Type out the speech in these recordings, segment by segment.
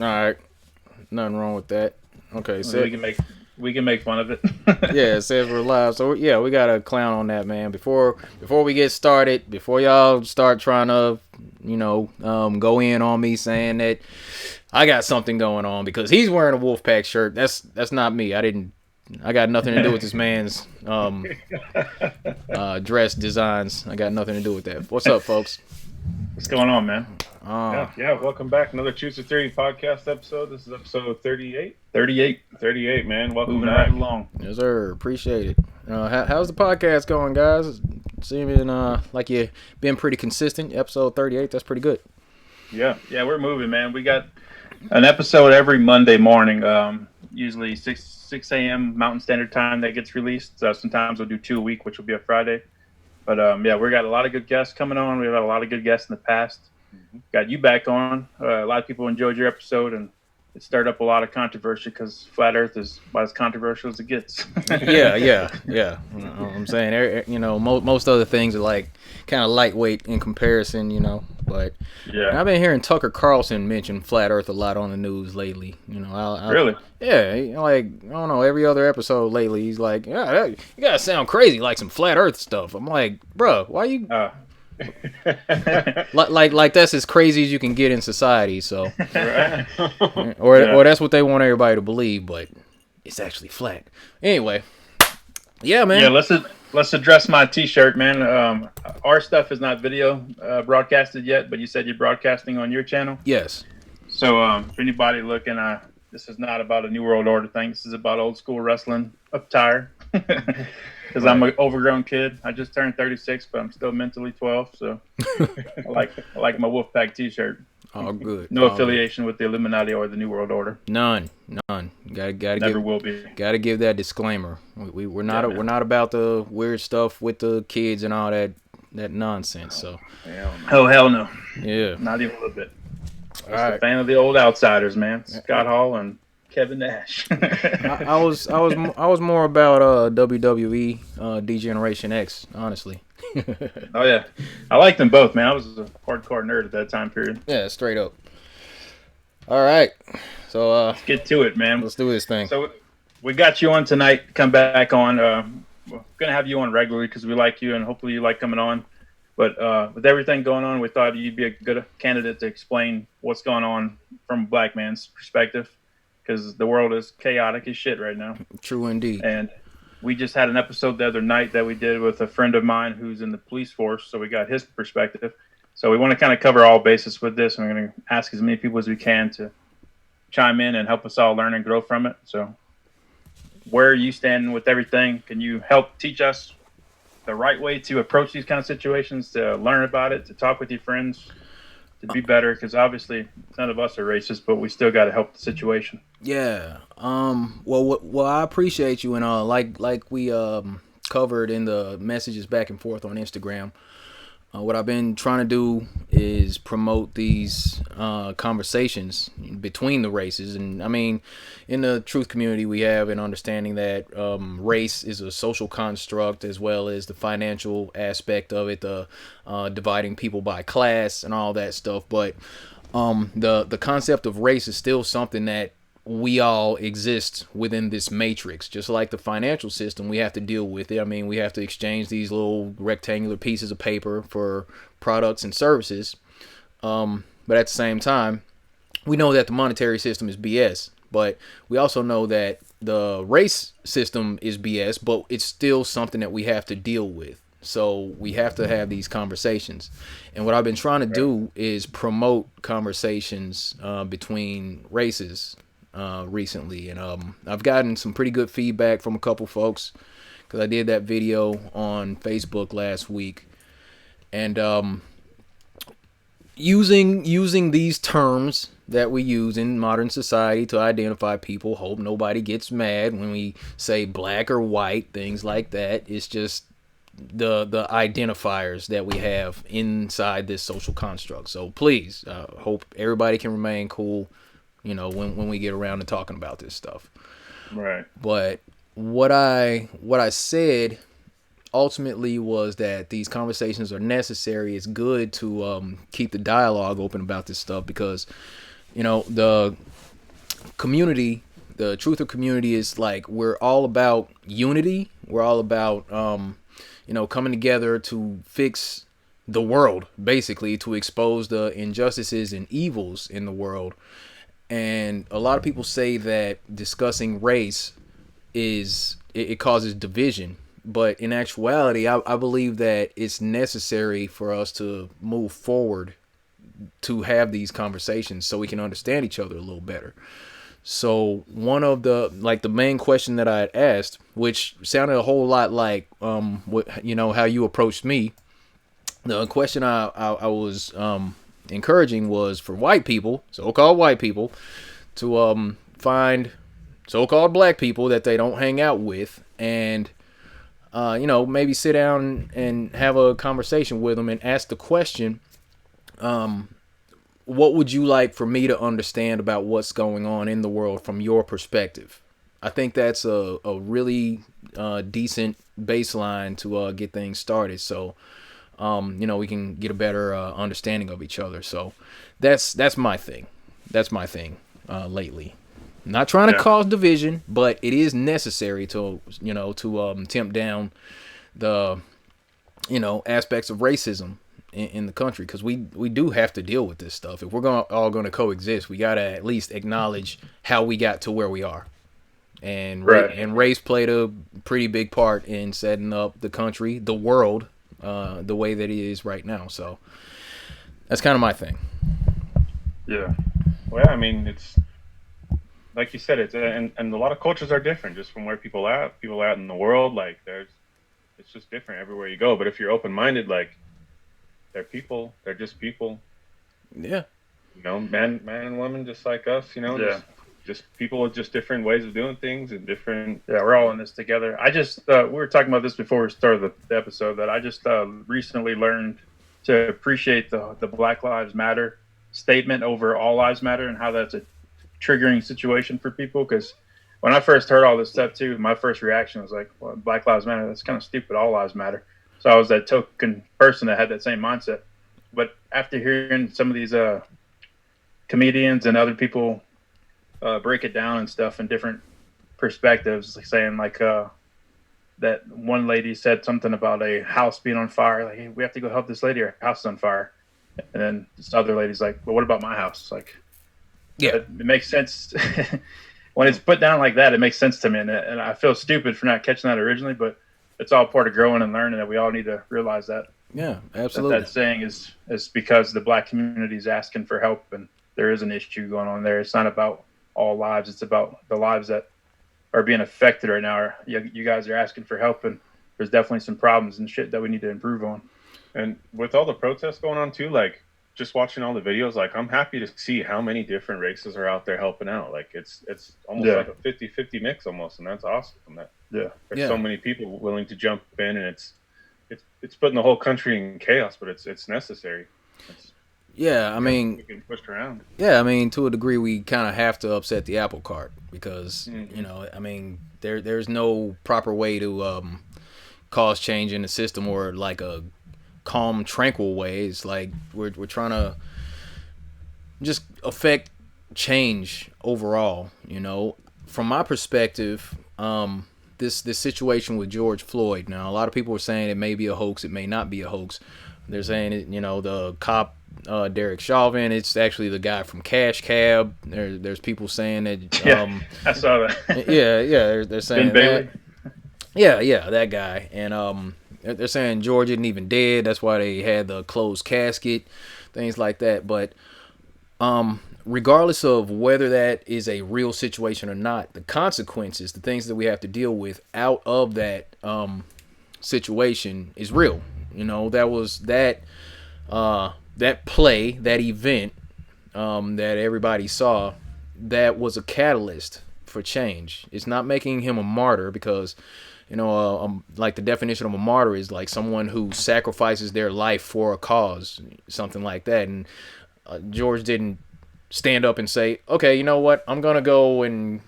All right, nothing wrong with that. Okay, I mean, so we can make fun of it. yeah, it says we're live. So yeah, we got to clown on that, man. Before we get started, before y'all start trying to, go in on me saying that I got something going on because he's wearing a Wolfpack shirt. That's not me. I didn't. I got nothing to do with this man's dress designs. I got nothing to do with that. What's up, folks? What's going on, man? Uh, Yeah. Welcome back. Another Choose Your Theory podcast episode. This is episode 38. 38, man. Welcome moving right back along. Yes, sir. Appreciate it. How's the podcast going, guys? Seeming like you've been pretty consistent. Episode 38. That's pretty good. Yeah, we're moving, man. We got an episode every Monday morning. Usually six a.m. Mountain Standard Time that gets released. Sometimes we'll do two a week, which will be a Friday. But yeah, we got a lot of good guests coming on. We've had a lot of good guests in the past. Got you back on. A lot of people enjoyed your episode, and it stirred up a lot of controversy because flat Earth is about as controversial as it gets. yeah. I'm saying, most other things are like kind of lightweight in comparison, But Yeah, I've been hearing Tucker Carlson mention flat Earth a lot on the news lately. really. Yeah, like I don't know, every other episode lately, he's like, yeah, you gotta sound crazy like some flat Earth stuff. I'm like, bro, why you like that's as crazy as you can get in society. So, Right. or that's what they want everybody to believe, but it's actually flat. Anyway, yeah, man. Yeah, let's address my T-shirt, man. Our stuff is not video broadcasted yet, but you said you're broadcasting on your channel. Yes. So for anybody looking, this is not about a New World Order thing. This is about old school wrestling attire. Because I'm an overgrown kid. I just turned 36, but I'm still mentally 12. So I like my Wolfpack T-shirt. All good. No affiliation with the Illuminati or the New World Order. None. Never will be. Gotta give that disclaimer. We're not about the weird stuff with the kids and all that nonsense. So hell no. Yeah. Not even a little bit. All Just right. a fan of the old outsiders, man. Scott Hall and Kevin Nash. I was more about WWE D-Generation X, honestly. Oh yeah, I liked them both, man. I was a hardcore nerd at that time period. Yeah, straight up. All right, so Let's get to it, man. let's do this thing. So we got you on tonight. Come back on. We're gonna have you on regularly because we like you, and hopefully you like coming on. But with everything going on, we thought you'd be a good candidate to explain what's going on from a black man's perspective, because the world is chaotic as shit right now. True indeed. And we just had an episode the other night that we did with a friend of mine who's in the police force, so we got his perspective. So we want to kind of cover all bases with this, and we're going to ask as many people as we can to chime in and help us all learn and grow from it. So where are you standing with everything? Can you help teach us the right way to approach these kind of situations, to learn about it, to talk with your friends, to be better? Because obviously none of us are racist, but we still got to help the situation. Yeah. Well, I appreciate you, and like we covered in the messages back and forth on Instagram. What I've been trying to do is promote these conversations between the races. And I mean, in the truth community, we have an understanding that race is a social construct, as well as the financial aspect of it, the dividing people by class and all that stuff. But the concept of race is still something that we all exist within this matrix. Just like the financial system, we have to deal with it. I mean, we have to exchange these little rectangular pieces of paper for products and services. But at the same time, we know that the monetary system is BS. But we also know that the race system is BS, but it's still something that we have to deal with. So we have to have these conversations. And what I've been trying to do is promote conversations between races recently, and I've gotten some pretty good feedback from a couple folks because I did that video on Facebook last week, and using these terms that we use in modern society to identify people. Hope nobody gets mad when we say black or white, things like that. It's just the identifiers that we have inside this social construct. So please, hope everybody can remain cool, when we get around to talking about this stuff. Right. But what I said ultimately was that these conversations are necessary. It's good to keep the dialogue open about this stuff because The community, the truth of community is like we're all about unity. We're all about coming together to fix the world, basically to expose the injustices and evils in the world. And a lot of people say that discussing race it causes division, but in actuality, I believe that it's necessary for us to move forward to have these conversations so we can understand each other a little better. So one of the main question that I had asked, which sounded a whole lot like how you approached me. The question I was encouraging was for white people, so-called white people, to find so-called black people that they don't hang out with, and maybe sit down and have a conversation with them and ask the question, what would you like for me to understand about what's going on in the world from your perspective? I think that's a really decent baseline to get things started. So, we can get a better understanding of each other. So, that's my thing. That's my thing lately. Not trying to cause division, but it is necessary to tamp down the aspects of racism in the country, because we do have to deal with this stuff. If we're all going to coexist, we got to at least acknowledge how we got to where we are. And and race played a pretty big part in setting up the country, the world, the way that it is right now. So that's kind of my thing. Yeah. Well, I mean, it's like you said, and a lot of cultures are different just from where people out in the world. Like it's just different everywhere you go. But if you're open minded, like they're people, they're just people. Yeah. Man and woman, just like us. Just people with just different ways of doing things and different. Yeah, we're all in this together. I just we were talking about this before we started the episode, that I just recently learned to appreciate the Black Lives Matter statement over All Lives Matter, and how that's a triggering situation for people. Because when I first heard all this stuff too, my first reaction was like, well, Black Lives Matter, that's kind of stupid. All lives matter. So I was that token person that had that same mindset. But after hearing some of these comedians and other people break it down and stuff in different perspectives, like saying that one lady said something about a house being on fire, like, hey, we have to go help this lady, her house is on fire. And then this other lady's like, well, what about my house? Like, yeah, it makes sense. When it's put down like that, it makes sense to me. And I feel stupid for not catching that originally, but it's all part of growing and learning, that we all need to realize that. Yeah, absolutely. That saying is because the black community is asking for help, and there is an issue going on there. It's not about all lives. It's about the lives that are being affected right now. You guys are asking for help, and there's definitely some problems and shit that we need to improve on. And with all the protests going on too, like just watching all the videos, like I'm happy to see how many different races are out there helping out. Like it's almost like a 50-50 mix almost, and that's awesome. There's so many people willing to jump in, and it's putting the whole country in chaos, but it's necessary. I mean, getting pushed around. Yeah, I mean, to a degree, we kind of have to upset the apple cart, because I mean, there's no proper way to cause change in the system, or like a calm, tranquil way. It's like we're trying to just affect change overall. From my perspective, this situation with George Floyd. Now, a lot of people are saying it may be a hoax. It may not be a hoax. They're saying it. The cop, Derek Chauvin, it's actually the guy from Cash Cab. There's people saying that. I saw that. They're saying that. Yeah, that guy. And they're saying George isn't even dead. That's why they had the closed casket, things like that. But regardless of whether that is a real situation or not, the consequences, the things that we have to deal with out of that situation is real. That was that play, that event that everybody saw, that was a catalyst for change. It's not making him a martyr, because like the definition of a martyr is like someone who sacrifices their life for a cause, something like that. And George didn't stand up and say, okay, you know what, I'm gonna go and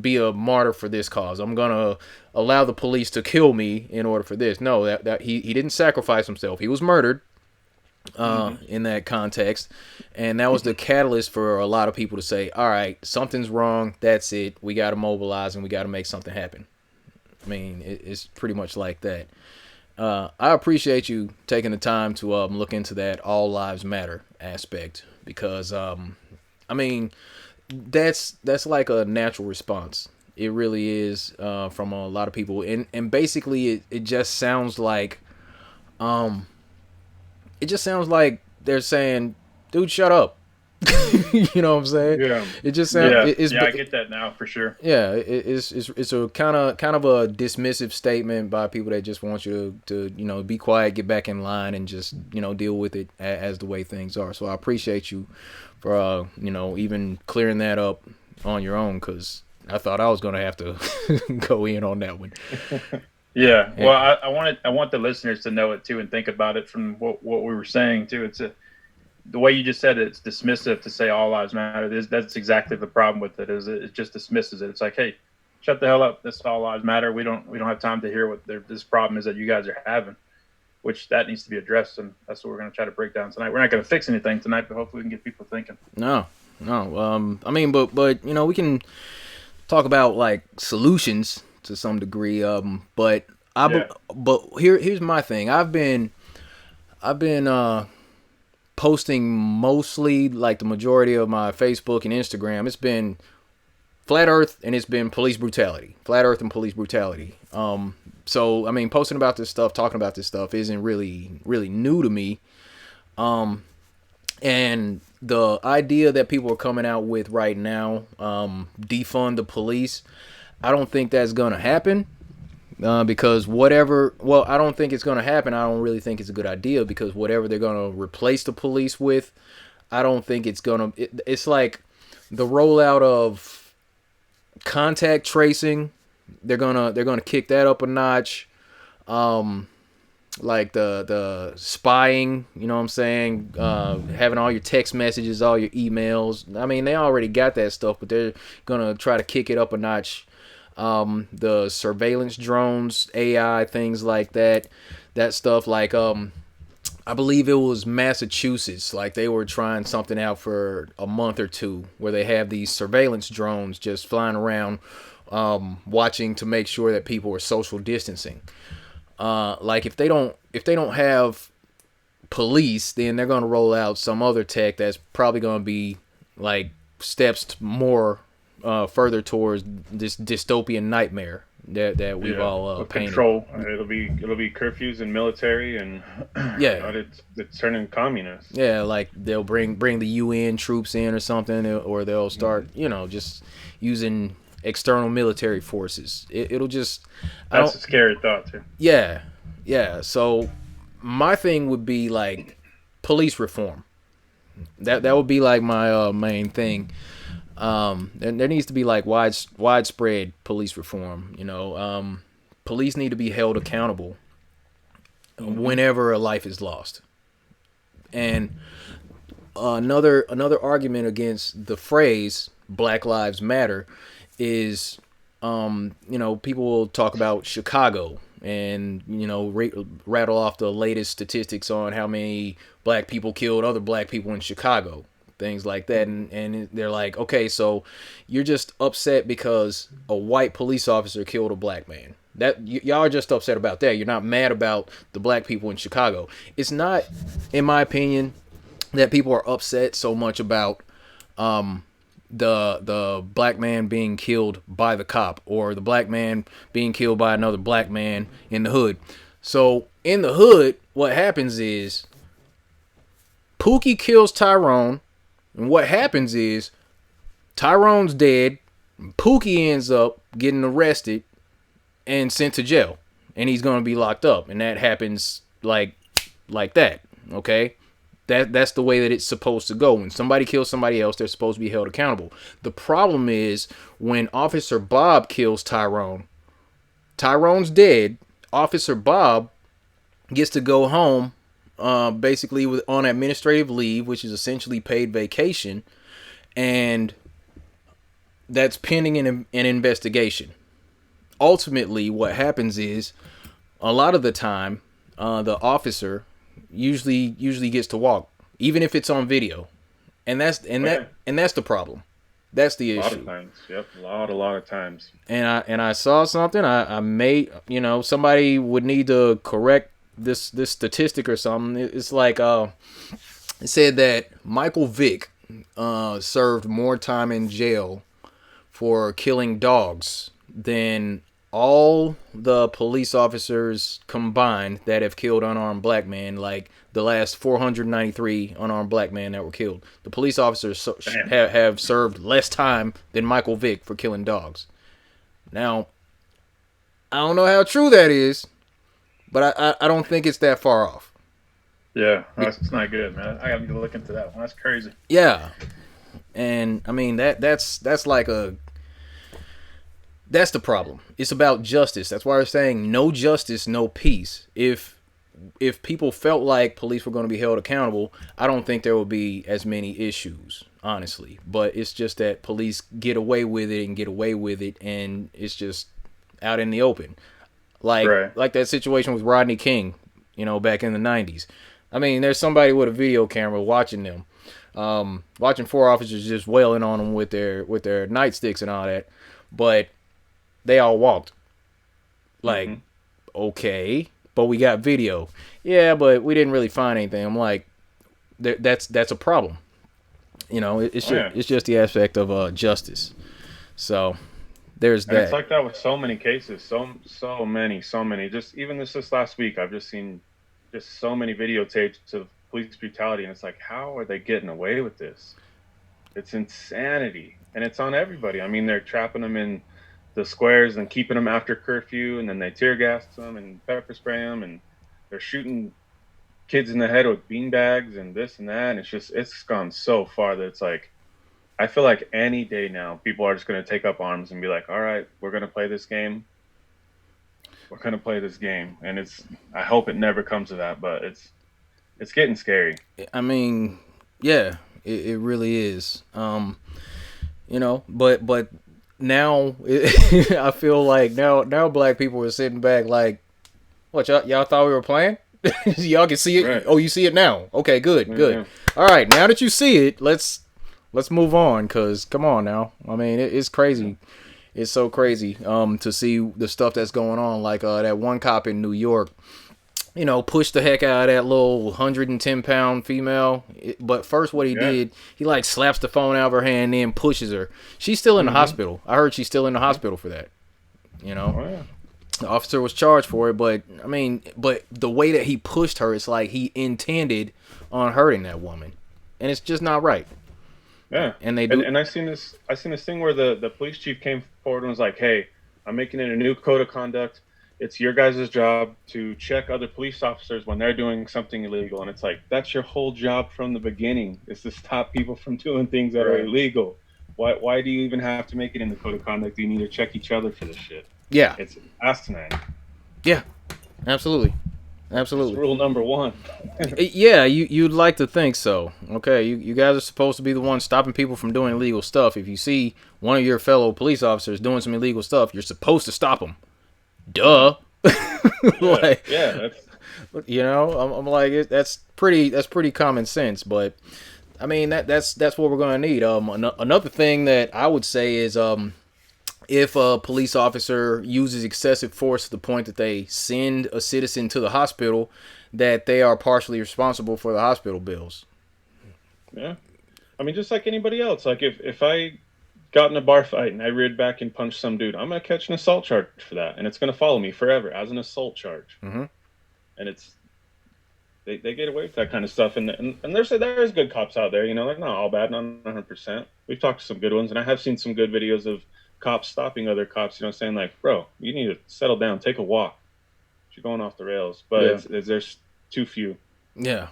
be a martyr for this cause. I'm gonna allow the police to kill me in order for this. No, that he didn't sacrifice himself. He was murdered, in that context, and that was the catalyst for a lot of people to say, all right, something's wrong, that's it, we got to mobilize and we got to make something happen. I mean, it's pretty much like that. I appreciate you taking the time to look into that all lives matter aspect, because I mean, that's like a natural response. It really is, from a lot of people, and basically it just sounds like um it just sounds like they're saying, dude, shut up. You know what I'm saying? Yeah. It just sounds. I get that now for sure. Yeah, it's a kind of a dismissive statement by people that just want you to be quiet, get back in line, and just deal with it as the way things are. So I appreciate you for even clearing that up on your own, because I thought I was gonna have to go in on that one. Yeah, well, I want the listeners to know it too and think about it from what we were saying too. The way you just said it, it's dismissive to say all lives matter. That's exactly the problem with it. Is it just dismisses it? It's like, hey, shut the hell up. This all lives matter. We don't have time to hear what this problem is that you guys are having, which that needs to be addressed, and that's what we're going to try to break down tonight. We're not going to fix anything tonight, but hopefully we can get people thinking. No. I mean, but we can talk about like solutions to some degree. But here's my thing. I've been posting mostly, like the majority of my Facebook and Instagram, it's been flat earth and it's been police brutality. Flat earth and police brutality. So I mean, posting about this stuff, talking about this stuff isn't really new to me. And the idea that people are coming out with right now, defund the police, I don't think that's gonna happen. Because I don't think it's going to happen. I don't really think it's a good idea, because whatever they're going to replace the police with, I don't think it's going to, it's like the rollout of contact tracing. They're going to kick that up a notch. Like the spying, you know what I'm saying? Having all your text messages, all your emails. I mean, they already got that stuff, but they're going to try to kick it up a notch. The surveillance drones, AI, things like that stuff. Like, I believe it was Massachusetts, like they were trying something out for a month or two where they have these surveillance drones just flying around, watching to make sure that people are social distancing. Like if they don't have police, then they're going to roll out some other tech that's probably going to be like steps more further towards this dystopian nightmare that we've all painted. Control. It'll be curfews and military, and it's turning communist. Yeah, like they'll bring the UN troops in or something, or they'll start just using external military forces. It'll just that's a scary thought too. Yeah. So my thing would be like police reform. That would be like my main thing. There needs to be like widespread police reform. Police need to be held accountable whenever a life is lost. And another argument against the phrase Black Lives Matter is, people will talk about Chicago and rattle off the latest statistics on how many black people killed other black people in Chicago. Things like that, and they're like, okay, so you're just upset because a white police officer killed a black man. That y'all are just upset about that. You're not mad about the black people in Chicago. It's not, in my opinion, that people are upset so much about the black man being killed by the cop, or the black man being killed by another black man in the hood. So in the hood, what happens is Pookie kills Tyrone. And what happens is Tyrone's dead, Pookie ends up getting arrested and sent to jail, and he's going to be locked up. And that happens like that, okay? That's the way that it's supposed to go. When somebody kills somebody else, they're supposed to be held accountable. The problem is when Officer Bob kills Tyrone, Tyrone's dead, Officer Bob gets to go home basically on administrative leave, which is essentially paid vacation, and that's pending an investigation. Ultimately, what happens is a lot of the time the officer usually gets to walk, even if it's on video, and that's the problem. That's the issue. A lot of times, yep, a lot of times. And I saw something. I made, somebody would need to correct this statistic or something. It's like it said that Michael Vick served more time in jail for killing dogs than all the police officers combined that have killed unarmed black men, like the last 493 unarmed black men that were killed. The police officers have served less time than Michael Vick for killing dogs. Now, I don't know how true that is, but I don't think it's that far off. Yeah, it's not good, man. I gotta look into that one. That's crazy. Yeah, and I mean that's the problem. It's about justice. That's why we're saying no justice, no peace. If people felt like police were going to be held accountable, I don't think there would be as many issues, honestly. But it's just that police get away with it, and it's just out in the open. Like that situation with Rodney King, back in the 90s. I mean, there's somebody with a video camera watching them, watching 4 officers just wailing on them with their nightsticks and all that, but they all walked. Like, okay, but we got video. Yeah, but we didn't really find anything. I'm like, that's a problem. It's just the aspect of justice. So there's that. It's like that with so many cases, so many. Just even this last week, I've just seen just so many videotapes of police brutality, and it's like, how are they getting away with this? It's insanity, and it's on everybody. I mean, they're trapping them in the squares and keeping them after curfew, and then they tear gas them and pepper spray them, and they're shooting kids in the head with beanbags and this and that. And it's gone so far that it's like, I feel like any day now people are just going to take up arms and be like, all right, we're going to play this game. And I hope it never comes to that, but it's getting scary. I mean, yeah, it really is. But now I feel like now black people are sitting back like, what, y'all thought we were playing? Y'all can see it. Right. Oh, you see it now. Okay, good. Yeah. All right, now that you see it, let's move on, because come on now. I mean, it's crazy. It's so crazy to see the stuff that's going on. Like that one cop in New York, pushed the heck out of that little 110-pound female. But first what he did, he like slaps the phone out of her hand and then pushes her. She's still in the hospital. I heard she's still in the hospital for that. Oh, yeah. The officer was charged for it, but I mean, the way that he pushed her, it's like he intended on hurting that woman. And it's just not right. Yeah, and they do. And I seen this thing where the police chief came forward and was like, "Hey, I'm making it a new code of conduct. It's your guys' job to check other police officers when they're doing something illegal." And it's like, that's your whole job from the beginning, is to stop people from doing things that are illegal. Why do you even have to make it in the code of conduct? You need to check each other for this shit. Yeah, it's asinine. Yeah, absolutely. It's rule number 1. Yeah, you'd like to think so. Okay, you guys are supposed to be the ones stopping people from doing illegal stuff. If you see one of your fellow police officers doing some illegal stuff, you're supposed to stop them. Duh. That's I'm like, that's pretty common sense. But I mean, that's what we're gonna need. Another thing that I would say is if a police officer uses excessive force to the point that they send a citizen to the hospital, that they are partially responsible for the hospital bills. Yeah. I mean, just like anybody else. Like if I got in a bar fight and I reared back and punched some dude, I'm going to catch an assault charge for that. And it's going to follow me forever as an assault charge. Mm-hmm. And they get away with that kind of stuff. And there's good cops out there, they're not all bad, not 100%. We've talked to some good ones, and I have seen some good videos of cops stopping other cops, saying like, bro, you need to settle down, take a walk. You're going off the rails. But there's too few. Yeah.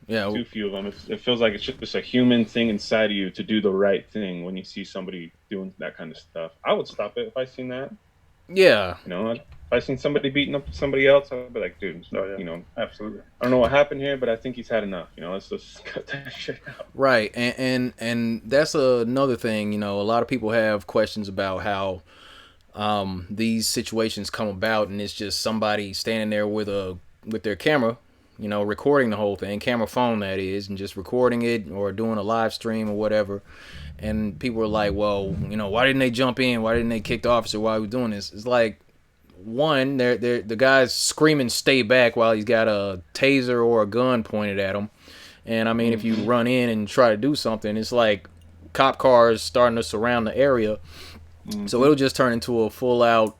Too few of them. It feels like it's just a human thing inside of you to do the right thing when you see somebody doing that kind of stuff. I would stop it if I seen that. Yeah. If I seen somebody beating up somebody else, I'd be like, dude, absolutely. I don't know what happened here, but I think he's had enough. Let's just cut that shit out. Right. And that's another thing, a lot of people have questions about how these situations come about, and it's just somebody standing there with their camera, recording the whole thing, camera phone that is, and just recording it or doing a live stream or whatever. And people were like, well, why didn't they jump in? Why didn't they kick the officer while he was doing this? It's like, one, the guy's screaming stay back while he's got a taser or a gun pointed at him. And I mean, if you run in and try to do something, it's like cop cars starting to surround the area. So it'll just turn into a full out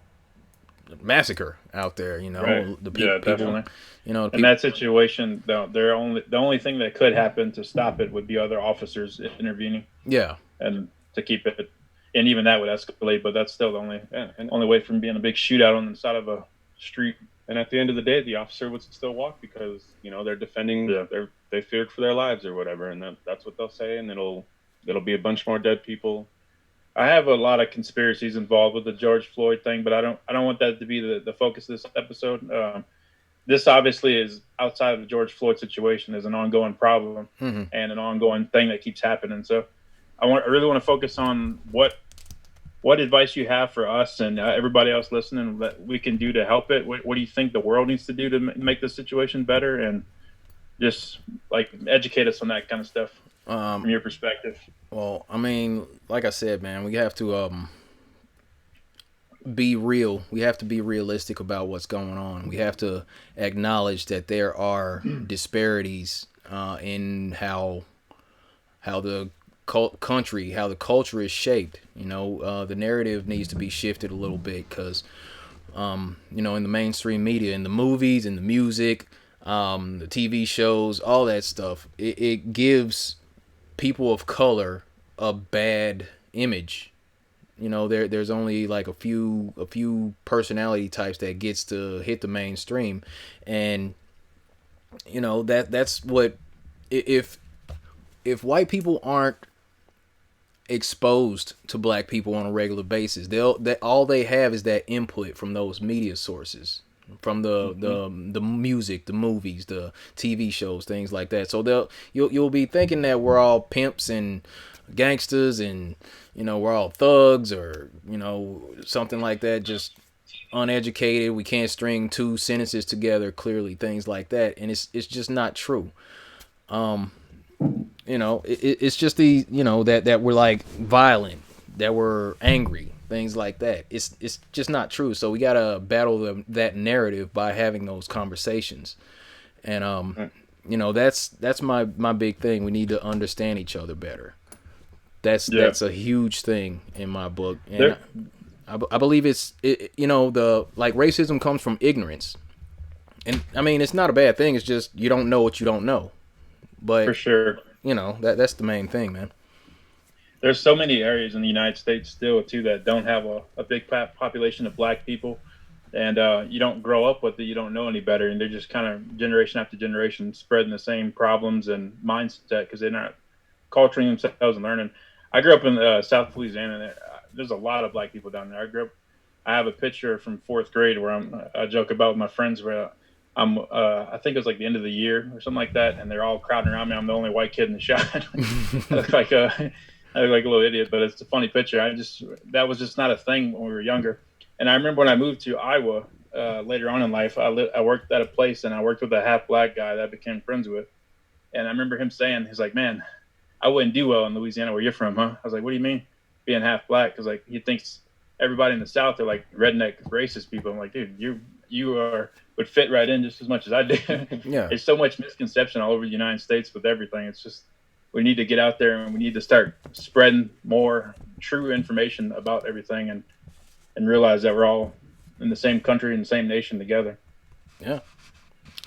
massacre out there, Right. The Yeah, people, definitely. the In that situation, the only thing that could happen to stop it would be other officers intervening yeah, and to keep it. And even that would escalate, but that's still the only way from being a big shootout on the side of a street. And at the end of the day, the officer would still walk because they're defending. Yeah. They feared for their lives or whatever, and that's what they'll say. And it'll be a bunch more dead people. I have a lot of conspiracies involved with the George Floyd thing, but I don't want that to be the focus of this episode. This obviously is outside of the George Floyd situation, is an ongoing problem and an ongoing thing that keeps happening. So I really want to focus on what advice you have for us and everybody else listening that we can do to help it. What do you think the world needs to do to make the situation better, and just like educate us on that kind of stuff from your perspective? Well, I mean, like I said, man, we have to be real. We have to be realistic about what's going on. We have to acknowledge that there are disparities in how the country, how the culture is shaped. The narrative needs to be shifted a little bit because, in the mainstream media, in the movies, in the music, the TV shows, all that stuff, it gives people of color a bad image. There's only like a few personality types that gets to hit the mainstream, and that's what if white people aren't exposed to black people on a regular basis, all they have is that input from those media sources, from the music, the movies, the TV shows, things like that. So you'll be thinking that we're all pimps and gangsters and we're all thugs or something like that, just uneducated. We can't string two sentences together clearly, things like that, and it's just not true. It's just that we're like violent, that we're angry, things like that. It's just not true. So we gotta battle that narrative by having those conversations, and that's my big thing. We need to understand each other better. That's a huge thing in my book, and I believe the racism comes from ignorance, and I mean it's not a bad thing. It's just you don't know what you don't know. But for sure, that's the main thing, man. There's so many areas in the United States still too that don't have a big population of black people, and you don't grow up with it, you don't know any better, and they're just kind of generation after generation spreading the same problems and mindset because they're not culturing themselves and learning. I grew up in South Louisiana, and there's a lot of black people down there. I have a picture from 4th grade where I joke about with my friends where I think it was like the end of the year or something like that, and they're all crowding around me. I'm the only white kid in the shot. I look like a little idiot, but it's a funny picture. That was just not a thing when we were younger. And I remember when I moved to Iowa later on in life, I worked at a place, and I worked with a half black guy that I became friends with. And I remember him saying, he's like, "Man, I wouldn't do well in Louisiana where you're from, huh?" I was like, "What do you mean being half black?" Because like he thinks everybody in the South are like redneck racist people. I'm like, dude, you would fit right in just as much as I do. Yeah. There's so much misconception all over the United States with everything. It's just we need to get out there and we need to start spreading more true information about everything and realize that we're all in the same country and the same nation together. Yeah.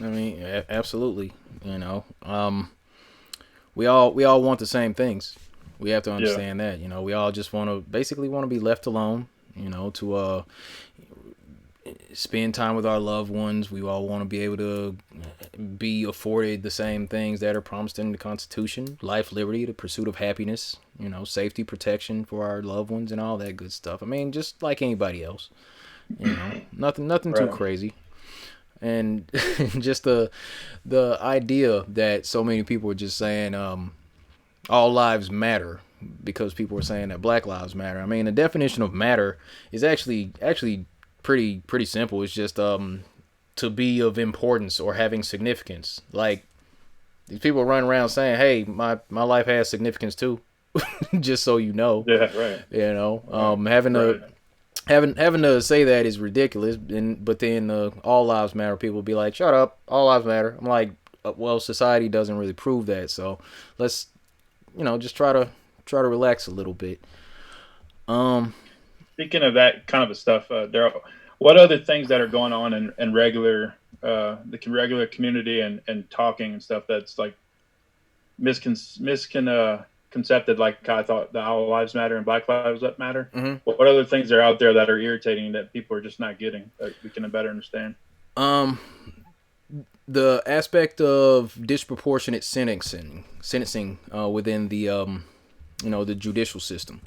I mean, absolutely. We all want the same things. We have to understand that. We all just want to be left alone. To spend time with our loved ones. We all want to be able to be afforded the same things that are promised in the Constitution: life, liberty, the pursuit of happiness. Safety, protection for our loved ones, and all that good stuff. I mean, just like anybody else. Nothing Right. too crazy. And just the idea that so many people are just saying all lives matter because people are saying that black lives matter. I mean, the definition of matter is actually pretty simple. It's just to be of importance or having significance. Like, these people run around saying, "Hey, my life has significance too," just so you know. Yeah, right. You know, having to say that is ridiculous. But then all lives matter. People be like, "Shut up, all lives matter." I'm like, well, society doesn't really prove that. So let's, just try to relax a little bit. Speaking of that kind of stuff, what other things that are going on in regular regular community and talking and stuff that's like misconcepted, like I thought the All Lives Matter and Black Lives Matter. Mm-hmm. What other things are out there that are irritating that people are just not getting that we can better understand? The aspect of disproportionate sentencing within the the judicial system.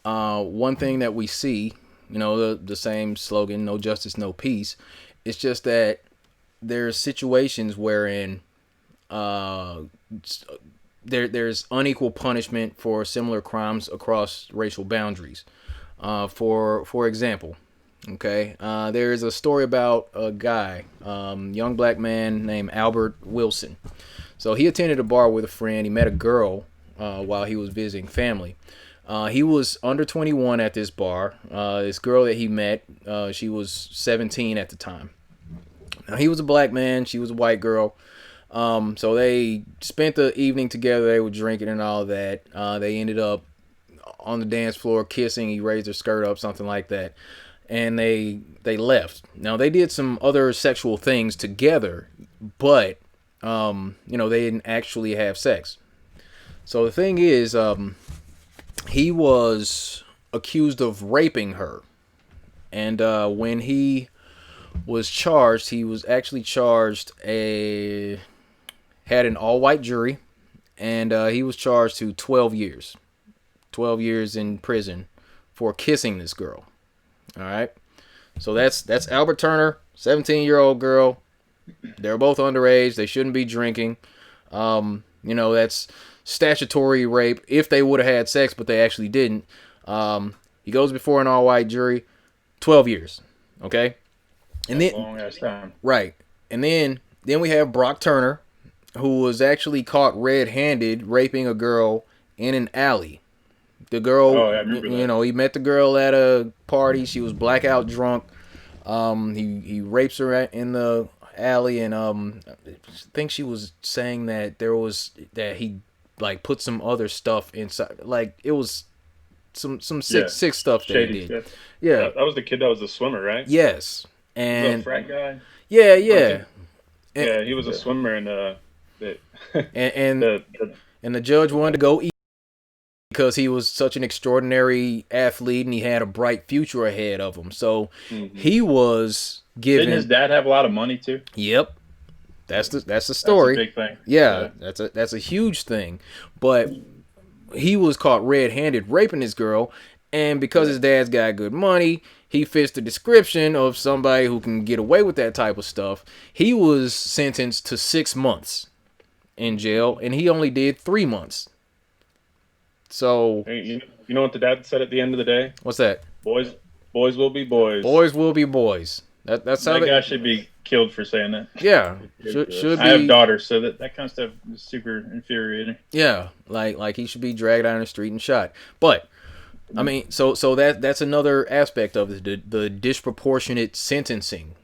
One thing that we see, the same slogan, no justice, no peace. It's just that there's situations wherein there's unequal punishment for similar crimes across racial boundaries. For example, okay, there's a story about a guy, young black man named Albert Wilson. So he attended a bar with a friend. He met a girl while he was visiting family. He was under 21 at this bar. This girl that he met, she was 17 at the time. Now, he was a black man. She was a white girl. So they spent the evening together. They were drinking and all that. They ended up on the dance floor kissing. He raised her skirt up, something like that. And they left. Now, they did some other sexual things together, but, they didn't actually have sex. So the thing is, he was accused of raping her. And when he was charged, he was actually charged had an all-white jury, and he was charged to 12 years. 12 years in prison for kissing this girl. All right? So that's Albert Turner, 17-year-old girl. They're both underage. They shouldn't be drinking. That's statutory rape if they would have had sex, but they actually didn't. He goes before an all-white jury, 12 years. Okay? And then long ass time. Right. And then we have Brock Turner, who was actually caught red-handed raping a girl in an alley. The girl, I remember that. He met the girl at a party. She was blackout drunk. He rapes her in the alley, and I think she was saying that he like put some other stuff inside. Like, it was some sick stuff that he did. Shit. Yeah, that was the kid that was the swimmer, right? yes, and the frat guy. Yeah. Yeah, he was a swimmer in and the the judge wanted to go eat because he was such an extraordinary athlete and he had a bright future ahead of him. So he was given. Didn't his dad have a lot of money too? Yep, that's the story. That's a big thing. Yeah, that's a huge thing. But he was caught red-handed raping this girl, and because his dad's got good money, he fits the description of somebody who can get away with that type of stuff. He was sentenced to 6 months in jail, and he only did 3 months. So, you know what the dad said at the end of the day? What's that? Boys will be boys. Boys will be boys. That's how that guy should be killed for saying that. Yeah, should be. I have daughters, so that kind of stuff is super infuriating. Yeah, like he should be dragged down the street and shot. But I mean, so that's another aspect of it, the disproportionate sentencing.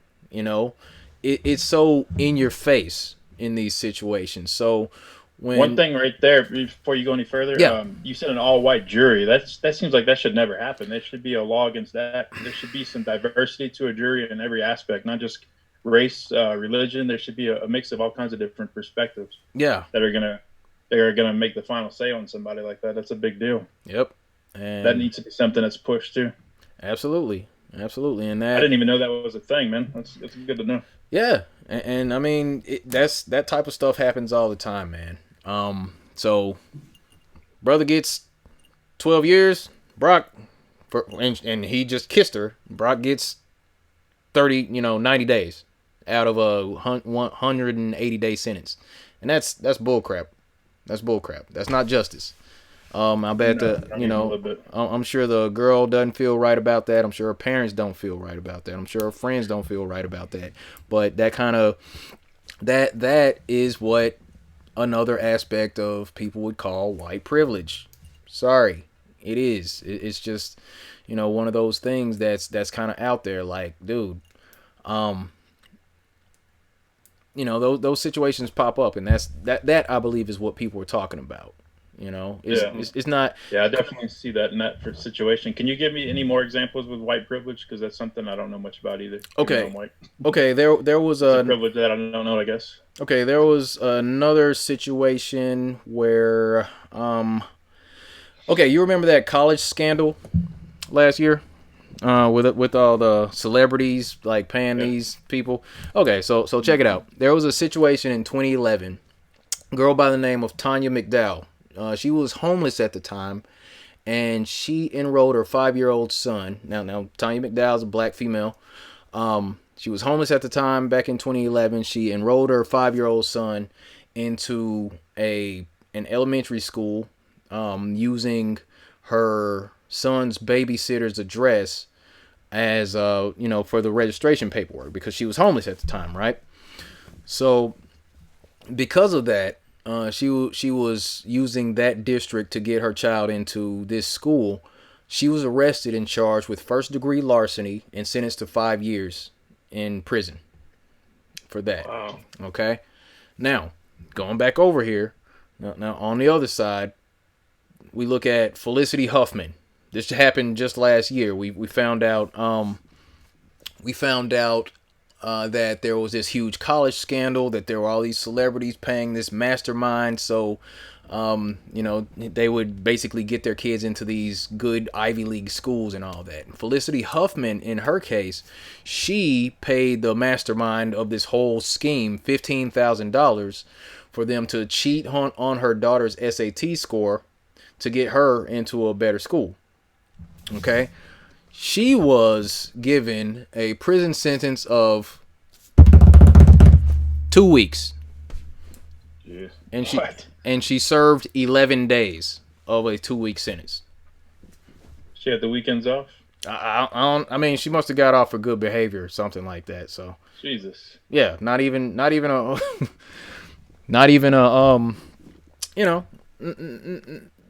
It's so in your face in these situations. So one thing right there before you go any further, you said an all-white jury. That seems like that should never happen. There should be a law against that. There should be some diversity to a jury in every aspect, not just race, religion. There should be a mix of all kinds of different perspectives. Yeah, that are gonna make the final say on somebody like that. That's a big deal. Yep, and that needs to be something that's pushed too. Absolutely, and that I didn't even know that was a thing, man. That's good to know. Yeah, and I mean that type of stuff happens all the time, man. So brother gets 12 years. Brock, and he just kissed her. Brock gets 90 days out of a 180-day sentence, and that's bull crap. That's bull crap. That's not justice. I bet No, not even a little bit. I'm sure the girl doesn't feel right about that. I'm sure her parents don't feel right about that. I'm sure her friends don't feel right about that. But that kind of that is what another aspect of people would call white privilege. Sorry, it is. It's just one of those things that's kind of out there. Like, dude, um, those situations pop up, and that I believe is what people are talking about. It's not. Yeah, I definitely see that in that situation. Can you give me any more examples with white privilege? Because that's something I don't know much about either. Even though I'm Okay, white. okay. There was It's a a privilege that I don't know, I guess. okay. There was another situation where okay, you remember that college scandal last year? With all the celebrities like paying these people. Okay, so check it out. There was a situation in 2011. A girl by the name of Tanya McDowell. She was homeless at the time, and she enrolled her 5-year-old son. Now Tanya McDowell is a black female. She was homeless at the time back in 2011. She enrolled her 5-year-old son into an elementary school using her son's babysitter's address as for the registration paperwork because she was homeless at the time, right? So because of that, she was using that district to get her child into this school. She was arrested and charged with first-degree larceny and sentenced to 5 years in prison for that. Wow. Okay, now going back over here, now on the other side, we look at Felicity Huffman. This happened just last year. We found out that there was this huge college scandal, that there were all these celebrities paying this mastermind. So, they would basically get their kids into these good Ivy League schools and all that. Felicity Huffman, in her case, she paid the mastermind of this whole scheme $15,000 for them to cheat on her daughter's SAT score to get her into a better school. Okay? She was given a prison sentence of 2 weeks. Jeez. And she served 11 days of a 2-week sentence. She had the weekends off? I mean, she must have got off for good behavior or something like that. So Jesus. yeah, not even a not even a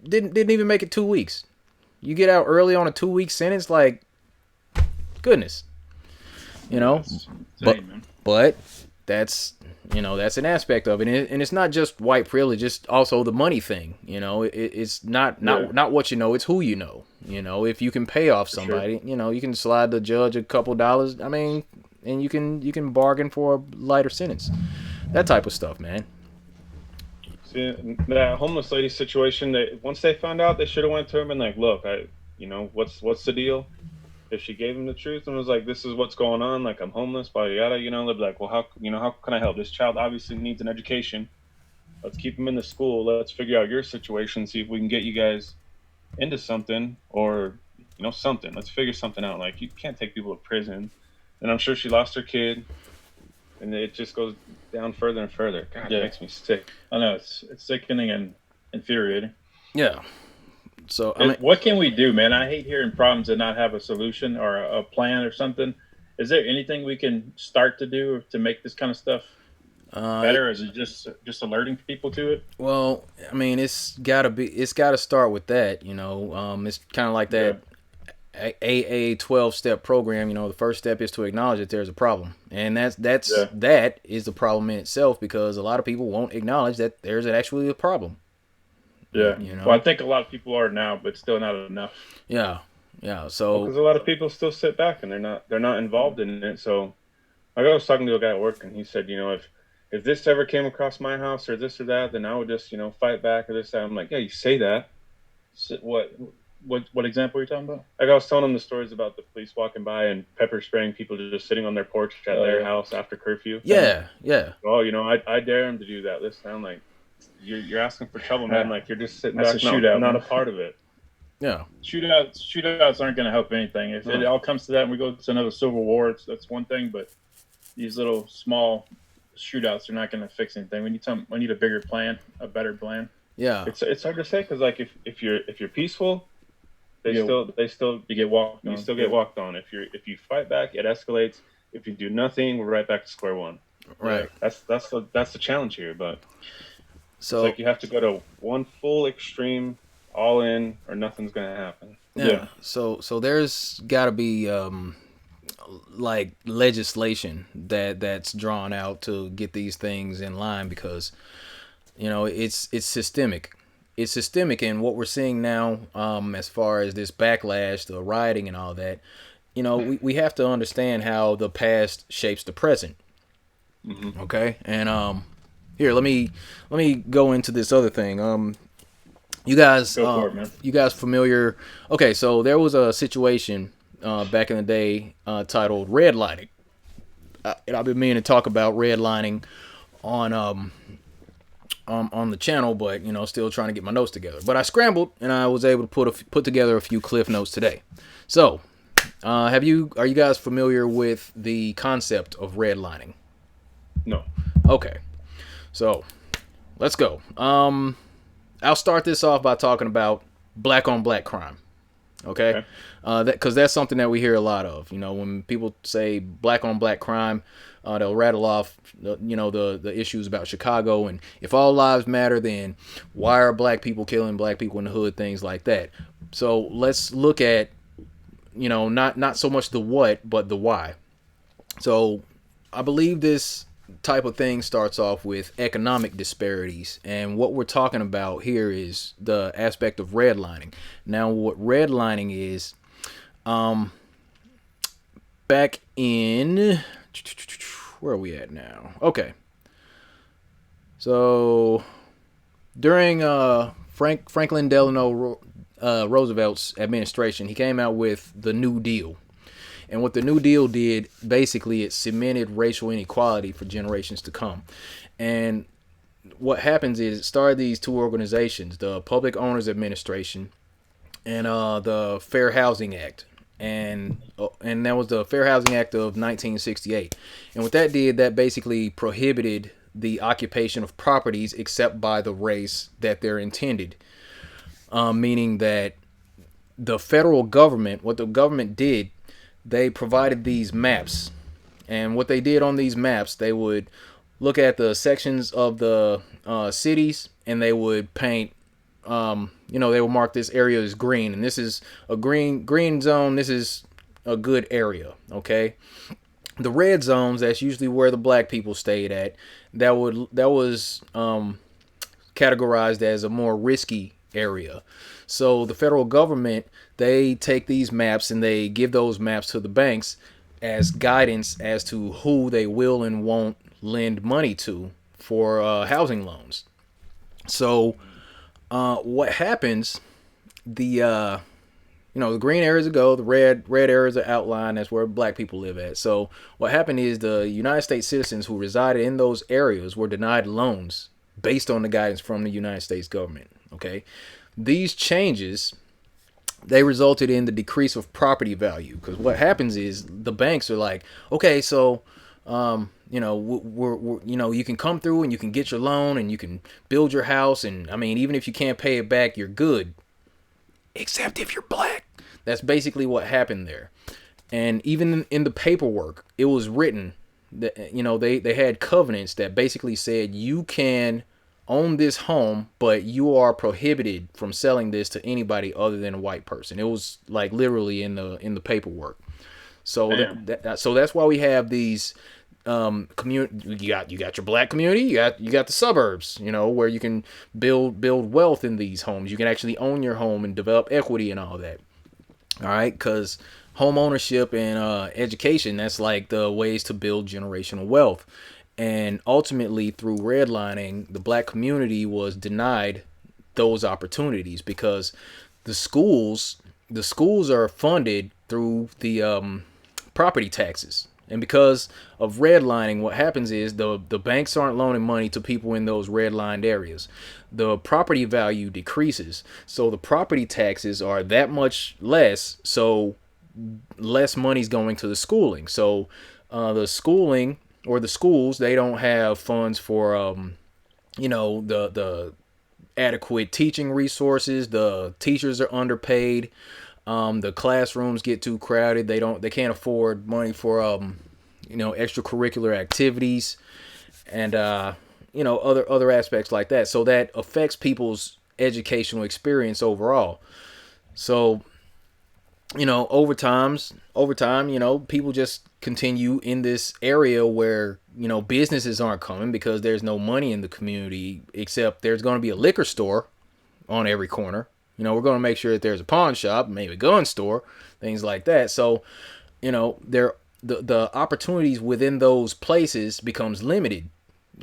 didn't even make it 2 weeks. You get out early on a 2-week sentence, like, goodness, That's insane, but that's that's an aspect of it, and it's not just white privilege. It's also the money thing. It's not what you know, it's who you know. If you can pay off somebody, sure. You can slide the judge a couple dollars. I mean, and you can bargain for a lighter sentence. That type of stuff, man. See, that homeless lady situation, once they found out, they should have went to him and like, look, what's the deal? If she gave him the truth and was like, this is what's going on, like, I'm homeless, blah, yada, they'd be like, well, how can I help? This child obviously needs an education. Let's keep him in the school. Let's figure out your situation, see if we can get you guys into something or, something. Let's figure something out. Like, you can't take people to prison. And I'm sure she lost her kid, and it just goes down further and further. God, it makes me sick. I know, it's sickening and infuriating. Yeah. So what can we do, man? I hate hearing problems and not have a solution or a plan or something. Is there anything we can start to do to make this kind of stuff better? Is it just alerting people to it? Well, I mean, it's got to start with that. It's kind of like that AA 12-step program. The first step is to acknowledge that there's a problem, and that is the problem in itself, because a lot of people won't acknowledge that there's actually a problem. Yeah. Well, I think a lot of people are now, but still not enough. Yeah. So because a lot of people still sit back and they're not involved in it. So, like, I was talking to a guy at work, and he said, if this ever came across my house or this or that, then I would just fight back or this that. I'm like, yeah, you say that. So what example are you talking about? Like, I was telling him the stories about the police walking by and pepper spraying people just sitting on their porch at their house after curfew. Yeah. Oh, I dare him to do that. This sound like. You're asking for trouble, man. Like, you're just sitting back. That's a shootout, not a part of it. Yeah. Shootouts aren't going to help anything. If it all comes to that and we go to another civil war, that's one thing. But these little small shootouts are not going to fix anything. We need a bigger plan, a better plan. Yeah. It's hard to say because like if you're peaceful, they still You get walked on. you still get walked on. If you fight back, it escalates. If you do nothing, we're right back to square one. Right. That's the challenge here. But it's So like you have to go to one full extreme, all in, or nothing's gonna happen. yeah. So there's got to be like legislation that's drawn out to get these things in line because it's systemic. It's systemic, and what we're seeing now, as far as this backlash, the rioting, and all that, we have to understand how the past shapes the present. Mm-hmm. Okay, and here let me go into this other thing. You guys, Go for it, man. you guys familiar? Okay, so there was a situation back in the day titled redlining, and I've been meaning to talk about redlining on on the channel, but still trying to get my notes together. But I scrambled and I was able to put together a few cliff notes today. So, are you guys familiar with the concept of redlining? No. Okay, so let's go. I'll start this off by talking about black on black crime. Okay, because that's something that we hear a lot of. When people say black on black crime, they'll rattle off the issues about Chicago, and if all lives matter, then why are black people killing black people in the hood, things like that. So let's look at not so much the what, but the why. So I believe this type of thing starts off with economic disparities, and what we're talking about here is the aspect of redlining. Now, what redlining is, back in, where are we at now? Okay, so during Franklin Delano Roosevelt's administration, he came out with the New Deal. And what the New Deal did, basically, it cemented racial inequality for generations to come. And what happens is it started these two organizations, the Public Owners Administration and the Fair Housing Act. And that was the Fair Housing Act of 1968. And what that did, that basically prohibited the occupation of properties except by the race that they're intended. Meaning that the federal government, what the government did, they provided these maps, and what they did on these maps, they would look at the sections of the cities, and they would paint, they would mark this area as green, and this is a green zone. This is a good area. Okay, the red zones, that's usually where the black people stayed at. That was categorized as a more risky area. So the federal government, they take these maps and they give those maps to the banks as guidance as to who they will and won't lend money to for housing loans. So what happens, the the green areas go, the red areas are outlined. That's where black people live at. So what happened is the United States citizens who resided in those areas were denied loans based on the guidance from the United States government. Okay, these changes, they resulted in the decrease of property value, because what happens is the banks are like, okay, so you can come through and you can get your loan and you can build your house, and I mean, even if you can't pay it back, you're good, except if you're black. That's basically what happened there. And even in the paperwork, it was written that they had covenants that basically said you can own this home, but you are prohibited from selling this to anybody other than a white person. It was like literally in the paperwork. So so that's why we have these community. You got your black community. You got the suburbs. Where you can build wealth in these homes. You can actually own your home and develop equity and all that. All right, because home ownership and education, that's like the ways to build generational wealth. And ultimately, through redlining, the black community was denied those opportunities because the schools are funded through the property taxes. And because of redlining, what happens is the banks aren't loaning money to people in those redlined areas. The property value decreases. So the property taxes are that much less. So less money's going to the schooling. So the schooling or the schools, they don't have funds for the adequate teaching resources. The teachers are underpaid. The classrooms get too crowded. They can't afford money for extracurricular activities and other aspects like that. So that affects people's educational experience overall. So over time, people just continue in this area where businesses aren't coming because there's no money in the community, except there's going to be a liquor store on every corner. We're going to make sure that there's a pawn shop, maybe a gun store, things like that. So the opportunities within those places becomes limited.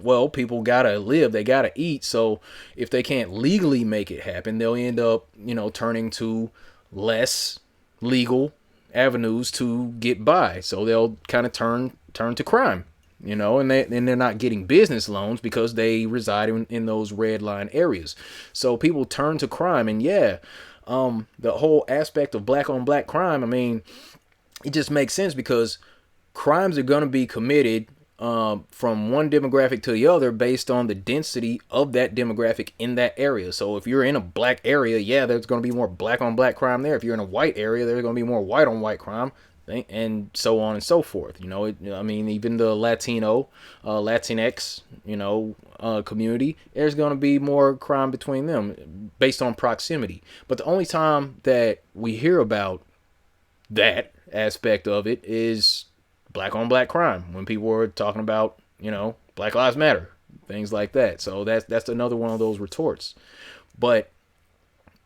Well, people gotta live, they gotta eat. So if they can't legally make it happen, they'll end up turning to less legal avenues to get by. So they'll kind of turn to crime, and they're not getting business loans because they reside in those red line areas. So people turn to crime, and the whole aspect of black on black crime, I mean, it just makes sense because crimes are going to be committed from one demographic to the other based on the density of that demographic in that area. So if you're in a black area, there's going to be more black on black crime there. If you're in a white area, there's going to be more white on white crime, and so on and so forth. Even the Latino, Latinx, community, there's going to be more crime between them based on proximity. But the only time that we hear about that aspect of it is black on black crime, when people were talking about Black Lives Matter, things like that. So that's another one of those retorts. But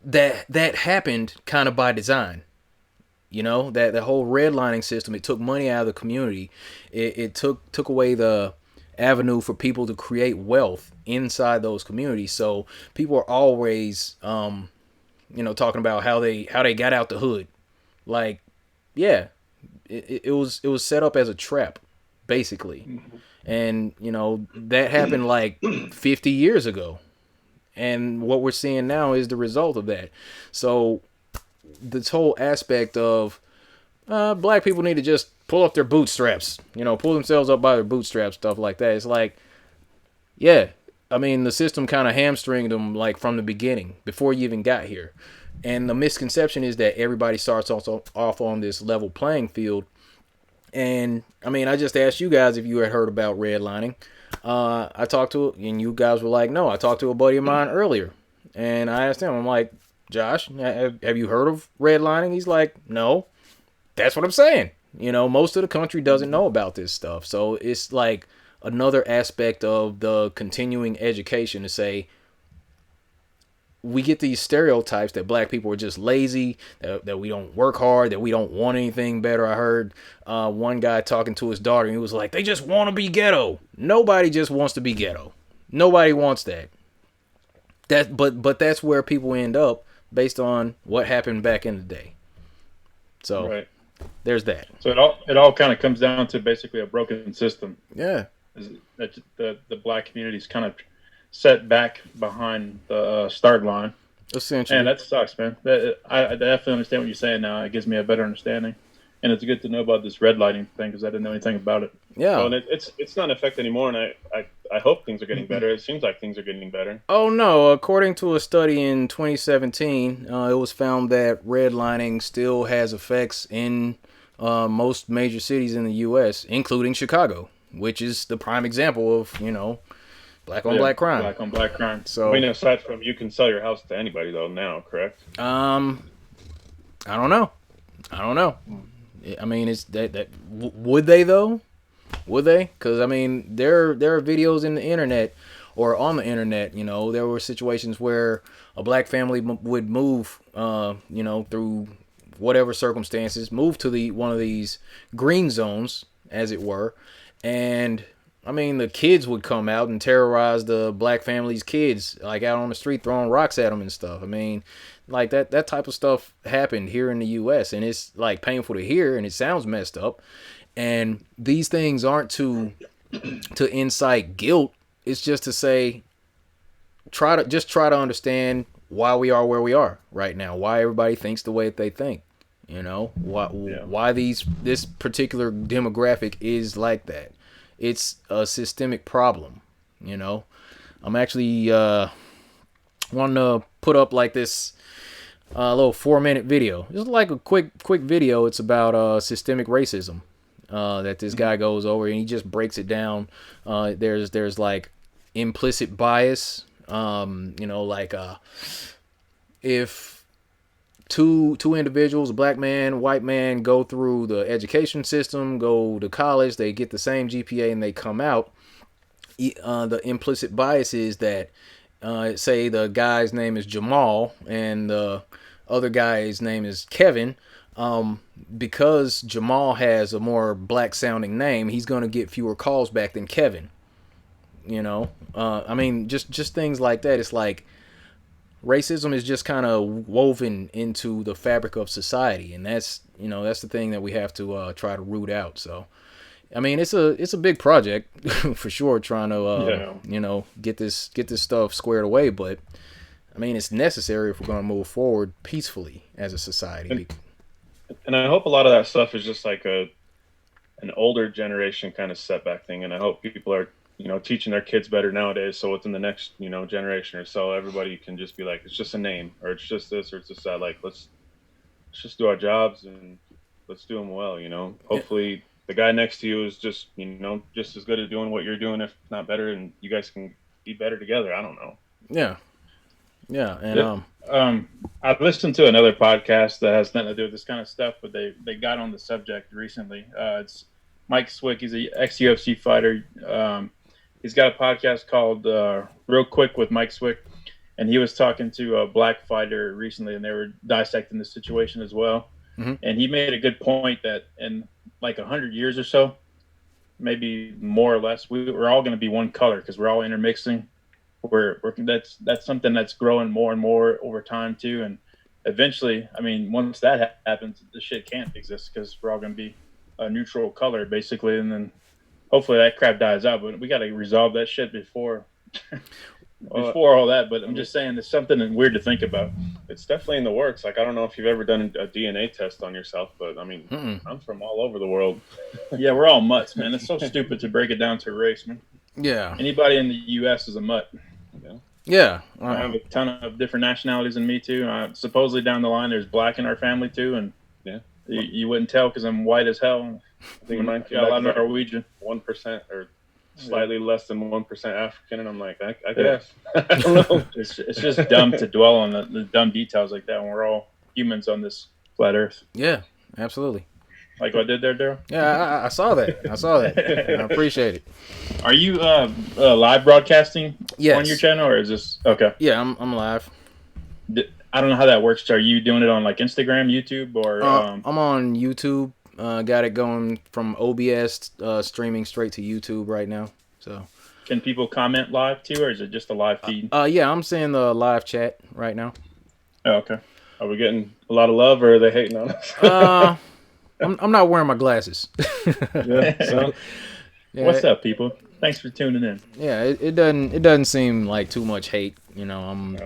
that happened kind of by design. That the whole redlining system, it took money out of the community. It took away the avenue for people to create wealth inside those communities. So people are always talking about how they got out the hood. Like, yeah, it was set up as a trap, basically. Mm-hmm. And that happened like 50 years ago, and what we're seeing now is the result of that. So this whole aspect of black people need to just pull up their bootstraps, pull themselves up by their bootstraps, stuff like that. It's like, the system kind of hamstringed them like from the beginning, before you even got here. And the misconception is that everybody starts off on this level playing field. And I just asked you guys if you had heard about redlining. I talked to, and you guys were like, no. I talked to a buddy of mine earlier, and I asked him, I'm like, Josh, have you heard of redlining? He's like, no. That's what I'm saying. Most of the country doesn't know about this stuff. So it's like another aspect of the continuing education to say, we get these stereotypes that black people are just lazy, that we don't work hard, that we don't want anything better. I heard one guy talking to his daughter, and he was like, they just want to be ghetto. Nobody just wants to be ghetto. Nobody wants that. But that's where people end up based on what happened back in the day. So right. There's that. So it all kind of comes down to basically a broken system. Yeah. The black community's kind of set back behind the start line. Essentially. And that sucks, man. I definitely understand what you're saying now. It gives me a better understanding. And it's good to know about this redlining thing because I didn't know anything about it. Yeah. Well, and it's not in effect anymore, and I hope things are getting better. It seems like things are getting better. Oh, no. According to a study in 2017, it was found that redlining still has effects in most major cities in the U.S., including Chicago, which is the prime example of, black on black crime. Black on black crime. So, aside from you can sell your house to anybody though now, correct? I don't know. It's that would they though? Would they? Because there are videos in the internet or on the internet. There were situations where a black family would move, through whatever circumstances, move to one of these green zones, as it were, and the kids would come out and terrorize the black family's kids, like out on the street, throwing rocks at them and stuff. Like that type of stuff happened here in the U.S., and it's like painful to hear, and it sounds messed up. And these things aren't to incite guilt. It's just to say, try to understand why we are where we are right now. Why everybody thinks the way that they think. Why this particular demographic is like that. It's a systemic problem. I'm actually wanted to put up like this little 4-minute video. It's like a quick video. It's about systemic racism that this guy goes over, and he just breaks it down. There's like implicit bias. Like if two individuals, a black man, white man, go through the education system, go to college, they get the same GPA, and they come out. The implicit bias is that, say the guy's name is Jamal and the other guy's name is Kevin. Because Jamal has a more black sounding name, he's going to get fewer calls back than Kevin. I mean, just things like that. It's like racism is just kind of woven into the fabric of society, and that's the thing that we have to try to root out. So, I mean, it's a big project for sure, trying to get this stuff squared away. But I mean, it's necessary if we're going to move forward peacefully as a society. And I hope a lot of that stuff is just like an older generation kind of setback thing. And I hope people are, teaching their kids better nowadays. So within the next, generation or so, everybody can just be like, it's just a name, or it's just this, or it's just that. Like, let's just do our jobs and let's do them well. Hopefully the guy next to you is just, just as good at doing what you're doing, if not better, and you guys can be better together. I don't know. Yeah. And I've listened to another podcast that has nothing to do with this kind of stuff, but they got on the subject recently. It's Mike Swick. He's an ex-UFC fighter. He's got a podcast called Real Quick with Mike Swick, and he was talking to a black fighter recently, and they were dissecting the situation as well. Mm-hmm. And he made a good point that in like 100 years or so, maybe more or less, we're all going to be one color because we're all intermixing. That's something that's growing more and more over time too, and eventually, I mean, once that happens, the shit can't exist because we're all going to be a neutral color basically, and then hopefully that crap dies out. But we got to resolve that shit before all that. But I'm just saying, it's something weird to think about. It's definitely in the works. Like, I don't know if you've ever done a DNA test on yourself, but I mean, I'm from all over the world. Yeah, we're all mutts, man. It's so stupid to break it down to race, man. Yeah. Anybody in the U.S. is a mutt. Yeah. I have a ton of different nationalities in me too. Supposedly down the line, there's black in our family too, and you wouldn't tell because I'm white as hell. I think mine got a lot of Norwegian, 1% or slightly less than 1% African, and I'm like, I guess. I don't know. It's just dumb to dwell on the dumb details like that when we're all humans on this flat Earth. Yeah, absolutely. Like what I did there, Daryl? Yeah, I saw that. I appreciate it. Are you live broadcasting on your channel, or is this okay? Yeah, I'm live. I don't know how that works. Are you doing it on like Instagram, YouTube, or? I'm on YouTube. Got it going from OBS, streaming straight to YouTube right now. So. Can people comment live too, or is it just a live feed? Yeah, I'm seeing the live chat right now. Oh, okay. Are we getting a lot of love, or are they hating on us? I'm not wearing my glasses. Yeah. What's up, people? Thanks for tuning in. Yeah, it doesn't seem like too much hate. I'm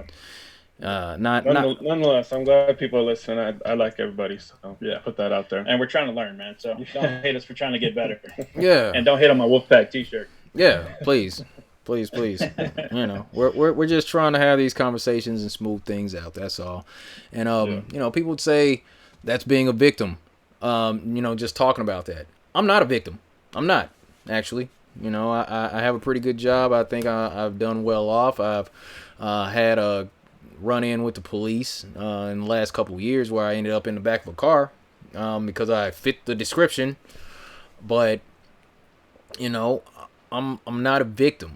nonetheless, I'm glad people are listening. I like everybody, so yeah, put that out there. And we're trying to learn, man. So don't hate us for trying to get better. Yeah. And don't hate on my Wolfpack T-shirt. Yeah, please. We're just trying to have these conversations and smooth things out. That's all. And people would say that's being a victim. Just talking about that. I'm not a victim. I'm not, actually. I have a pretty good job. I think I've done well off. I've had a run-in with the police in the last couple of years where I ended up in the back of a car because I fit the description. But, I'm not a victim.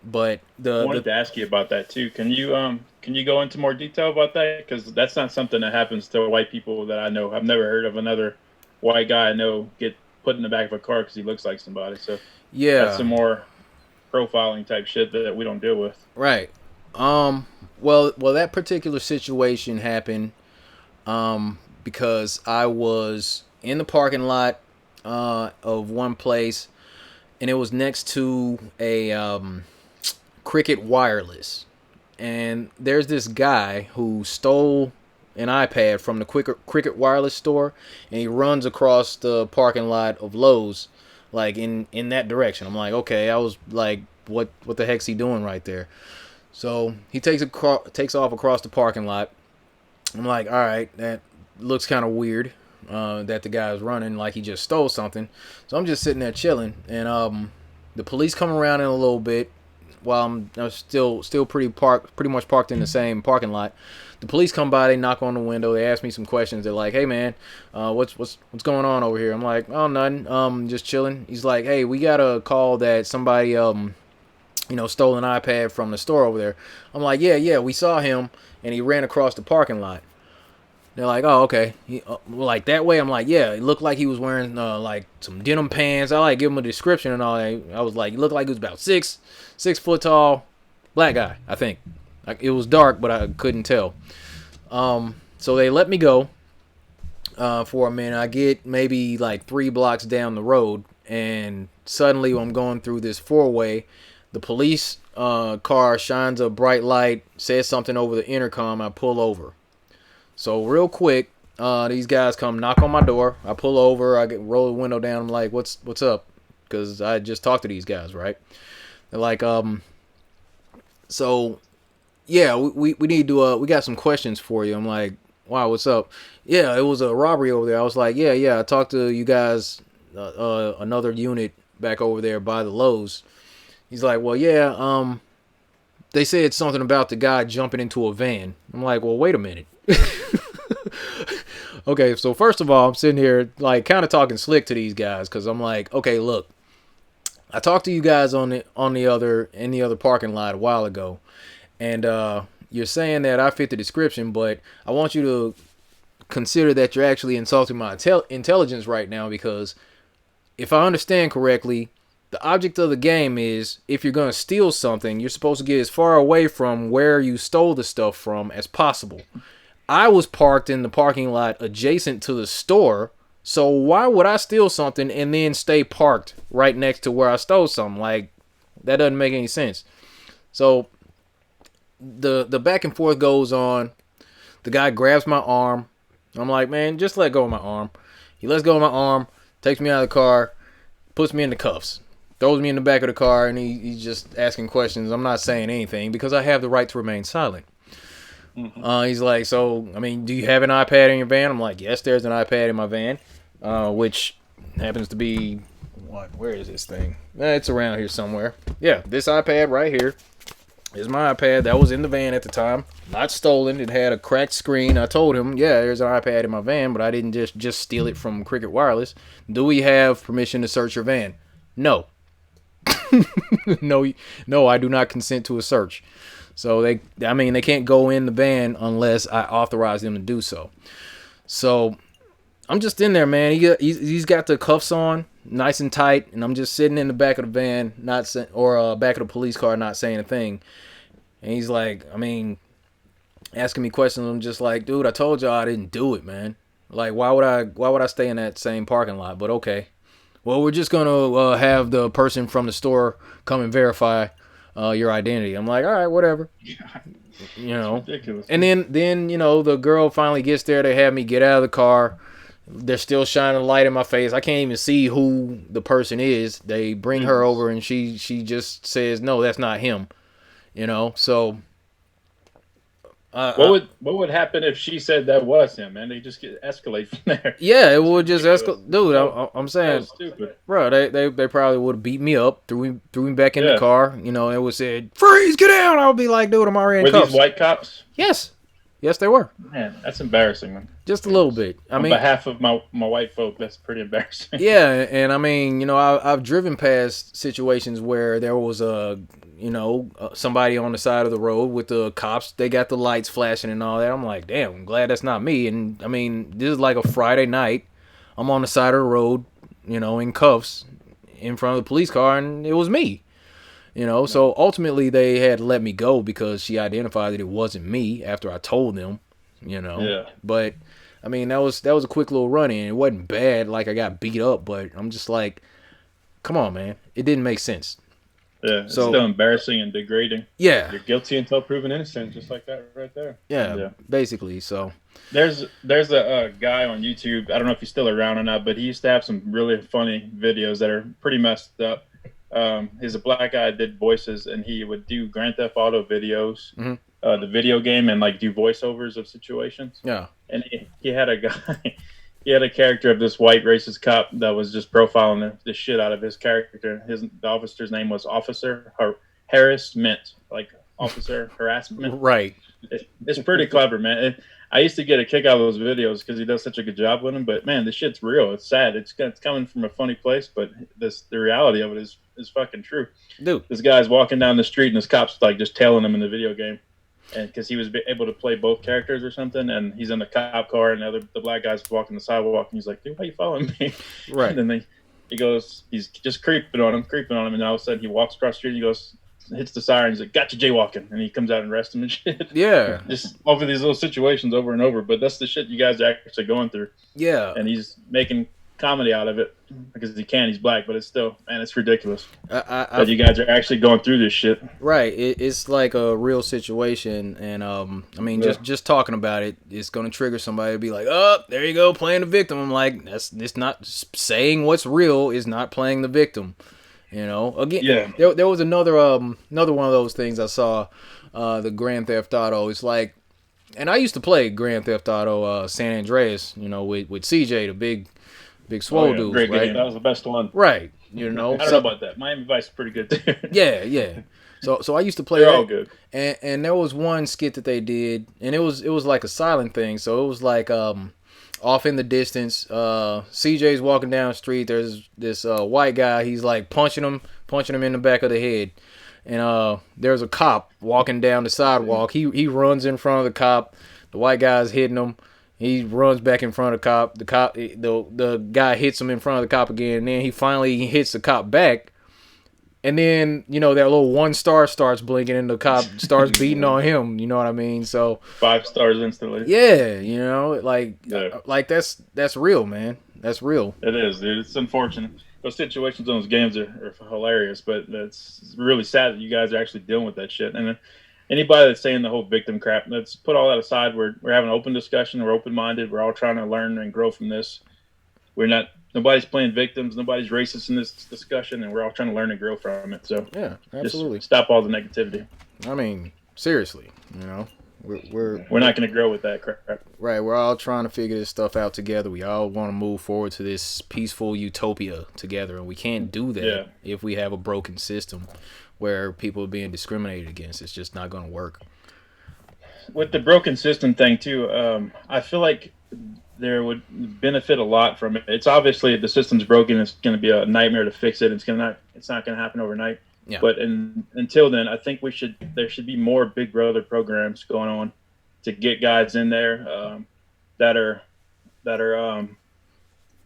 But I wanted to ask you about that too. Can you go into more detail about that? Because that's not something that happens to white people that I know. I've never heard of another white guy I know get put in the back of a car because he looks like somebody. So yeah, that's some more profiling type shit that we don't deal with. Right. Well, that particular situation happened because I was in the parking lot of one place, and it was next to a Cricket Wireless, and there's this guy who stole an iPad from the Cricket Wireless store, and he runs across the parking lot of Lowe's, like in that direction. I'm like, okay. I was like, what the heck's he doing right there? So he takes off across the parking lot. I'm like, all right, that looks kind of weird. That the guy's running like he just stole something. So I'm just sitting there chilling, and the police come around in a little bit while I'm still pretty much parked in the same parking lot. The police come by, they knock on the window, they ask me some questions. They're like, "Hey man, what's going on over here?" I'm like, "Oh, nothing. Just chilling." He's like, "Hey, we got a call that somebody stole an iPad from the store over there." I'm like, "Yeah, we saw him, and he ran across the parking lot." They're like, "Oh, okay." Like that way, I'm like, "Yeah." It looked like he was wearing like some denim pants. I like give him a description and all that. I was like, he looked like he was about 6 foot tall, black guy. I think like, it was dark, but I couldn't tell. So they let me go for a minute. I get maybe like 3 blocks down the road, and suddenly when I'm going through this 4-way, the police car shines a bright light, says something over the intercom. I pull over. So real quick, these guys come knock on my door. I pull over. I roll the window down. I'm like, "What's up?" Because I just talked to these guys, right? They're like, so yeah, we need to we got some questions for you. I'm like, "Wow, what's up?" "Yeah, it was a robbery over there." I was like, yeah, I talked to you guys, another unit back over there by the Lowe's. He's like, "Well, yeah, they said something about the guy jumping into a van." I'm like, "Well, wait a minute." Okay, so first of all, I'm sitting here like kind of talking slick to these guys because I'm like, "Okay, look, I talked to you guys in the other parking lot a while ago, and you're saying that I fit the description, but I want you to consider that you're actually insulting my intelligence right now, because if I understand correctly, the object of the game is if you're going to steal something, you're supposed to get as far away from where you stole the stuff from as possible. I was parked in the parking lot adjacent to the store, so why would I steal something and then stay parked right next to where I stole something? Like, that doesn't make any sense. So the back and forth goes on. The guy grabs my arm. I'm like, "Man, just let go of my arm." He lets go of my arm, takes me out of the car, puts me in the cuffs, throws me in the back of the car, and he's just asking questions. I'm not saying anything because I have the right to remain silent. He's like, "So, I mean, do you have an iPad in your van?" I'm like, "Yes, there's an iPad in my van," which happens to be, where is this thing? It's around here somewhere. Yeah, this iPad right here is my iPad that was in the van at the time. Not stolen. It had a cracked screen. I told him, "Yeah, there's an iPad in my van, but I didn't just steal it from Cricket Wireless." "Do we have permission to search your van?" "No." No, I do not consent to a search. So they can't go in the van unless I authorize them to do so. So I'm just in there, man. He's got the cuffs on, nice and tight, and I'm just sitting in the back of the van, back of the police car, not saying a thing. And he's like, asking me questions. I'm just like, "Dude, I told y'all I didn't do it, man. Like, why would I stay in that same parking lot?" "But okay. Well, we're just gonna have the person from the store come and verify your identity." I'm like, "All right, whatever." Ridiculous. And then the girl finally gets there. They have me get out of the car. They're still shining a light in my face. I can't even see who the person is. They bring her over, and she just says, "No, that's not him." So what would happen if she said that was him, man? They just escalate from there. Yeah, it would just escalate, dude. I'm saying, stupid, bro. They probably would have beat me up, threw me back in the car. It would said, "Freeze, get down." I would be like, "Dude, I'm already in cuffs." Were these white cops? Yes, they were. Man, that's embarrassing, man. Just a little bit. On behalf of my white folk, that's pretty embarrassing. Yeah, and I've driven past situations where there was somebody on the side of the road with the cops. They got the lights flashing and all that. I'm like, damn, I'm glad that's not me. And this is like a Friday night. I'm on the side of the road, in cuffs in front of the police car, and it was me. So ultimately they had to let me go because she identified that it wasn't me after I told them, Yeah. But that was a quick little run in. It wasn't bad, like I got beat up, but I'm just like, come on, man. It didn't make sense. Yeah, it's still embarrassing and degrading. Yeah. You're guilty until proven innocent, just like that right there. Yeah. Basically. So there's a guy on YouTube, I don't know if he's still around or not, but he used to have some really funny videos that are pretty messed up. He's a black guy, did voices, and he would do Grand Theft Auto videos, Mm-hmm. the video game, and like do voiceovers of situations. Yeah. And he had a guy, he had a character of this white racist cop that was just profiling the shit out of his character. The officer's name was Officer Harassment, like officer harassment. Right. It's pretty clever, man. I used to get a kick out of those videos because he does such a good job with them. But man, this shit's real. It's sad. It's coming from a funny place, but the reality of it is fucking true. Dude, this guy's walking down the street and this cop's like just tailing him in the video game, and because he was able to play both characters or something, and he's in the cop car, and the black guy's walking the sidewalk, and he's like, "Dude, why are you following me?" right. And then he goes, he's just creeping on him, and all of a sudden he walks across the street, and he goes, hits the siren, he's like, "Got you jaywalking," and he comes out and arrests him and shit. Yeah. Just over these little situations over and over, but that's the shit you guys are actually going through. Yeah. And he's making comedy out of it because he can. He's black, but it's still, man, it's ridiculous that you guys are actually going through this shit. Right. It's like a real situation, and I mean, just talking about it, it's gonna trigger somebody to be like, "Oh, there you go, playing the victim." I'm like, it's not saying what's real is not playing the victim. You know, again, yeah. There was another one of those things I saw, the Grand Theft Auto. It's like, and I used to play Grand Theft Auto San Andreas, you know, with CJ, the big swole dudes, Great right? game. That was the best one. Right. You know, I don't know about that. Miami Vice is pretty good too. Yeah. So I used to play They're that. all good. And there was one skit that they did, and it was like a silent thing. So it was like off in the distance, CJ's walking down the street. There's this white guy. He's like punching him in the back of the head. And there's a cop walking down the sidewalk. He runs in front of the cop. The white guy's hitting him. He runs back in front of the cop. The guy hits him in front of the cop again. And then he finally hits the cop back. And then, you know, that little 1 star starts blinking and the cop starts beating on him. You know what I mean? So 5 stars instantly. Yeah, you know, like that's real, man. That's real. It is, dude. It's unfortunate. Those situations in those games are hilarious, but it's really sad that you guys are actually dealing with that shit. And anybody that's saying the whole victim crap, let's put all that aside. We're having an open discussion. We're open-minded. We're all trying to learn and grow from this. Nobody's playing victims. Nobody's racist in this discussion, and we're all trying to learn and grow from it. So yeah, absolutely. Just stop all the negativity. I mean, seriously, you know, we're not going to grow with that crap. Right, we're all trying to figure this stuff out together. We all want to move forward to this peaceful utopia together, and we can't do that if we have a broken system where people are being discriminated against. It's just not going to work. With the broken system thing too, I feel like there would benefit a lot from it. It's obviously the system's broken. It's going to be a nightmare to fix it. It's not going to happen overnight. Yeah. But until then, I think there should be more Big Brother programs going on to get guys in there that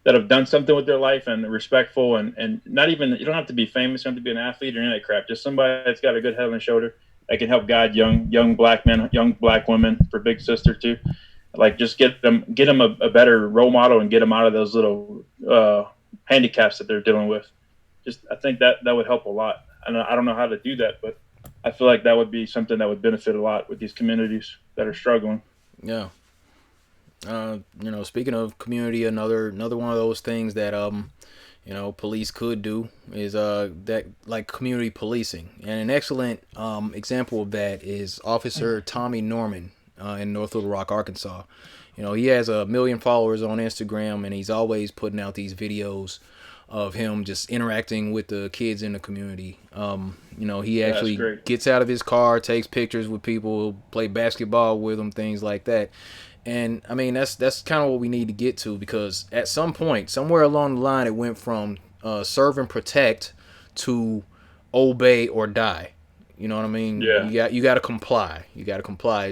have done something with their life and respectful and not even, you don't have to be famous, you don't have to be an athlete or any of that crap. Just somebody that's got a good head on his shoulder that can help guide young black men, young black women, for Big Sister too. Like just get them a better role model and get them out of those little handicaps that they're dealing with. I think that would help a lot. I don't know how to do that, but I feel like that would be something that would benefit a lot with these communities that are struggling. Yeah. You know, speaking of community, another one of those things that you know, police could do is that like community policing. And an excellent example of that is Officer Tommy Norman in North Little Rock, Arkansas. You know, he has 1 million followers on Instagram, and he's always putting out these videos of him just interacting with the kids in the community. You know, he actually gets out of his car, takes pictures with people, play basketball with them, things like that. And I mean, that's kind of what we need to get to, because at some point, somewhere along the line, it went from serve and protect to obey or die. You know what I mean? Yeah. You got to comply. It's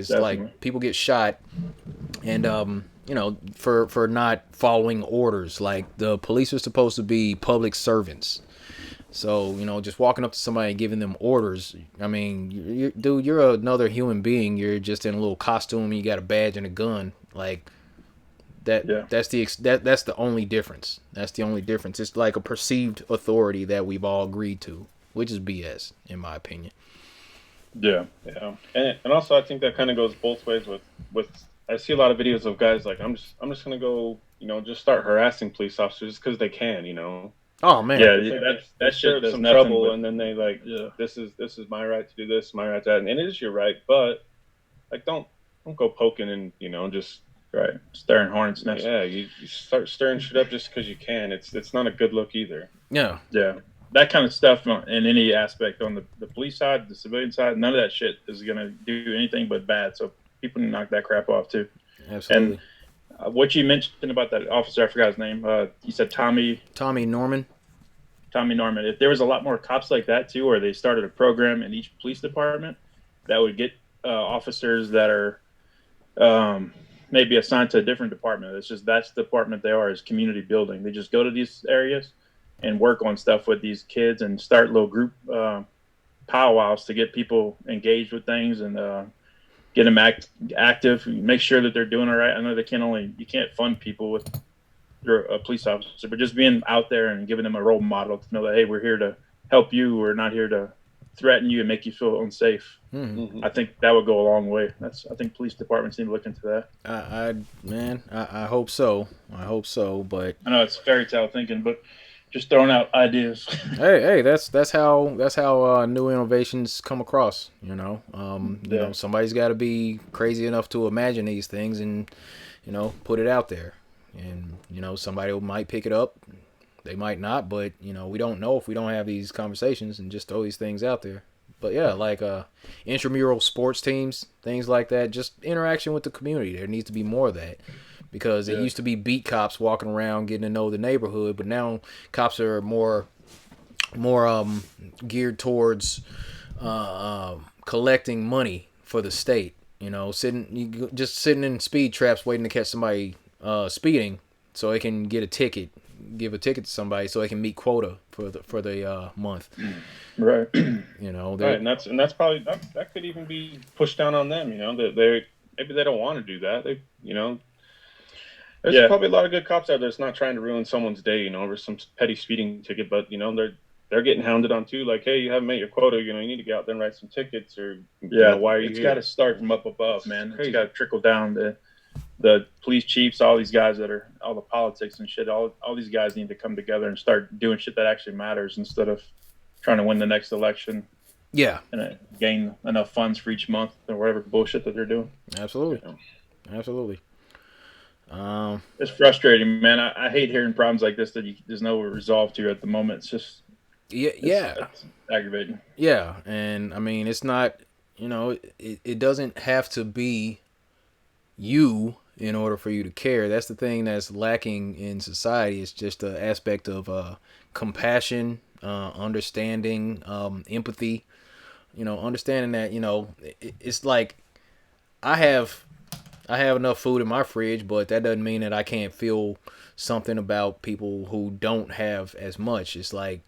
definitely. Like people get shot, and you know, for not following orders. Like the police are supposed to be public servants. So, you know, just walking up to somebody and giving them orders. I mean, you're another human being. You're just in a little costume. You got a badge and a gun. Like that. Yeah. That's the only difference. That's the only difference. It's like a perceived authority that we've all agreed to, which is BS, in my opinion. Yeah. And also, I think that kind of goes both ways with. I see a lot of videos of guys like, I'm just gonna go, you know, just start harassing police officers just because they can, you know. Oh man. Yeah, that shit does some nothing trouble, but, and then they like, this is my right to do this, my right to that, and it is your right, but like don't go poking and just right, stirring hornets nest. Yeah, you start stirring shit up just because you can. It's not a good look either. Yeah. That kind of stuff in any aspect on the police side, the civilian side, none of that shit is gonna do anything but bad. So people need to knock that crap off too. Absolutely. And what you mentioned about that officer, I forgot his name. You said Tommy Norman. Tommy Norman. If there was a lot more cops like that too, or they started a program in each police department that would get officers that are maybe assigned to a different department. It's just that's the department they are, is community building. They just go to these areas and work on stuff with these kids and start little group powwows to get people engaged with things and get them active. Make sure that they're doing all right. I know you can't fund people with you're a police officer, but just being out there and giving them a role model to know that, hey, we're here to help you. We're not here to threaten you and make you feel unsafe. Mm-hmm. I think that would go a long way. I think police departments need to look into that. I hope so. But I know it's fairy tale thinking, but just throwing out ideas. hey, that's how new innovations come across. You know, somebody's got to be crazy enough to imagine these things and put it out there. And somebody might pick it up, they might not, but we don't know if we don't have these conversations and just throw these things out there. But yeah, like intramural sports teams, things like that, just interaction with the community. There needs to be more of that, because it used to be beat cops walking around getting to know the neighborhood, but now cops are more geared towards collecting money for the state. Sitting in speed traps waiting to catch somebody speeding so they can give a ticket to somebody so they can meet quota for the month. Right. Right, and that's probably that could even be pushed down on them. That maybe they don't want to do that. There's probably a lot of good cops out there that's not trying to ruin someone's day, over some petty speeding ticket, but they're getting hounded on too. Like, hey, you haven't met your quota. You need to get out there and write some tickets, or why are you? It's got to start from up above, man. It's got to trickle down. The police chiefs, all these guys that are all the politics and shit. All these guys need to come together and start doing shit that actually matters instead of trying to win the next election. Yeah, and gain enough funds for each month or whatever bullshit that they're doing. Absolutely. It's frustrating, man. I hate hearing problems like this that there's no resolve to at the moment. It's just it's aggravating. Yeah, and I mean, it's not, it doesn't have to be you in order for you to care. That's the thing that's lacking in society. It's just the aspect of compassion, understanding, empathy. Understanding that it's like I have enough food in my fridge, but that doesn't mean that I can't feel something about people who don't have as much. It's like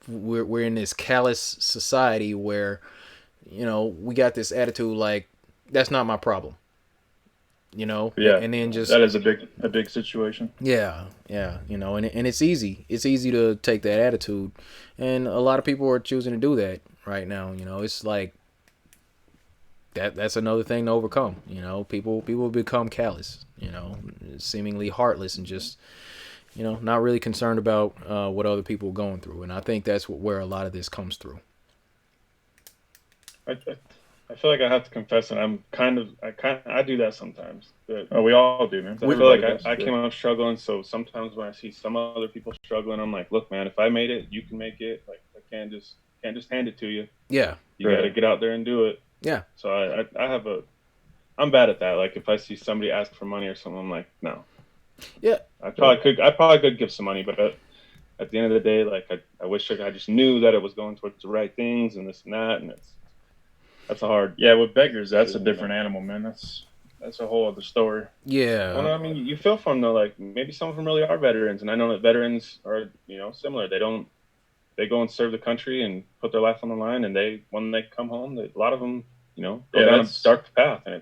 we're in this callous society where we got this attitude like that's not my problem. And then just that is a big situation. Yeah, and it's easy to take that attitude, and a lot of people are choosing to do that right now. It's like that's another thing to overcome. People become callous, seemingly heartless, and just not really concerned about what other people are going through. And I think that's where a lot of this comes through. I feel like I have to confess that I do that sometimes. We all do, man. I feel like I came out struggling, so sometimes when I see some other people struggling, I'm like, look, man, if I made it, you can make it. Like, I can't just hand it to you. Yeah, you got to get out there and do it. Yeah. So I'm bad at that. Like, if I see somebody ask for money or something, I'm like, no. Yeah. I probably could give some money, but at the end of the day, like, I wish I just knew that it was going towards the right things and this and that, and that's a hard. Yeah, with beggars, that's a different animal, man. That's a whole other story. Yeah. Well, I mean, you feel for them though. Like, maybe some of them really are veterans, and I know that veterans are, similar. They go and serve the country and put their life on the line, and when they come home, a lot of them, go down a dark path, and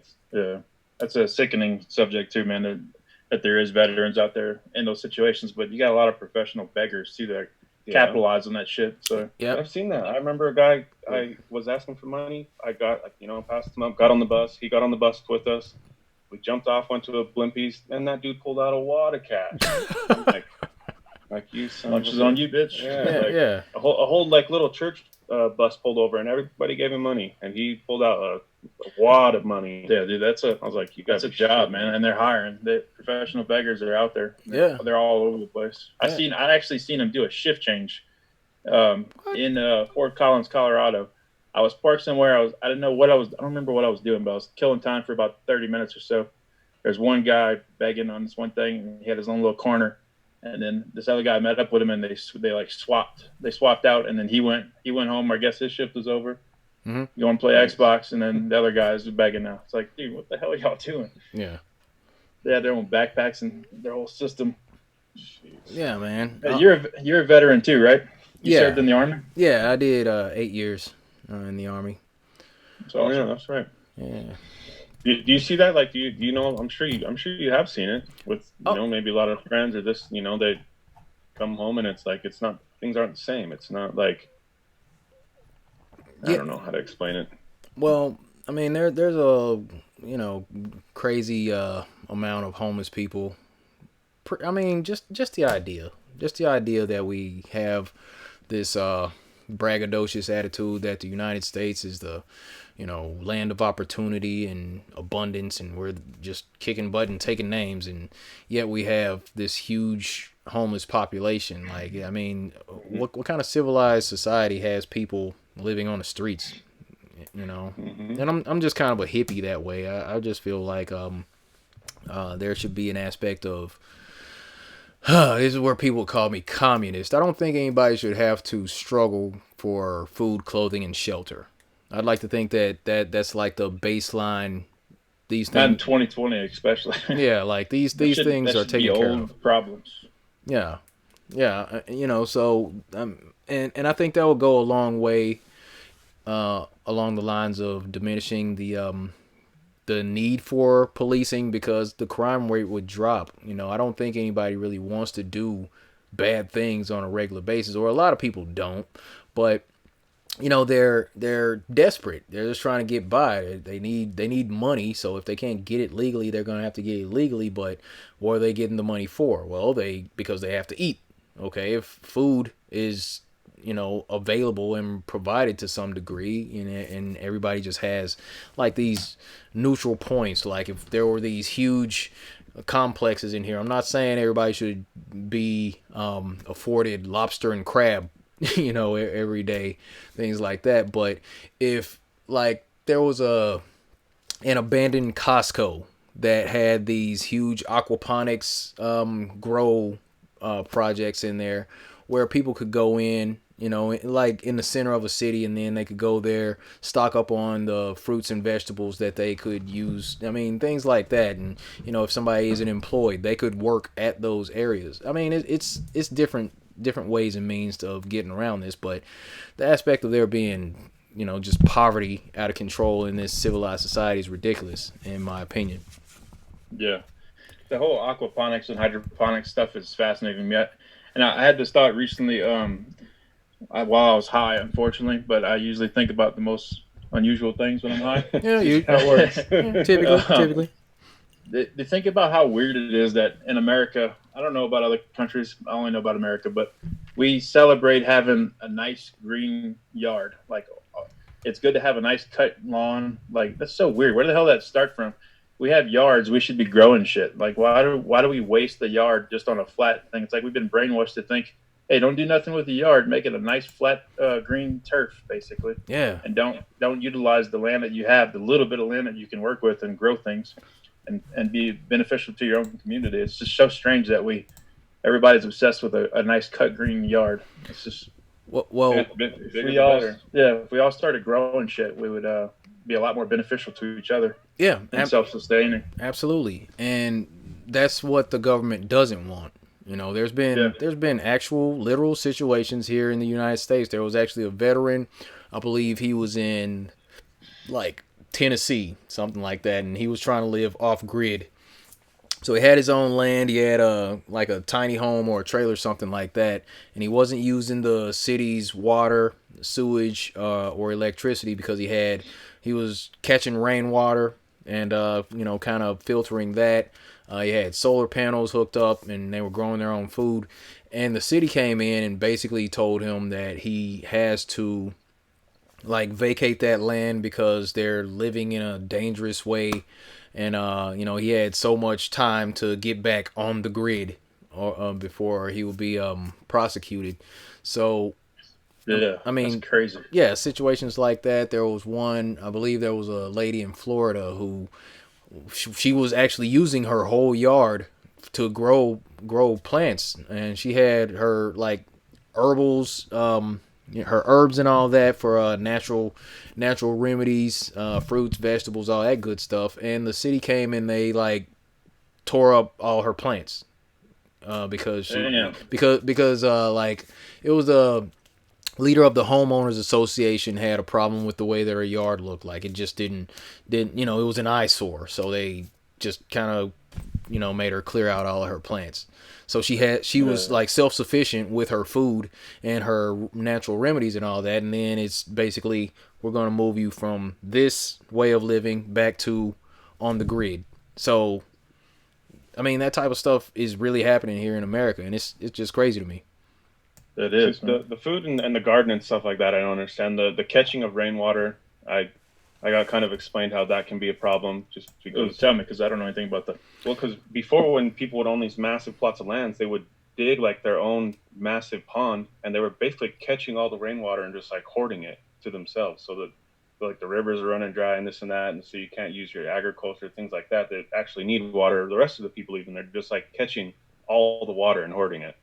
that's a sickening subject too, man. That there is veterans out there in those situations, but you got a lot of professional beggars too that capitalize on that shit. So yeah, I've seen that. I remember a guy, I was asking for money. I got, passed him up, got on the bus. He got on the bus with us. We jumped off, went to a Blimpies, and that dude pulled out a wad of cash. I'm like You son lunch of is a on bitch. you, bitch. Yeah. A whole like little church bus pulled over, and everybody gave him money, and he pulled out a wad of money. Yeah, dude, I was like, that's a job, man, and they're hiring. The professional beggars are out there. They're all over the place. I actually seen him do a shift change, in Fort Collins, Colorado. I was parked somewhere. I didn't know what I don't remember what I was doing, but I was killing time for about 30 minutes or so. There's one guy begging on this one thing, and he had his own little corner. And then this other guy met up with him, and they like swapped. They swapped out, and then he went home. I guess his shift was over. Mm-hmm. You want to play Xbox, and then the other guys are begging now. It's like, dude, what the hell are y'all doing? Yeah. They had their own backpacks and their whole system. Jeez. Yeah, man. You're a veteran too, right? You served in the Army? Yeah, I did 8 years in the Army. So yeah, that's right. Yeah. Do you see that? Like, do you know? I'm sure you have seen it with maybe a lot of friends or this. They come home and it's like things aren't the same. It's not like I don't know how to explain it. Well, I mean, there's a crazy amount of homeless people. I mean, just the idea that we have this braggadocious attitude that the United States is the land of opportunity and abundance, and we're just kicking butt and taking names, and yet we have this huge homeless population. Like, I mean, what kind of civilized society has people living on the streets? Mm-hmm. And I'm just kind of a hippie that way. I just feel like there should be an aspect of this is where people call me communist. I don't think anybody should have to struggle for food, clothing, and shelter. I'd like to think that's like the baseline. These things, not in 2020, especially. Yeah, like these things are taken care of. Problems. Yeah. So and I think that will go a long way along the lines of diminishing the need for policing, because the crime rate would drop. I don't think anybody really wants to do bad things on a regular basis, or a lot of people don't, but they're desperate. They're just trying to get by. They need money. So if they can't get it legally, they're going to have to get it illegally. But what are they getting the money for? Well, because they have to eat. Okay, if food is available and provided to some degree, and everybody just has like these neutral points. Like, if there were these huge complexes in here, I'm not saying everybody should be afforded lobster and crab every day, things like that. But if like there was an abandoned Costco that had these huge aquaponics grow projects in there, where people could go in, like in the center of a city, and then they could go there, stock up on the fruits and vegetables that they could use. I mean, things like that. And if somebody isn't employed, they could work at those areas. I mean, it's different ways and means of getting around this, but the aspect of there being just poverty out of control in this civilized society is ridiculous, in my opinion. Yeah, the whole aquaponics and hydroponics stuff is fascinating me. And I had this thought recently, while I was high, unfortunately, but I usually think about the most unusual things when I'm high. Yeah, that works. Typically. They think about how weird it is that in America, I don't know about other countries, I only know about America, but we celebrate having a nice green yard. Like, it's good to have a nice cut lawn. Like, that's so weird. Where the hell did that start from? We have yards. We should be growing shit. Like, why do we waste the yard just on a flat thing? It's like we've been brainwashed to think, hey, don't do nothing with the yard. Make it a nice flat green turf, basically. Yeah. And don't utilize the land that you have, the little bit of land that you can work with and grow things, and be beneficial to your own community. It's just so strange that everybody's obsessed with a nice cut green yard. It's just if we all started growing shit, we would be a lot more beneficial to each other. Yeah, and self-sustaining. Absolutely, and that's what the government doesn't want. There's been actual literal situations here in the United States. There was actually a veteran, I believe he was in like Tennessee, something like that, and he was trying to live off grid. So he had his own land. He had like a tiny home or a trailer, something like that, and he wasn't using the city's water, sewage, or electricity, because he was catching rainwater and kind of filtering that. You had solar panels hooked up, and they were growing their own food. And the city came in and basically told him that he has to like vacate that land because they're living in a dangerous way, and he had so much time to get back on the grid, or before he would be prosecuted. So Yeah, I mean, that's crazy. yeah, situations like that. There was one, I believe there was a lady in Florida who she was actually using her whole yard to grow plants, and she had her like herbals, her herbs and all that for natural remedies, fruits, vegetables, all that good stuff. And the city came and they like tore up all her plants, because Damn. like it was a leader of the homeowners association had a problem with the way their yard looked. Like it just didn't it was an eyesore, so they just kind of made her clear out all of her plants. So she was like self-sufficient with her food and her natural remedies and all that. And then it's basically, we're going to move you from this way of living back to on the grid. So I mean, that type of stuff is really happening here in America, and it's just crazy to me. It is. The food and the garden and stuff like that, I don't understand. The catching of rainwater, I got kind of explained how that can be a problem, just because. Tell me, because I don't know anything about that. Well, because before, when people would own these massive plots of lands, they would dig like their own massive pond, and they were basically catching all the rainwater and just like hoarding it to themselves, so that like the rivers are running dry and this and that, and so you can't use your agriculture, things like that that actually need water. The rest of the people, even, they're just like catching all the water and hoarding it.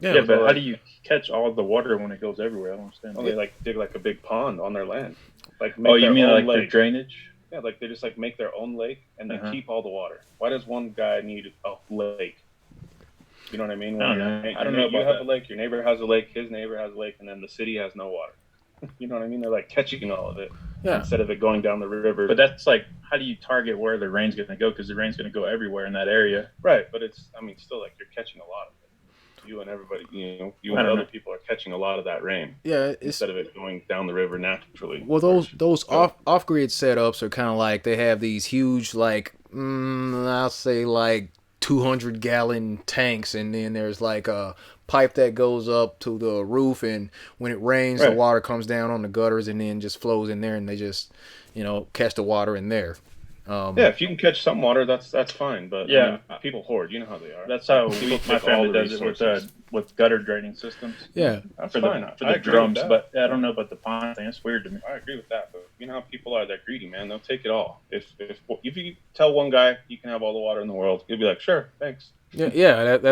Yeah, but how do you catch all the water when it goes everywhere? I don't understand. Well, they like dig like a big pond on their land. Like you mean like the drainage? Yeah, like they just like make their own lake and they keep all the water. Why does one guy need a lake? You know what I mean? I don't know. You have a lake, your neighbor has a lake, his neighbor has a lake, and then the city has no water. You know what I mean? They're like catching all of it instead of it going down the river. But that's like, how do you target where the rain's going to go? Because the rain's going to go everywhere in that area. Right, but still like you're catching a lot of it. You and everybody, and other people are catching a lot of that rain. Yeah, instead of it going down the river naturally. Well, those off grid setups are kind of like, they have these huge, like I'll say like 200-gallon tanks, and then there's like a pipe that goes up to the roof, and when it rains, the water comes down on the gutters and then just flows in there, and they just catch the water in there. If you can catch some water, that's fine. But people hoard. You know how they are. That's how my family does it with gutter draining systems. Yeah, that's fine. For the drums, but I don't know about the pond thing. It's weird to me. I agree with that, but you know how people are. They're greedy, man. They'll take it all. If you tell one guy you can have all the water in the world, he'll be like, sure, thanks. That's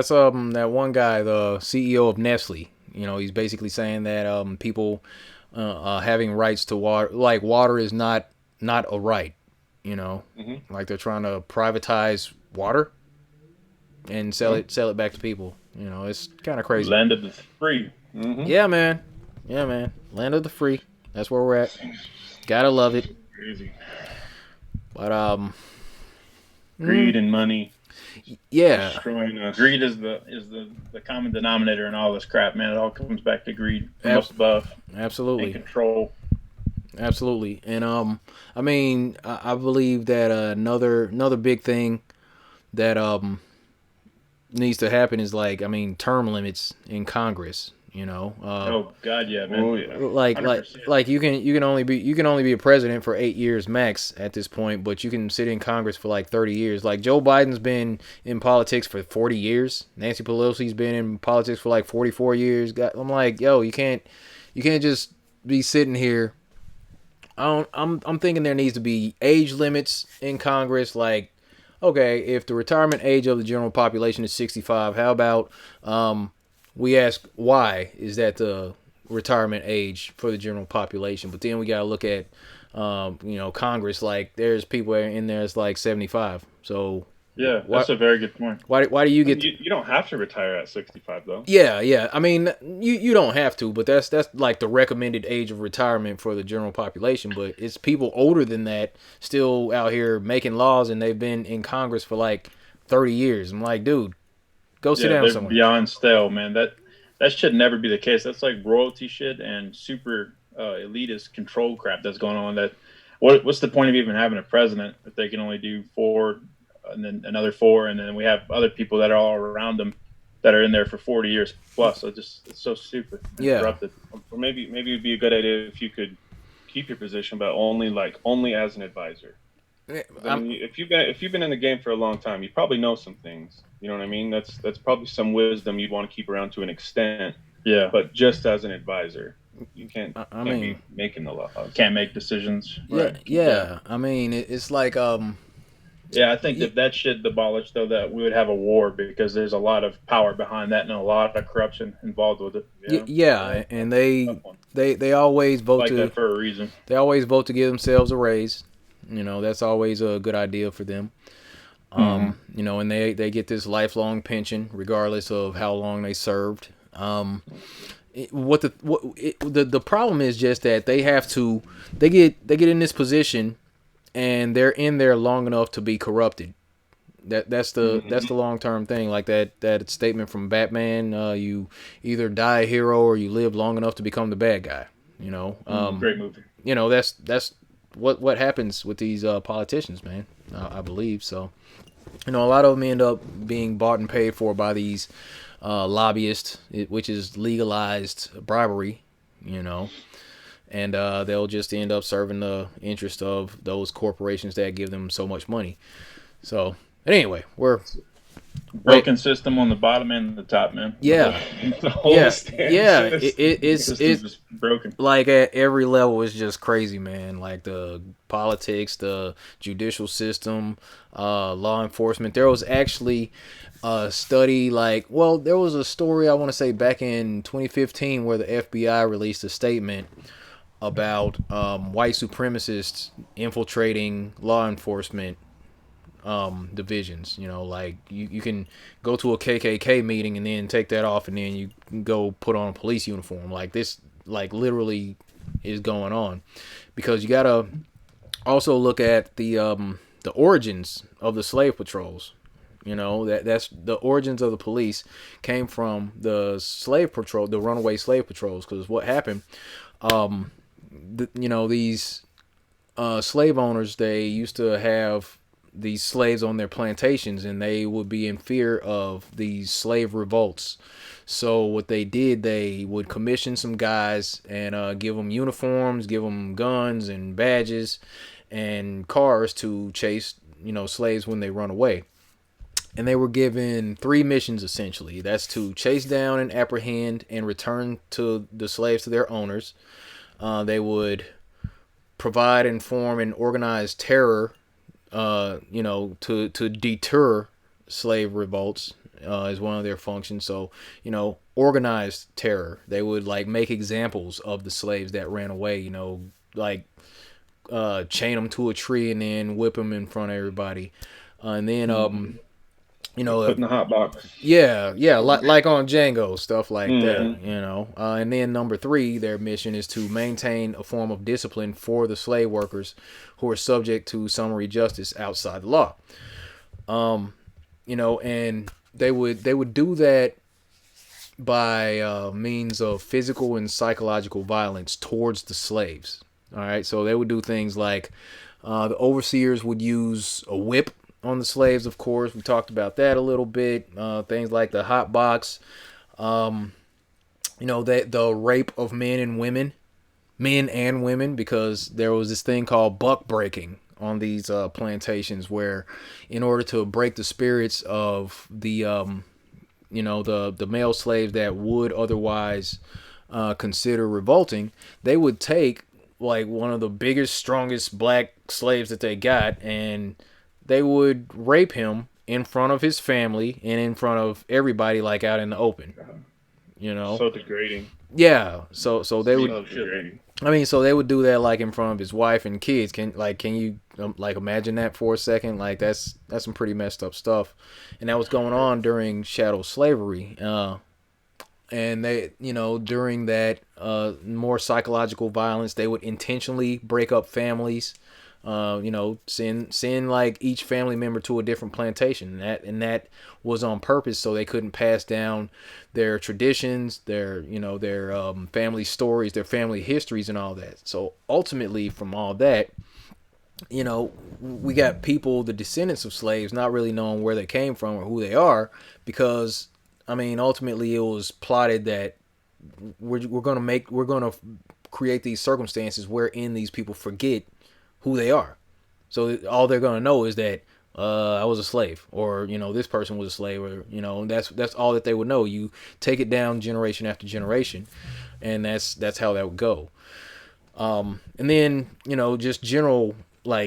that one guy, the CEO of Nestle. He's basically saying that people having rights to water, like water is not a right. Like they're trying to privatize water and sell it back to people. It's kind of crazy. Land of the free. Mm-hmm. Yeah, man. Land of the free. That's where we're at. Gotta love it. Crazy. But greed and money. Yeah. Destroying us. Greed is the common denominator in all this crap, man. It all comes back to greed from up above. Absolutely. And control. Absolutely. And I believe that another big thing that needs to happen is term limits in Congress. Oh God, yeah, man. Oh yeah. Like you can only be a president for 8 years max at this point, but you can sit in Congress for like 30 years. Like Joe Biden's been in politics for 40 years. Nancy Pelosi's been in politics for like 44 years. I'm like, yo, you can't just be sitting here. I'm thinking there needs to be age limits in Congress. Like, okay, if the retirement age of the general population is 65, how about we ask why is that the retirement age for the general population? But then we gotta look at Congress. Like, there's people in there that's like 75. So yeah, that's a very good point. Why do you get? You don't have to retire at 65 though. Yeah. I mean, you don't have to, but that's like the recommended age of retirement for the general population. But it's people older than that still out here making laws, and they've been in Congress for like 30 years. I'm like, dude, go sit down somewhere. Beyond stale, man. That should never be the case. That's like royalty shit and super elitist control crap that's going on. That what's the point of even having a president if they can only do 4 and then another 4, and then we have other people that are all around them that are in there for 40 years plus. So it's so stupid and corrupted. Or maybe it'd be a good idea if you could keep your position, but only as an advisor. If you've been in the game for a long time, you probably know some things. You know what I mean? That's probably some wisdom you'd want to keep around to an extent. Yeah. But just as an advisor, you can't be making the laws. Can't make decisions. Yeah, Right. yeah. I mean, it's like Yeah, I think if that shit abolished, though, that we would have a war because there's a lot of power behind that and a lot of corruption involved with it. Yeah, and they always vote like that for a reason. They always vote to give themselves a raise. You know, that's always a good idea for them. You know, and they get this lifelong pension regardless of how long they served. The problem is just that they get in this position and they're in there long enough to be corrupted. That's the long-term thing. Like that statement from Batman, you either die a hero or you live long enough to become the bad guy. You know, great movie. You know, that's what happens with these politicians, man. I believe so. You know, a lot of them end up being bought and paid for by these lobbyists, which is legalized bribery. You know, and they'll just end up serving the interest of those corporations that give them so much money. So, anyway, we're broken system on the bottom and the top, man. Yeah, it's broken. Like at every level, it's just crazy, man. Like the politics, the judicial system, law enforcement. There was actually a study, there was a story I want to say back in 2015 where the FBI released a statement about white supremacists infiltrating law enforcement divisions. You know, like you can go to a KKK meeting and then take that off and then you can go put on a police uniform. Like this, like literally is going on, because you gotta also look at the origins of the slave patrols. You know, that's the origins of the police came from the slave patrol, the runaway slave patrols. Because what happened, these slave owners, they used to have these slaves on their plantations and they would be in fear of these slave revolts. So what they did, they would commission some guys and give them uniforms, give them guns and badges and cars to chase, slaves when they run away. And they were given 3 missions essentially. That's to chase down and apprehend and return to the slaves to their owners. They would provide, inform, and organize terror, to deter slave revolts is one of their functions. So, organized terror. They would make examples of the slaves that ran away, chain them to a tree and then whip them in front of everybody. And then, put in the hot box. Yeah, like on Django, stuff like that, And then number 3, their mission is to maintain a form of discipline for the slave workers who are subject to summary justice outside the law. And they would do that by means of physical and psychological violence towards the slaves. All right, so they would do things like the overseers would use a whip on the slaves, of course. We talked about that a little bit. Things like the hot box, the rape of men and women, because there was this thing called buck breaking on these plantations, where in order to break the spirits of the male slaves that would otherwise consider revolting, they would take one of the biggest, strongest black slaves that they got, and they would rape him in front of his family and in front of everybody, out in the open. So degrading. Yeah. So they would. So degrading. I mean, so they would do that in front of his wife and kids. Can you imagine that for a second? That's some pretty messed up stuff, and that was going on during chattel slavery. And they, during that more psychological violence, they would intentionally break up families. Send each family member to a different plantation, and that was on purpose, so they couldn't pass down their traditions, their family stories, their family histories, and all that. So ultimately, from all that, you know, we got people, the descendants of slaves, not really knowing where they came from or who they are, because I mean, ultimately, it was plotted that we're gonna create these circumstances wherein these people forget who they are. So all they're gonna know is that I was a slave, or this person was a slave, or that's all that they would know. You take it down generation after generation, and that's how that would go. And then just general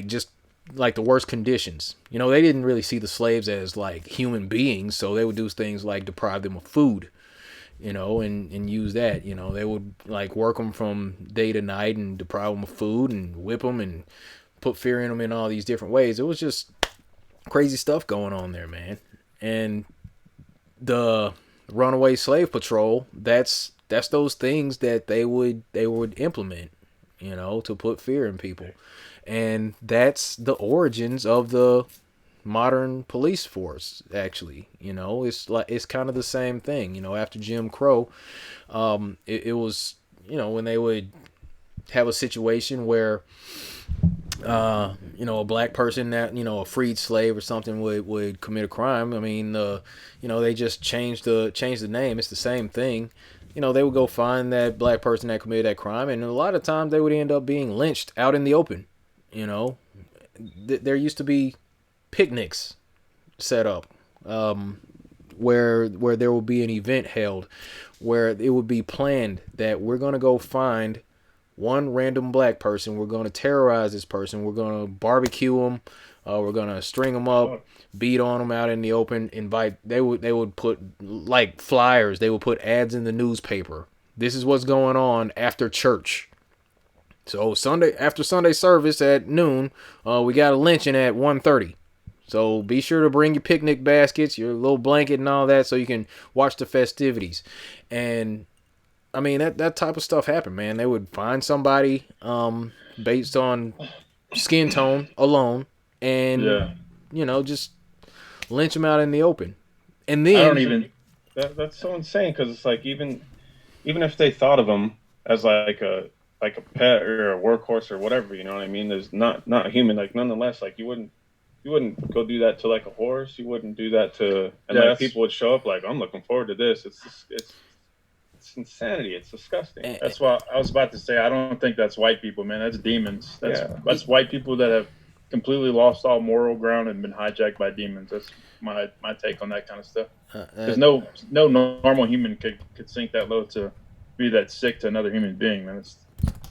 just like the worst conditions. They didn't really see the slaves as like human beings, so they would do things like deprive them of food, and use that. They would like work them from day to night and deprive them of food and whip them and put fear in them in all these different ways. It was just crazy stuff going on there, man. And the runaway slave patrol, that's those things that they would implement, to put fear in people. And that's the origins of the modern police force, actually. It's kind of the same thing. After Jim Crow, it was, when they would have a situation where a black person that a freed slave or something would commit a crime. I mean, they just changed the name. It's the same thing. They would go find that black person that committed that crime, and a lot of times they would end up being lynched out in the open. There used to be picnics set up, where there will be an event held, where it would be planned that we're gonna go find one random black person. We're going to terrorize this person. We're going to barbecue them. We're going to string them up, beat on them out in the open. They would put like flyers. They would put ads in the newspaper. This is what's going on after church. So after Sunday service at noon, we got a lynching at 1:30. So be sure to bring your picnic baskets, your little blanket and all that, so you can watch the festivities. And I mean, that type of stuff happened, man. They would find somebody based on skin tone alone and, just lynch them out in the open. And then... I don't even... That's so insane, because it's like even if they thought of them as like a pet or a workhorse or whatever, you know what I mean? There's not human, like nonetheless, like you wouldn't go do that to like a horse. You wouldn't do that to... And like people would show up like, I'm looking forward to this. It's insanity. It's disgusting. That's what I was about to say. I don't think that's white people, man. That's demons. That's white people that have completely lost all moral ground and been hijacked by demons. That's my take on that kind of stuff. Because no normal human could sink that low to be that sick to another human being, man. It's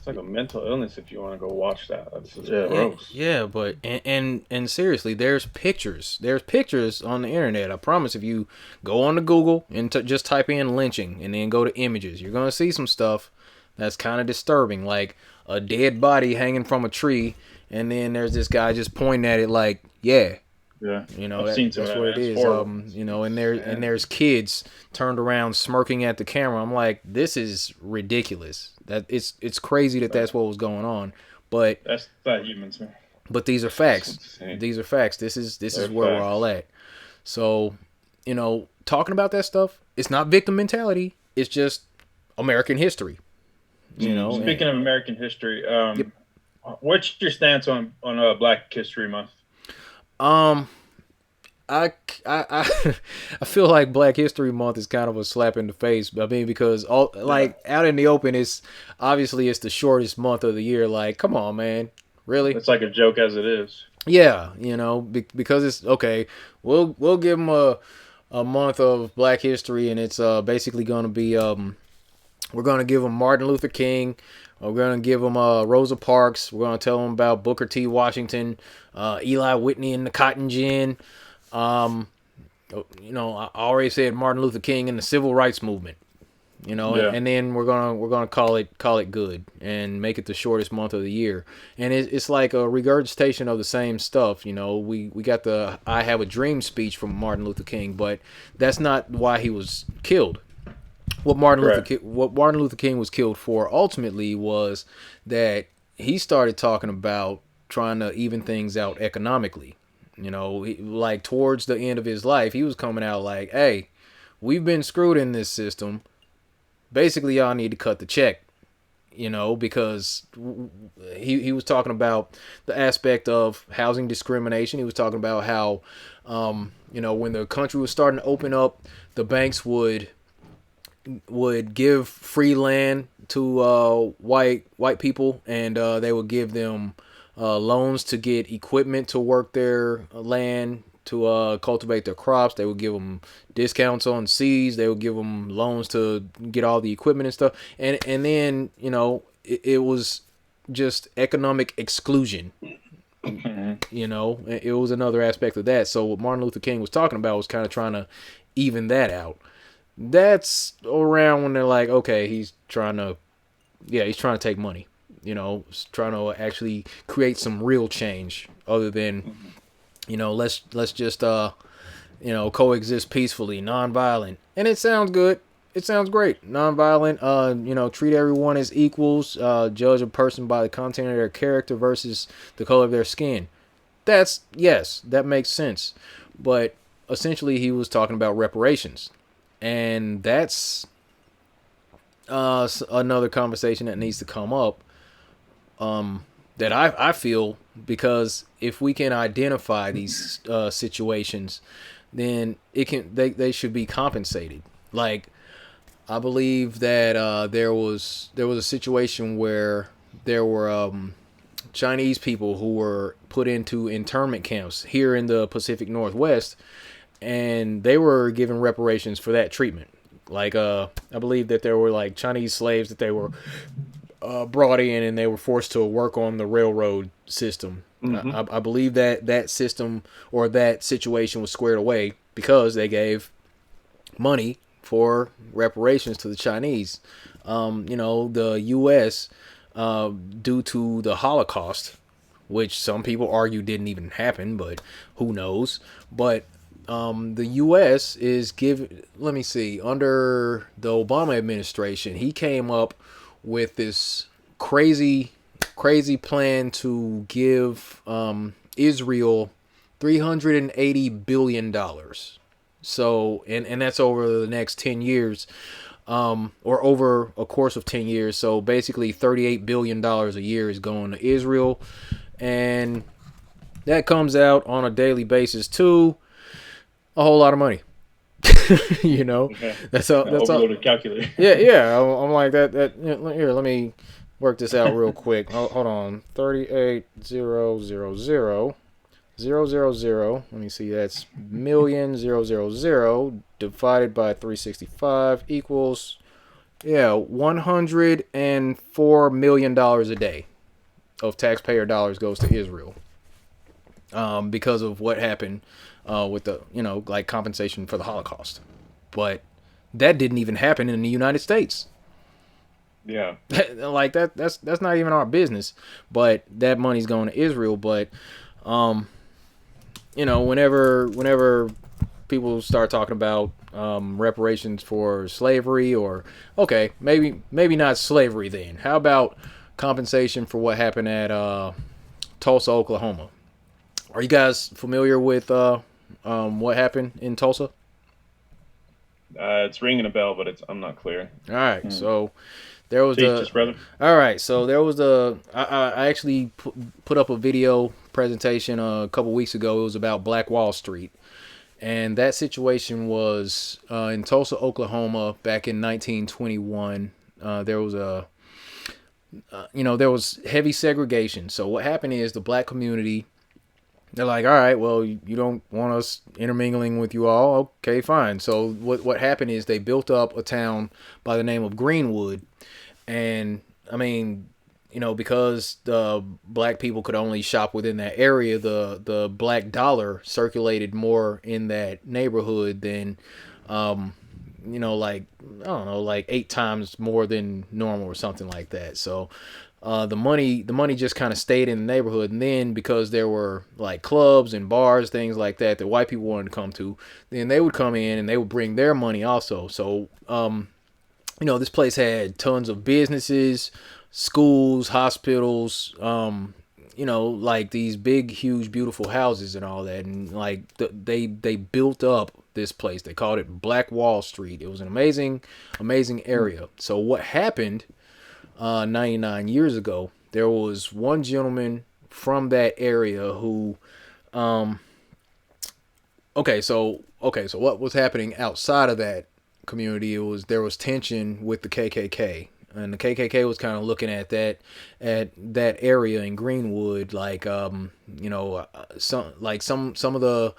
like a mental illness if you want to go watch that. That's just gross. Yeah, but and seriously, there's pictures. There's pictures on the internet. I promise, if you go on to Google and just type in lynching and then go to images, you're gonna see some stuff that's kind of disturbing, like a dead body hanging from a tree, and then there's this guy just pointing at it like, yeah. I've seen that's what it is. And there's kids turned around smirking at the camera. I'm like, this is ridiculous. That it's crazy that's what was going on. But that's not humans, man. But these are facts. These are facts. This is where we're all at. So, talking about that stuff, it's not victim mentality. It's just American history. Speaking of American history, what's your stance on Black History Month? I feel like Black History Month is kind of a slap in the face. I mean, because out in the open, it's the shortest month of the year. Like, come on, man, really? It's like a joke as it is. Yeah, because it's okay. We'll give them a month of Black History, and it's basically going to be we're going to give them Martin Luther King. We're going to give them Rosa Parks. We're going to tell them about Booker T. Washington, Eli Whitney and the Cotton Gin. I already said Martin Luther King and the Civil Rights Movement. And then we're gonna call it good and make it the shortest month of the year. And it's like a regurgitation of the same stuff. We got the "I Have a Dream" speech from Martin Luther King, but that's not why he was killed. What Martin Luther King was killed for ultimately was that he started talking about trying to even things out economically. Like towards the end of his life, he was coming out like, hey, we've been screwed in this system. Basically, y'all need to cut the check. because he was talking about the aspect of housing discrimination. He was talking about how, when the country was starting to open up, the banks would give free land to white people, and they would give them loans to get equipment to work their land, to cultivate their crops. They would give them discounts on seeds. They would give them loans to get all the equipment and stuff. And then it was just economic exclusion. It was another aspect of that. So what Martin Luther King was talking about was kind of trying to even that out. That's around when they're like, okay, he's trying to take money. Trying to actually create some real change other than, let's just coexist peacefully, nonviolent. And it sounds good. It sounds great. Nonviolent, treat everyone as equals, judge a person by the content of their character versus the color of their skin. That makes sense. But essentially he was talking about reparations. And that's another conversation that needs to come up, that I feel, because if we can identify these situations, then they should be compensated. Like, I believe that there was a situation where there were Chinese people who were put into internment camps here in the Pacific Northwest, and they were given reparations for that treatment. Like, I believe that there were like Chinese slaves that they were brought in, and they were forced to work on the railroad system. I believe that system or that situation was squared away because they gave money for reparations to the Chinese. The U.S., due to the Holocaust, which some people argue didn't even happen, but who knows. But the U.S. is under the Obama administration, he came up with this crazy plan to give Israel $380 billion. So, and that's over the next 10 years, or over a course of 10 years. So basically $38 billion a year is going to Israel. And that comes out on a daily basis to a whole lot of money. Okay. That's all. Calculator. Yeah. I'm like that. Here, let me work this out real quick. Hold on. 38,000,000. Let me see. That's million 000 divided by 365 equals $104 million a day of taxpayer dollars goes to Israel, because of what happened with the like compensation for the Holocaust. But that didn't even happen in the United States. Yeah. Like that's not even our business. But that money's going to Israel. But whenever people start talking about reparations for slavery, or okay, maybe not slavery then. How about compensation for what happened at Tulsa, Oklahoma? Are you guys familiar with what happened in Tulsa? It's ringing a bell, but I'm not clear. All right, so there was brother. All right, so there was I actually put up a video presentation a couple weeks ago. It was about Black Wall Street, and that situation was in Tulsa, Oklahoma, back in 1921. There was there was heavy segregation. So what happened is the black community, they're like, all right, well, you don't want us intermingling with you all. Okay, fine. So what happened is they built up a town by the name of Greenwood. And, I mean, because the black people could only shop within that area, the black dollar circulated more in that neighborhood than, like, I don't know, like 8 times more than normal or something like that. So the money just kind of stayed in the neighborhood. And then because there were like clubs and bars, things like that white people wanted to come to, then they would come in and they would bring their money also. So this place had tons of businesses, schools, hospitals, like these big, huge, beautiful houses and all that. And like they built up this place. They called it Black Wall Street. It was an amazing area. So what happened 99 years ago, there was one gentleman from that area who, um, so what was happening outside of that community? There was tension with the KKK, and the KKK was kind of looking at that area in Greenwood, like some of the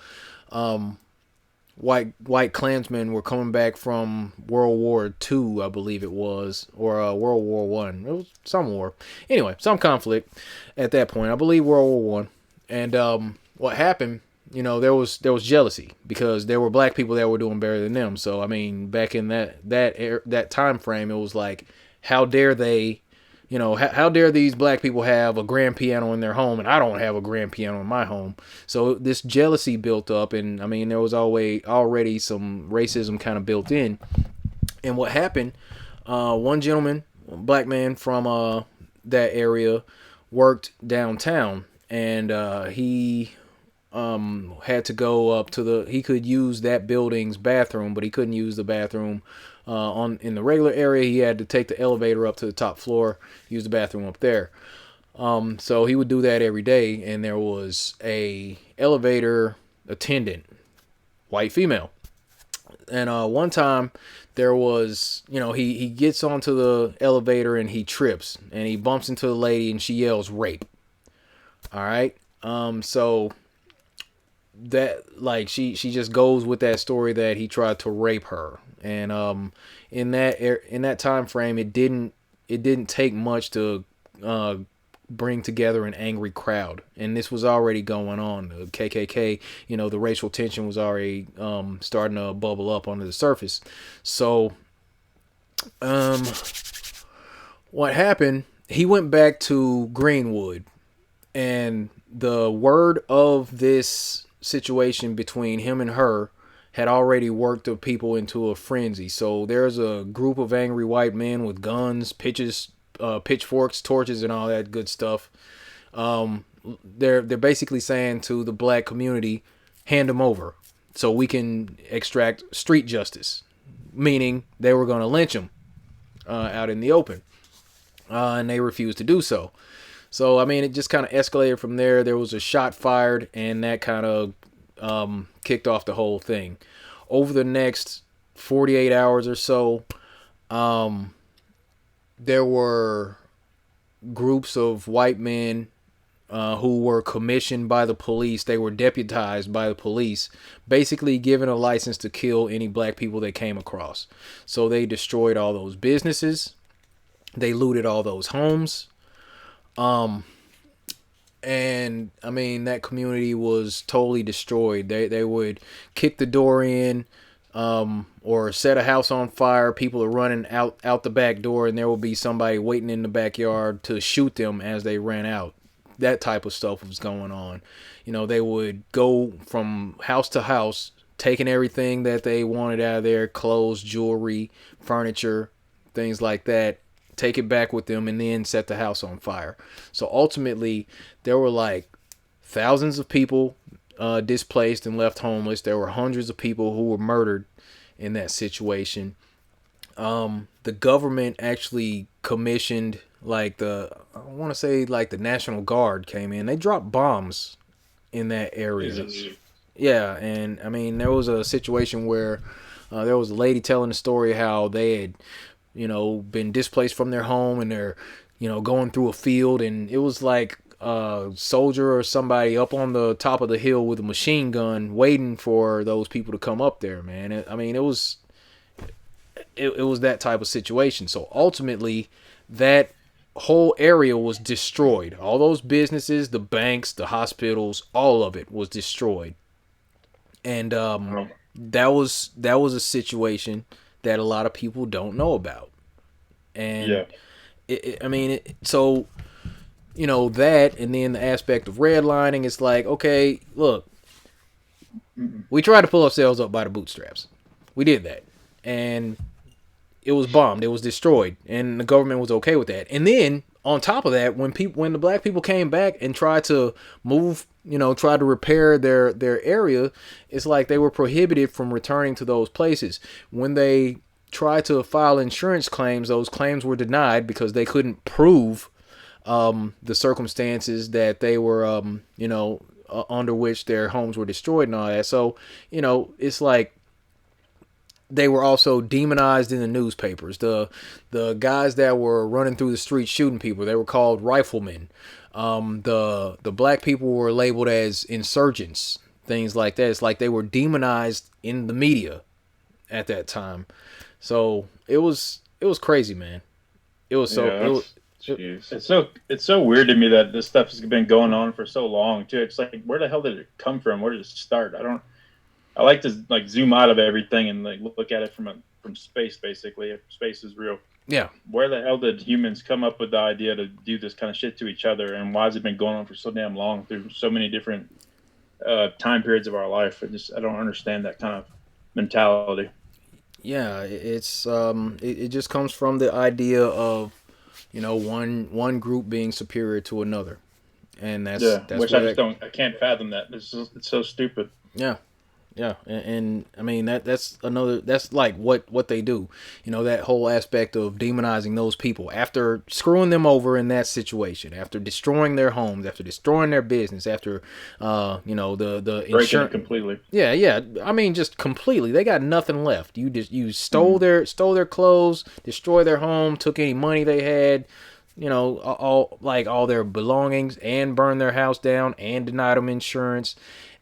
white Klansmen were coming back from World War II, I believe it was, or World War One. It was some war. Anyway, some conflict at that point. I believe World War One. And what happened? There was jealousy because there were black people that were doing better than them. So I mean, back in that time frame, it was like, how dare they? How dare these black people have a grand piano in their home and I don't have a grand piano in my home? So this jealousy built up, and I mean, there was already some racism kind of built in. And what happened, one gentleman, black man from that area, worked downtown, and he had to go up he could use that building's bathroom, but he couldn't use the bathroom in the regular area. He had to take the elevator up to the top floor, use the bathroom up there. So he would do that every day, and there was a elevator attendant, white female. And one time there was, he gets onto the elevator and he trips and he bumps into the lady and she yells rape. All right. So that, like, she just goes with that story that he tried to rape her. And in that time frame, it didn't take much to bring together an angry crowd, and this was already going on. The KKK, the racial tension was already starting to bubble up under the surface. So what happened? He went back to Greenwood, and the word of this situation between him and her had already worked the people into a frenzy. So there's a group of angry white men with guns, pitchforks, torches, and all that good stuff. They're basically saying to the black community, hand them over so we can extract street justice, meaning they were going to lynch them out in the open, and they refused to do so. So I mean, it just kind of escalated from there. There was a shot fired, and that kind of kicked off the whole thing. Over the next 48 hours or so, there were groups of white men who were commissioned by the police. They were deputized by the police, basically given a license to kill any black people they came across. So they destroyed all those businesses. They looted all those homes. And I mean, that community was totally destroyed. They would kick the door in, or set a house on fire. People are running out the back door, and there will be somebody waiting in the backyard to shoot them as they ran out. That type of stuff was going on. They would go from house to house, taking everything that they wanted out of there, clothes, jewelry, furniture, things like that, take it back with them, and then set the house on fire. So ultimately, there were like thousands of people displaced and left homeless. There were hundreds of people who were murdered in that situation. The government actually commissioned, like, I want to say like the National Guard came in. They dropped bombs in that area. Yeah, and I mean, there was a situation where there was a lady telling the story how they had been displaced from their home, and they're, going through a field, and it was like a soldier or somebody up on the top of the hill with a machine gun waiting for those people to come up there, man. It was that type of situation. So ultimately, that whole area was destroyed. All those businesses, the banks, the hospitals, all of it was destroyed. And that was a situation that a lot of people don't know about. And so that, and then the aspect of redlining, it's like, okay, look, we tried to pull ourselves up by the bootstraps. We did that, and it was bombed. It was destroyed, and the government was okay with that. And then on top of that, when the black people came back and tried to move, tried to repair their area, it's like they were prohibited from returning to those places. When they tried to file insurance claims, those claims were denied because they couldn't prove the circumstances that they were, under which their homes were destroyed and all that. So, it's like they were also demonized in the newspapers. The guys that were running through the streets shooting people, they were called riflemen. The black people were labeled as insurgents, things like that. It's like they were demonized in the media at that time. So it was crazy, man. It was so. It's so weird to me that this stuff has been going on for so long too. It's like, where the hell did it come from? Where did it start? I like to like zoom out of everything and like look at it from space, basically. If space is real. Yeah. Where the hell did humans come up with the idea to do this kind of shit to each other, and why has it been going on for so damn long through so many different time periods of our life? I don't understand that kind of mentality. Yeah, it's it just comes from the idea of one group being superior to another, and that's which I can't fathom that. It's so stupid. Yeah. Yeah, and I mean that's like what they do, that whole aspect of demonizing those people after screwing them over in that situation, after destroying their homes, after destroying their business, after the insurance completely. Yeah, I mean just completely. They got nothing left. You stole their clothes, destroyed their home, took any money they had, all their belongings, and burned their house down and denied them insurance.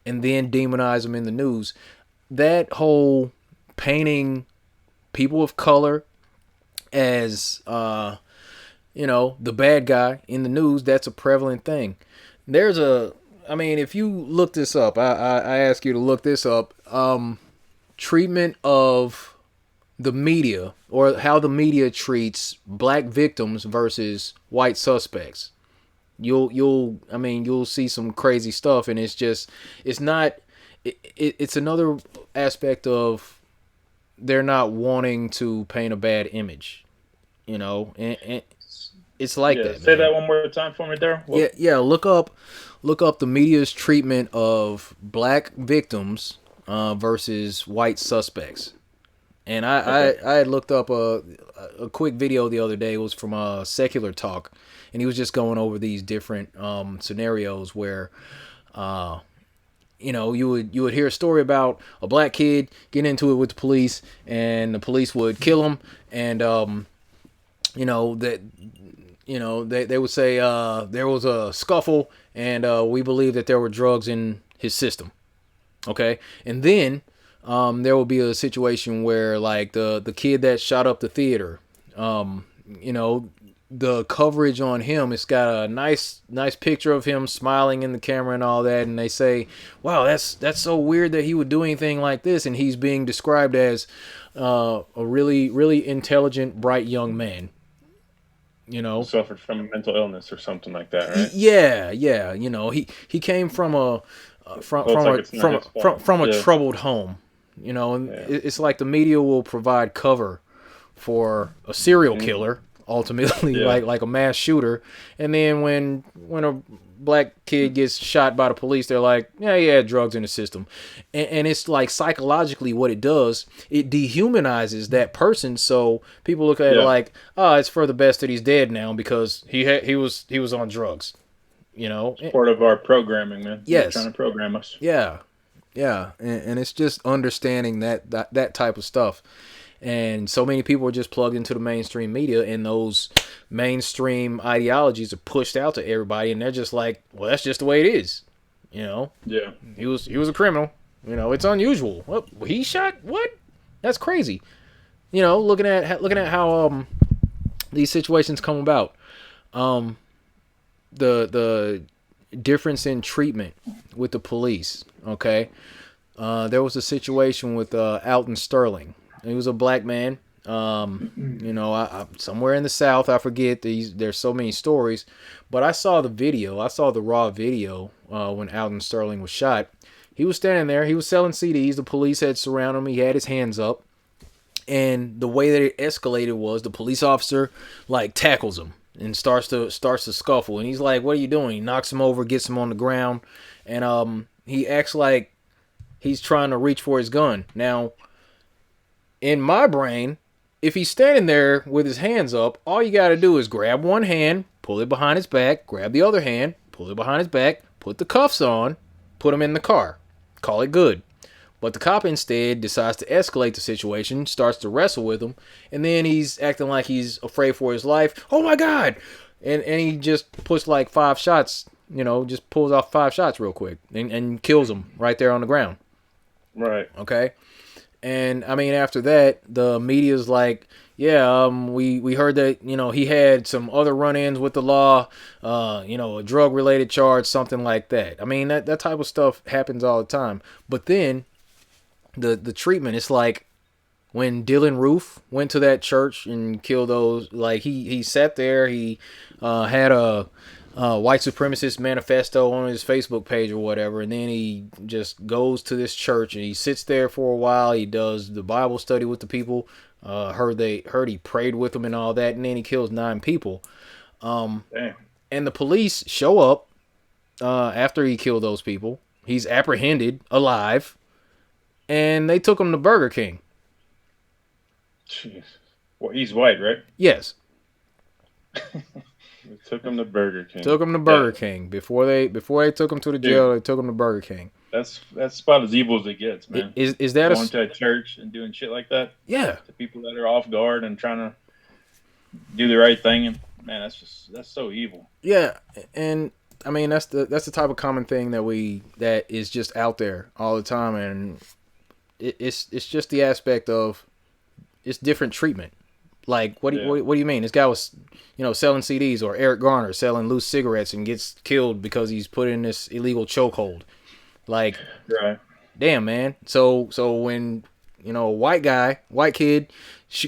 And then demonize them in the news. That whole painting people of color as, the bad guy in the news, that's a prevalent thing. If you look this up, I ask you to look this up, treatment of the media, or how the media treats black victims versus white suspects. You'll see some crazy stuff, and it's another aspect of they're not wanting to paint a bad image, and it's like that. Say that one more time for me there. Yeah. Look up the media's treatment of black victims versus white suspects. And I had looked up a quick video the other day. It was from Secular Talk, and he was just going over these different scenarios where, you would hear a story about a black kid getting into it with the police, and the police would kill him, and they would say there was a scuffle, and we believe that there were drugs in his system. Okay, and then there will be a situation where, like, the kid that shot up the theater, the coverage on him, it's got a nice picture of him smiling in the camera and all that, and they say, wow, that's so weird that he would do anything like this, and he's being described as a really, really intelligent, bright young man. Suffered from mental illness or something like that, right? Yeah. He came from a troubled home. It's like the media will provide cover for a serial killer, ultimately, like a mass shooter, and then when a black kid gets shot by the police, they're like, yeah, drugs in the system, and it's like psychologically what it does, it dehumanizes that person. So people look at it like, it's for the best that he's dead now because he was on drugs. It's part of our programming, man. Yes, they're trying to program us. Yeah, and it's just understanding that type of stuff. And so many people are just plugged into the mainstream media, and those mainstream ideologies are pushed out to everybody, and they're just like, well, that's just the way it is. Yeah. He was a criminal. It's unusual. What, he shot? What? That's crazy. Looking at how these situations come about. The difference in treatment with the police. Okay. There was a situation with Alton Sterling. He was a black man. Somewhere in the South, I forget. There's so many stories, but I saw the video. I saw the raw video when Alton Sterling was shot. He was standing there. He was selling CDs. The police had surrounded him. He had his hands up, and the way that it escalated was the police officer like tackles him and starts to scuffle. And he's like, "What are you doing?" He knocks him over, gets him on the ground, and he acts like he's trying to reach for his gun. Now, in my brain, if he's standing there with his hands up, all you got to do is grab one hand, pull it behind his back, grab the other hand, pull it behind his back, put the cuffs on, put him in the car. Call it good. But the cop instead decides to escalate the situation, starts to wrestle with him, and then he's acting like he's afraid for his life. Oh my God! And he just puts like 5 shots, just pulls off 5 shots real quick and kills him right there on the ground. Right. Okay? And I mean, after that, the media's like, yeah, we heard that, he had some other run-ins with the law, a drug-related charge, something like that. I mean, that type of stuff happens all the time. But then the treatment, it's like when Dylan Roof went to that church and killed those, like he sat there, he had a white supremacist manifesto on his Facebook page or whatever, and then he just goes to this church and he sits there for a while. He does the Bible study with the people. Heard he prayed with them and all that, and then he kills 9 people. Damn. And the police show up after he killed those people. He's apprehended alive, and they took him to Burger King. Jeez. Well, he's white, right? Yes. We took him to Burger King. Took him to Burger King before they took him to the jail. They took him to Burger King. That's about as evil as it gets, man. Is that going to a church and doing shit like that? Yeah. To people that are off guard and trying to do the right thing, and man, that's so evil. Yeah, and I mean that's the type of common thing that is just out there all the time, and it's just the aspect of it's different treatment. Like, what do you mean? This guy was, selling CDs, or Eric Garner selling loose cigarettes and gets killed because he's put in this illegal chokehold. Like, right. Damn, man. So when, a white kid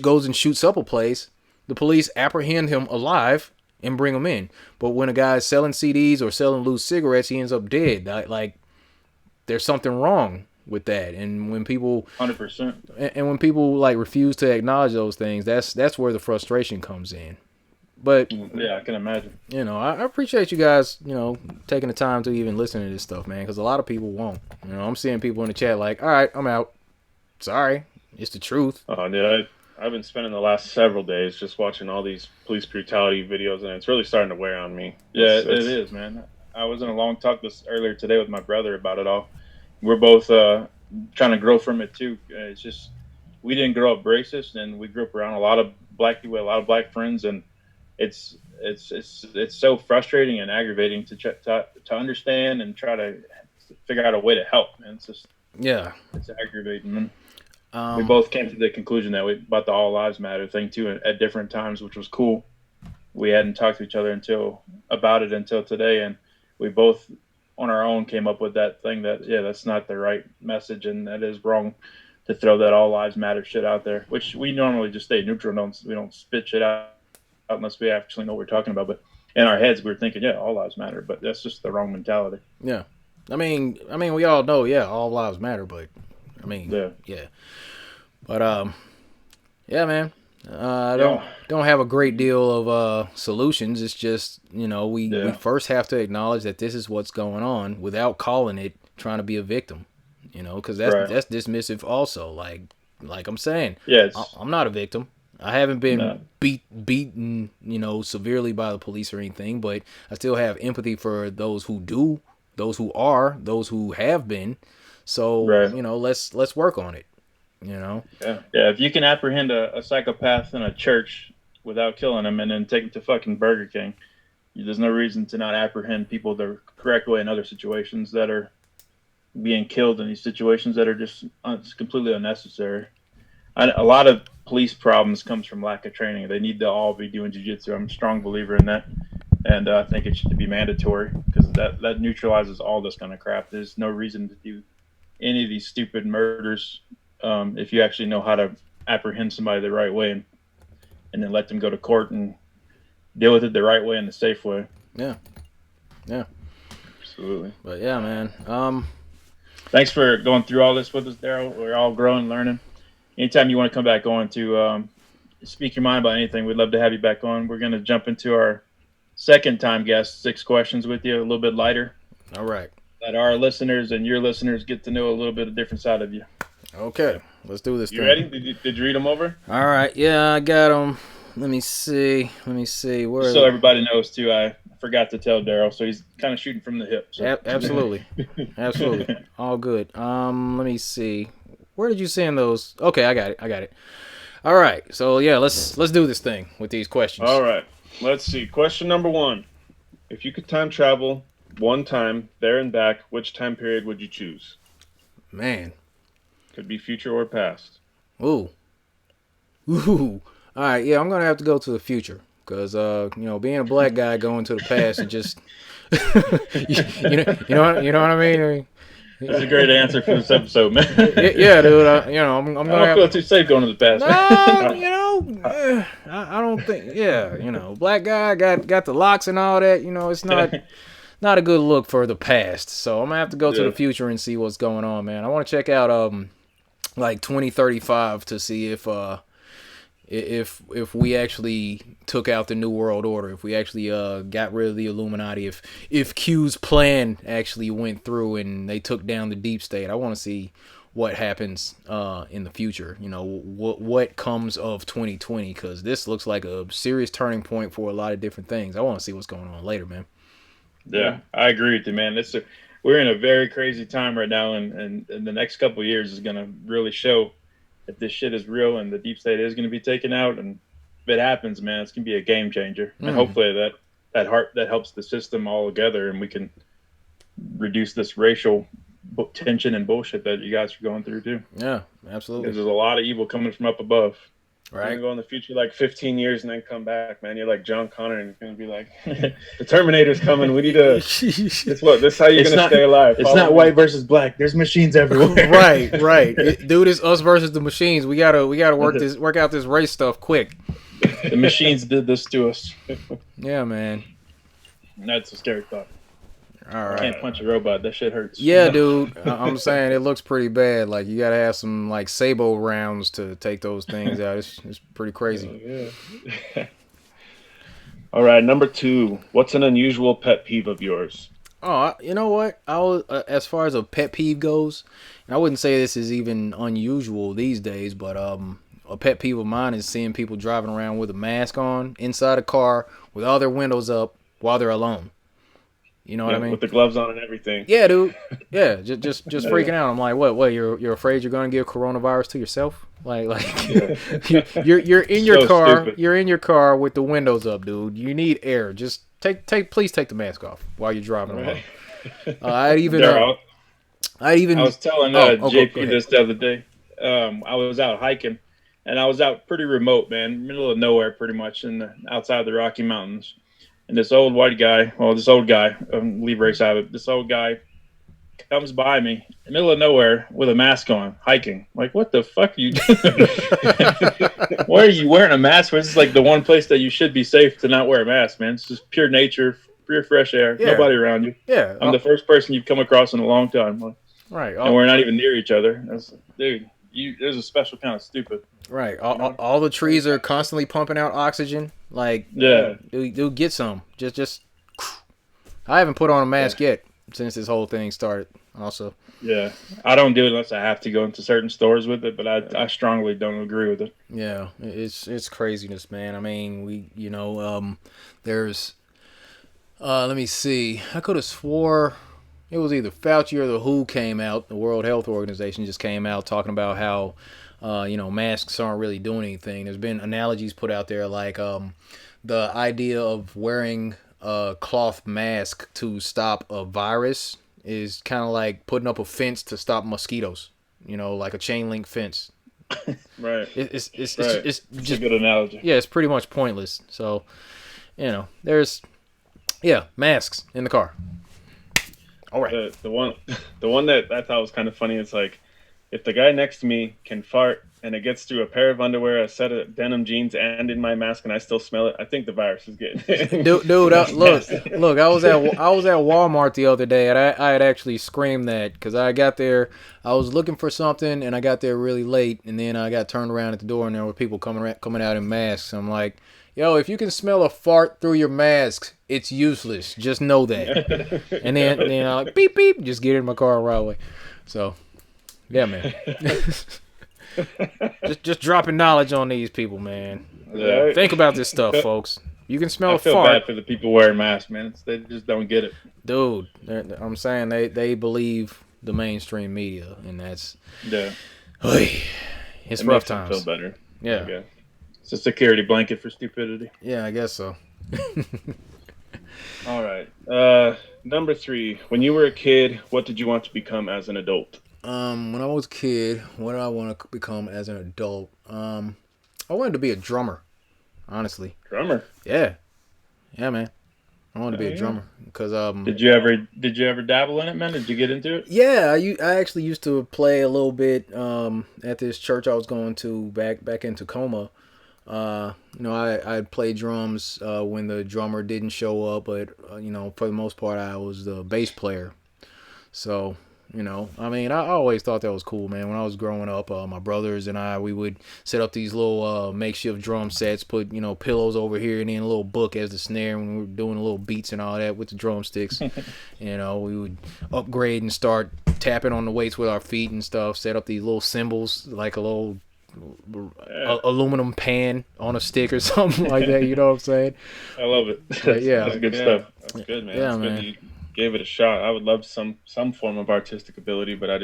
goes and shoots up a place, the police apprehend him alive and bring him in. But when a guy's selling CDs or selling loose cigarettes, he ends up dead. Like, there's something wrong with that. And when people 100%, and when people like refuse to acknowledge those things, that's where the frustration comes in. But yeah, I can imagine. I appreciate you guys, taking the time to even listen to this stuff, man, because a lot of people won't. I'm seeing people in the chat like, all right, I'm out. Sorry, it's the truth. Oh, dude, I've been spending the last several days just watching all these police brutality videos, and it's really starting to wear on me. Yeah, it is, man. I was in a long talk earlier today with my brother about it all. We're both trying to grow from it too. It's just we didn't grow up racist, and we grew up around a lot of black people, a lot of black friends, and it's so frustrating and aggravating to understand and try to figure out a way to help. And it's aggravating, man. We both came to the conclusion that about the All Lives Matter thing too at different times, which was cool. We hadn't talked to each other about it until today, and we both on our own came up with that thing that that's not the right message, and that is wrong to throw that All Lives Matter shit out there, which we normally just stay neutral. We don't spit shit out unless we actually know what we're talking about. But in our heads, we're thinking, all lives matter, but that's just the wrong mentality. Yeah. I mean, we all know, all lives matter, but yeah. But, man, I don't have a great deal of solutions. It's just, we first have to acknowledge that this is what's going on without calling it trying to be a victim, because that's dismissive also. Like I'm saying, I'm not a victim. I haven't been beaten, severely by the police or anything, but I still have empathy for those who do, those who are, those who have been. So, let's work on it, Yeah. If you can apprehend a psychopath in a church without killing him and then take him to fucking Burger King, there's no reason to not apprehend people the correct way in other situations that are being killed in these situations that are just completely unnecessary. A lot of police problems comes from lack of training. They need to all be doing jiu-jitsu. I'm a strong believer in that, and I think it should be mandatory because that neutralizes all this kind of crap. There's no reason to do any of these stupid murders if you actually know how to apprehend somebody the right way and then let them go to court and deal with it the right way and the safe way. Yeah, absolutely. But yeah, man. Thanks for going through all this with us, Daryl. We're all growing, learning. Anytime you want to come back on to speak your mind about anything, we'd love to have you back on. We're going to jump into our second time guest, 6 questions with you, a little bit lighter. All right. Let our listeners and your listeners get to know a little bit of different side of you. Okay, let's do this. You ready? Did you read them over? All right. Yeah, I got them. Let me see. Where? So everybody knows too, I forgot to tell Daryl, so he's kind of shooting from the hip. So. Absolutely, absolutely, all good. Let me see. Where did you send those? Okay, I got it. All right. So yeah, let's do this thing with these questions. All right. Let's see. Question number 1: If you could time travel one time there and back, which time period would you choose? Man. Could be future or past. Ooh. All right. Yeah, I'm gonna have to go to the future because being a black guy going to the past and just you know what I mean. That's a great answer for this episode, man. Yeah, dude. I'm gonna. I don't feel too safe going to the past. No, I don't think. Yeah, black guy got the locks and all that. It's not a good look for the past. So I'm gonna have to go to the future and see what's going on, man. I want to check out like 2035 to see if we actually took out the New World Order, if we actually got rid of the Illuminati, if Q's plan actually went through and they took down the deep state. I want to see what happens in the future. What comes of 2020, because this looks like a serious turning point for a lot of different things. I want to see what's going on later, man. Yeah, I agree with you, man. We're in a very crazy time right now, and the next couple of years is going to really show if this shit is real and the deep state is going to be taken out. And if it happens, man, it's going to be a game changer. And hopefully that helps the system all together, and we can reduce this racial tension and bullshit that you guys are going through too. Yeah, absolutely. Because there's a lot of evil coming from up above. Right. You're going to go in the future like 15 years and then come back, man. You're like John Connor, and it's going to be like, the Terminator's coming. We need to. This how you're going to stay alive. It's not white versus black. There's machines everywhere. Right. Dude, it's us versus the machines. We gotta work out this race stuff quick. The machines did this to us. Yeah, man. That's a scary thought. All right. I can't punch a robot. That shit hurts. Yeah, dude. I'm saying it looks pretty bad. Like, you gotta have some like Sabo rounds to take those things out. It's pretty crazy. Yeah. All right, number 2. What's an unusual pet peeve of yours? Oh, you know what? As far as a pet peeve goes, and I wouldn't say this is even unusual these days, but a pet peeve of mine is seeing people driving around with a mask on inside a car with all their windows up while they're alone. You know what I mean? With the gloves on and everything. Yeah, dude. Yeah, just freaking out. I'm like, what? You're afraid you're gonna give coronavirus to yourself? Like you're in your car. Stupid. You're in your car with the windows up, dude. You need air. Just please take the mask off while you're driving along. I was telling JP this the other day. I was out hiking, and I was out pretty remote, man, middle of nowhere, pretty much, outside the Rocky Mountains. And this old guy, leave race out of it. This old guy comes by me in the middle of nowhere with a mask on, hiking. I'm like, what the fuck are you doing? Why are you wearing a mask? This is like the one place that you should be safe to not wear a mask, man. It's just pure nature, pure fresh air, nobody around you. Yeah. I'm the first person you've come across in a long time. Right. And we're not even near each other. Dude, there's a special kind of stupid. Right. All the trees are constantly pumping out oxygen. Like, dude, get some. Just. I haven't put on a mask yet since this whole thing started. Also. Yeah, I don't do it unless I have to go into certain stores with it, but I strongly don't agree with it. Yeah, it's craziness, man. I mean, there's. Let me see. I could have swore it was either Fauci or the WHO came out. The World Health Organization just came out talking about how. Masks aren't really doing anything. There's been analogies put out there like the idea of wearing a cloth mask to stop a virus is kind of like putting up a fence to stop mosquitoes. Like a chain link fence. Right. It's just a good analogy. Yeah, it's pretty much pointless. So, there's masks in the car. All right. The one that I thought was kind of funny is like, if the guy next to me can fart and it gets through a pair of underwear, a set of denim jeans, and in my mask, and I still smell it, I think the virus is getting in. Dude, look! I was at Walmart the other day, and I had actually screamed that because I got there, I was looking for something, and I got there really late, and then I got turned around at the door, and there were people coming out in masks. I'm like, yo, if you can smell a fart through your mask, it's useless. Just know that. And then like beep beep, just get in my car right away. So. Yeah, man. just dropping knowledge on these people, man. Yeah. Think about this stuff, folks. You can smell I a feel fart. bad for the people wearing masks, man. They just don't get it. Dude, I'm saying they believe the mainstream media, and that's it's it rough makes them times. feel better. Yeah, it's a security blanket for stupidity. Yeah, I guess so. All right. Number 3. When you were a kid, what did you want to become as an adult? When I was a kid, what did I want to become as an adult? I wanted to be a drummer. Honestly. Drummer. Yeah, man. I wanted to be a drummer because Did you ever dabble in it, man? Did you get into it? Yeah, I actually used to play a little bit at this church I was going to back in Tacoma. I'd play drums when the drummer didn't show up, but for the most part I was the bass player. So I always thought that was cool, man. When I was growing up, my brothers and we would set up these little makeshift drum sets, put pillows over here, and then a little book as the snare when we were doing the little beats and all that with the drumsticks. We would upgrade and start tapping on the weights with our feet and stuff. Set up these little cymbals, like a little aluminum pan on a stick or something like that. You know what I'm saying? I love it. That's good stuff. That's good, man. Yeah, That's man. Good you gave it a shot. I would love some form of artistic ability, but I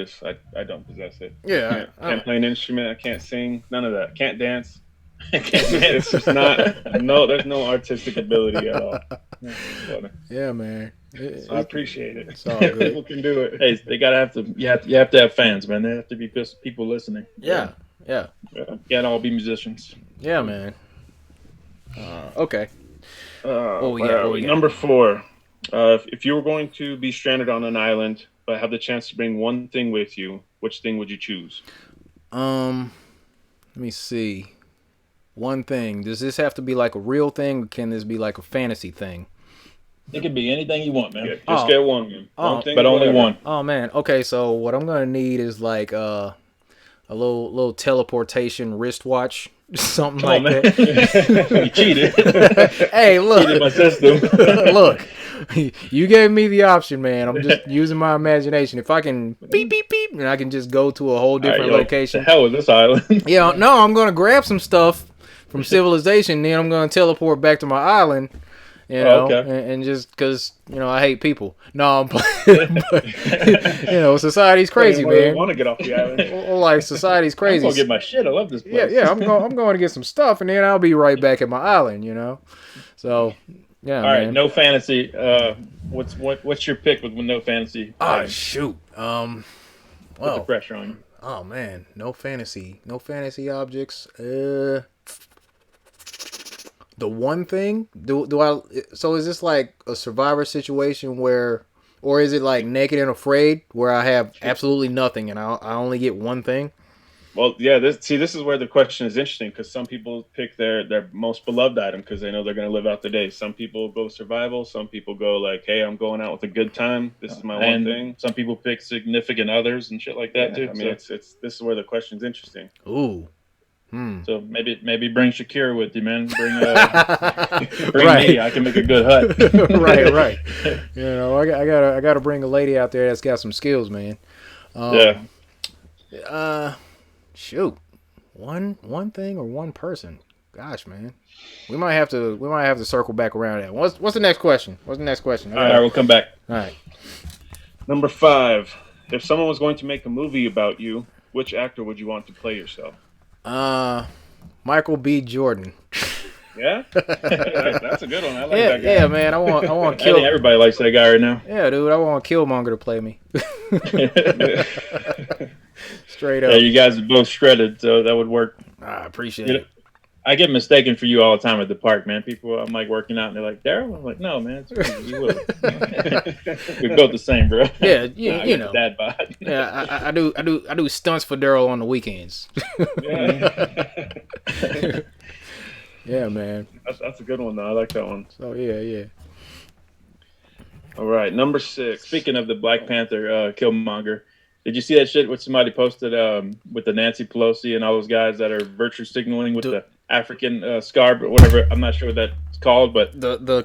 don't possess it. Yeah, can't play an instrument. I can't sing. None of that. Can't dance. It's just not. No, there's no artistic ability at all. Yeah, man. I appreciate it. It's all good. People can do it. Hey, they gotta have to. You have to have fans, man. There have to be people listening. Yeah. Can't all be musicians. Yeah, man. Okay. What we got? Number 4. If you were going to be stranded on an island but have the chance to bring one thing with you, which thing would you choose? Let me see. One thing. Does this have to be like a real thing, or can this be like a fantasy thing? It could be anything you want, man. Yeah, just get one. One thing, but only whatever. one. Oh man. Okay, so what I'm gonna need is like a little teleportation wristwatch, something like that. You cheated. Hey, look. Cheated my system. Look. You gave me the option, man. I'm just using my imagination. If I can beep beep beep, and I can just go to a whole different location. Like, the hell with this island. Yeah, no, I'm gonna grab some stuff from civilization, then I'm gonna teleport back to my island. And just because I hate people. No, I'm playing. But, society's crazy, man. I want to get off the island. Well, like society's crazy. I'm gonna get my shit. I love this place. Yeah. I'm going to get some stuff, and then I'll be right back at my island. So. Yeah. All right, man. no fantasy. What's your pick with no fantasy? Oh shoot. Put the pressure on you. Oh man, no fantasy objects. The one thing. Do I? So is this like a Survivor situation where, or is it like Naked and Afraid where I have absolutely nothing and I only get one thing? Well, yeah. This is where the question is interesting because some people pick their most beloved item because they know they're going to live out the day. Some people go survival. Some people go like, "Hey, I'm going out with a good time. This is my one thing." Some people pick significant others and shit like that too. I mean, it's this is where the question's interesting. Ooh. So maybe bring Shakira with you, man. Bring Right. me. I can make a good hut. right. I gotta bring a lady out there that's got some skills, man. Shoot, one thing or one person? Gosh, man, we might have to circle back around that. What's the next question? All right, we'll come back. All right. Number 5. If someone was going to make a movie about you, which actor would you want to play yourself? Michael B. Jordan. Yeah, that's a good one. I like that guy. Yeah, man. I want I think everybody likes that guy right now. Yeah, dude. I want Killmonger to play me. Straight up. Yeah, you guys are both shredded, so that would work. I appreciate it. I get mistaken for you all the time at the park, man. People, I'm like working out, and they're like, "Daryl." I'm like, "No, man, it's you will." We're both the same, bro. Yeah, you know. Dad bod. Yeah, I do stunts for Daryl on the weekends. Yeah, man. That's a good one, though. I like that one. So yeah. All right, number 6. Speaking of the Black Panther Killmonger, did you see that shit what somebody posted with the Nancy Pelosi and all those guys that are virtue signaling with the African scarf or whatever? I'm not sure what that's called, but the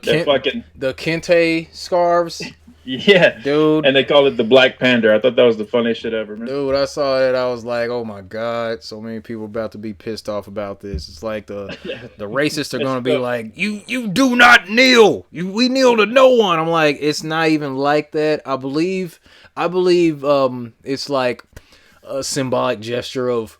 kente scarves. Yeah, dude. And they call it the Black Panther. I thought that was the funniest shit ever, man. Dude, I saw it. I was like, "Oh my god!" So many people about to be pissed off about this. It's like the racists are gonna be like, "You do not kneel. We kneel to no one." I'm like, it's not even like that. I believe, it's like a symbolic gesture of,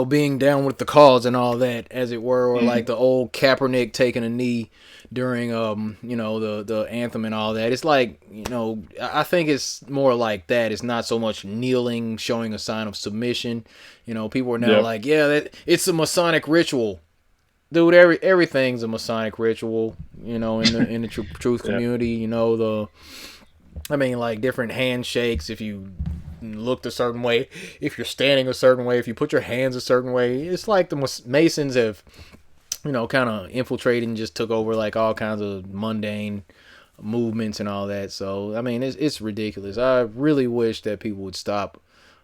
being down with the cause and all that, as it were, or like the old Kaepernick taking a knee during the anthem and all that. It's like, I think it's more like that. It's not so much kneeling, showing a sign of submission. People are now like, yeah, it's a Masonic ritual. Dude, everything's a Masonic ritual, in the truth community. Like different handshakes, if you looked a certain way, if you're standing a certain way, if you put your hands a certain way. It's like the Masons have kind of infiltrated and just took over like all kinds of mundane movements and all that. So, it's ridiculous. I really wish that people would stop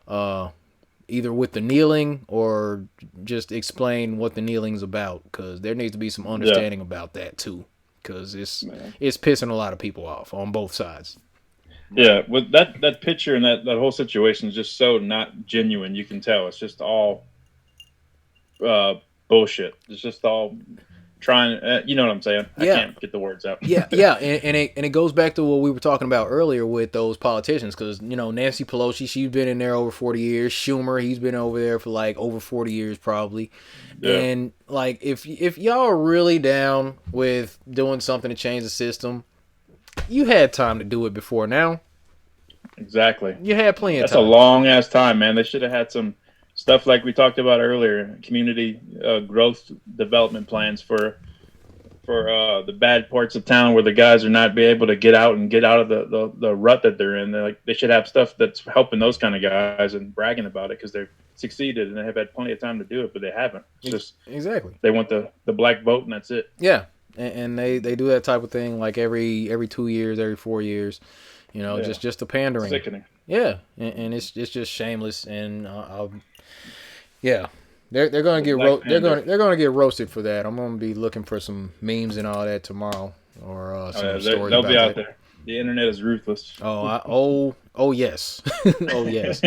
either with the kneeling or just explain what the kneeling's about, because there needs to be some understanding about that too, because it's pissing a lot of people off on both sides. Yeah, with that picture and that whole situation is just so not genuine. You can tell it's just all bullshit. It's just all trying. You know what I'm saying? Yeah. I can't get the words out. yeah, and it goes back to what we were talking about earlier with those politicians, because Nancy Pelosi, she's been in there over 40 years. Schumer, he's been over there for like over 40 years probably. Yeah. And like if y'all are really down with doing something to change the system, you had time to do it before now. Exactly. You had plenty of time. That's a long ass time, man. They should have had some stuff like we talked about earlier, community growth development plans for the bad parts of town where the guys are not be able to get out of the rut that they're in. They should have stuff that's helping those kind of guys and bragging about it because they've succeeded and they have had plenty of time to do it, but they haven't. It's just exactly. They want the black vote and that's it. Yeah. And they do that type of thing like every 2 years, every 4 years, just the pandering. Sickening. Yeah, and it's just shameless, and yeah, they're gonna get they're gonna get roasted for that. I'm gonna be looking for some memes and all that tomorrow, or some stories. They'll about be out that. there. The internet is ruthless. Oh yes, oh yes,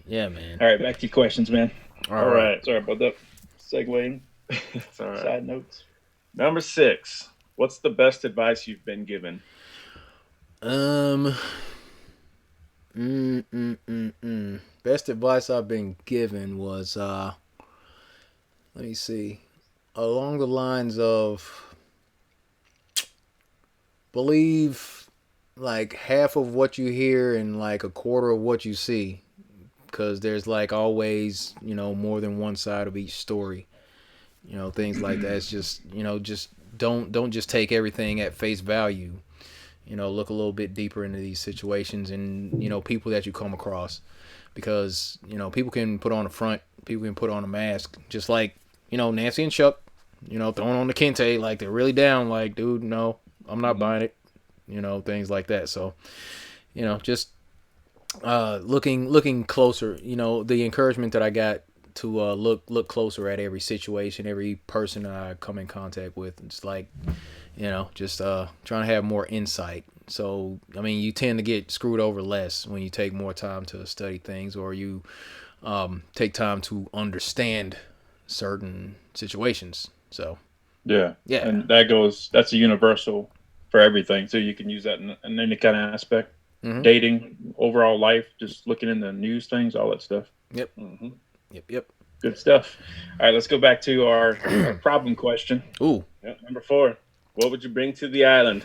yeah, man. All right, back to your questions, man. All right. Sorry about that. Segueing. It's all right. Side notes. Number 6. What's the best advice you've been given? Best advice I've been given was let me see, along the lines of believe like half of what you hear and like a quarter of what you see, because there's like always more than one side of each story. Things like that. It's just just don't just take everything at face value. Look a little bit deeper into these situations and people that you come across, because people can put on a front, people can put on a mask, just like Nancy and Chuck, throwing on the kente like they're really down, like, dude, no, I'm not buying it, things like that. So just looking closer, the encouragement that I got to look closer at every situation, every person that I come in contact with. It's like, just trying to have more insight. So, you tend to get screwed over less when you take more time to study things, or you take time to understand certain situations. So, yeah. And that's a universal for everything. So you can use that in any kind of aspect. Mm-hmm. Dating, overall life, just looking in the news things, all that stuff. Yep. Mm-hmm. Yep. Good stuff. All right, let's go back to our problem question. Ooh. Yep. Number 4. What would you bring to the island?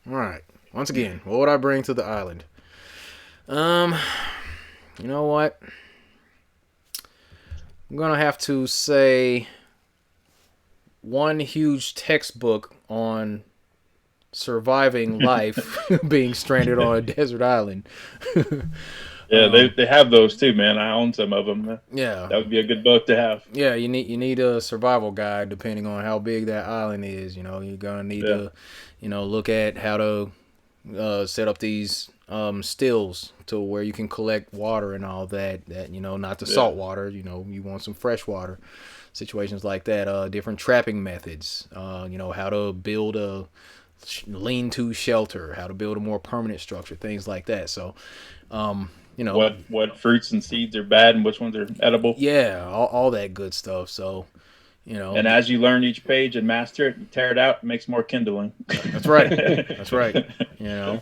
All right. Once again, what would I bring to the island? You know what? I'm going to have to say one huge textbook on surviving life being stranded on a desert island. Yeah, they have those too, man. I own some of them. Yeah, that would be a good book to have. Yeah, you need a survival guide depending on how big that island is. You're gonna need to, look at how to set up these stills to where you can collect water and all that. That not the salt water. You want some fresh water. Situations like that. Different trapping methods. How to build a lean-to shelter, how to build a more permanent structure, things like that. So, you know, what fruits and seeds are bad and which ones are edible. Yeah, all that good stuff. So, you know, and as you learn each page and master it, you tear it out, it makes more kindling. That's right. That's right. You know,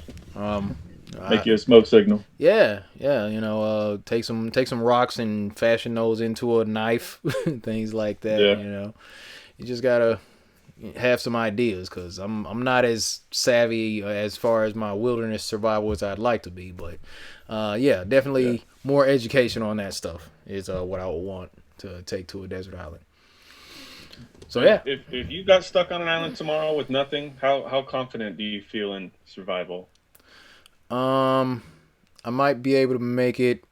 make you a smoke signal. Yeah. You know, take some rocks and fashion those into a knife, things like that. Yeah. You know, you just gotta have some ideas, because I'm not as savvy as far as my wilderness survival as I'd like to be, but yeah, definitely more education on that stuff is what I would want to take to a desert island. So yeah, if you got stuck on an island tomorrow with nothing, how confident do you feel in survival? I might be able to make it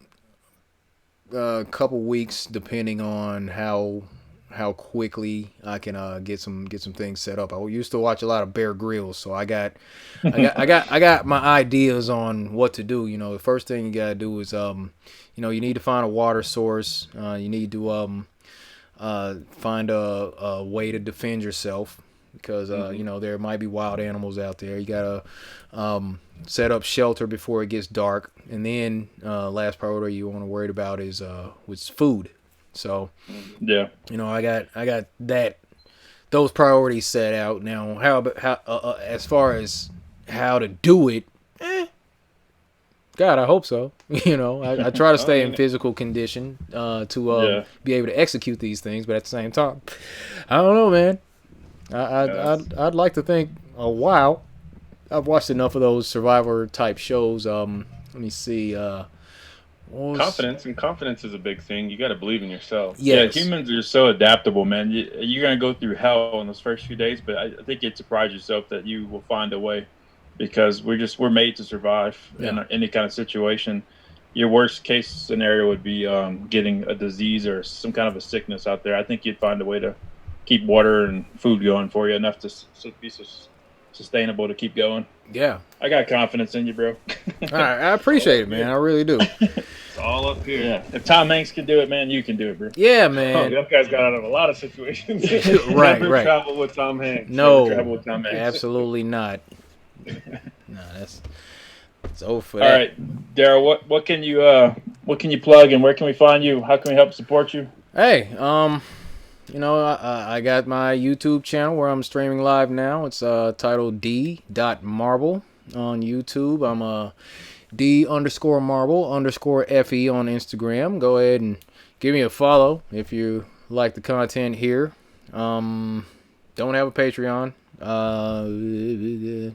a couple weeks, depending on how quickly I can get some things set up. I used to watch a lot of Bear Grylls, so I got my ideas on what to do. You know, the first thing you gotta do is you know, you need to find a water source. You need to find a way to defend yourself, because you know, there might be wild animals out there. You gotta set up shelter before it gets dark, and then last priority you want to worry about is food. So yeah, you know, I got those priorities set out. Now, how as far as how to do it, God, I hope so. You know, I try to stay in physical condition to be able to execute these things, but at the same time, I don't know, man. I'd like to think a while. I've watched enough of those survivor type shows. Let me see. Confidence is a big thing. You got to believe in yourself. Yes. Yeah, humans are so adaptable, man. You're gonna go through hell in those first few days, but I think you'd surprise yourself that you will find a way, because we're made to survive in any kind of situation. Your worst case scenario would be getting a disease or some kind of a sickness out there. I think you'd find a way to keep water and food going for you, enough to be sustainable to keep going. Yeah, I got confidence in you, bro. All right, I appreciate it, man. I really do. It's all up here. Yeah, if Tom Hanks can do it, man, you can do it, bro. Yeah, man. That guy's got out of a lot of situations. Right. Travel with Tom Hanks. No, travel with Tom Hanks. Absolutely not. No, it's over for All that. right, Daryl, what can you plug, and where can we find you? How can we help support you? Hey, you know, I got my YouTube channel where I'm streaming live now. It's titled D.Marble on YouTube. I'm D_Marble_FE on Instagram. Go ahead and give me a follow if you like the content here. Don't have a Patreon.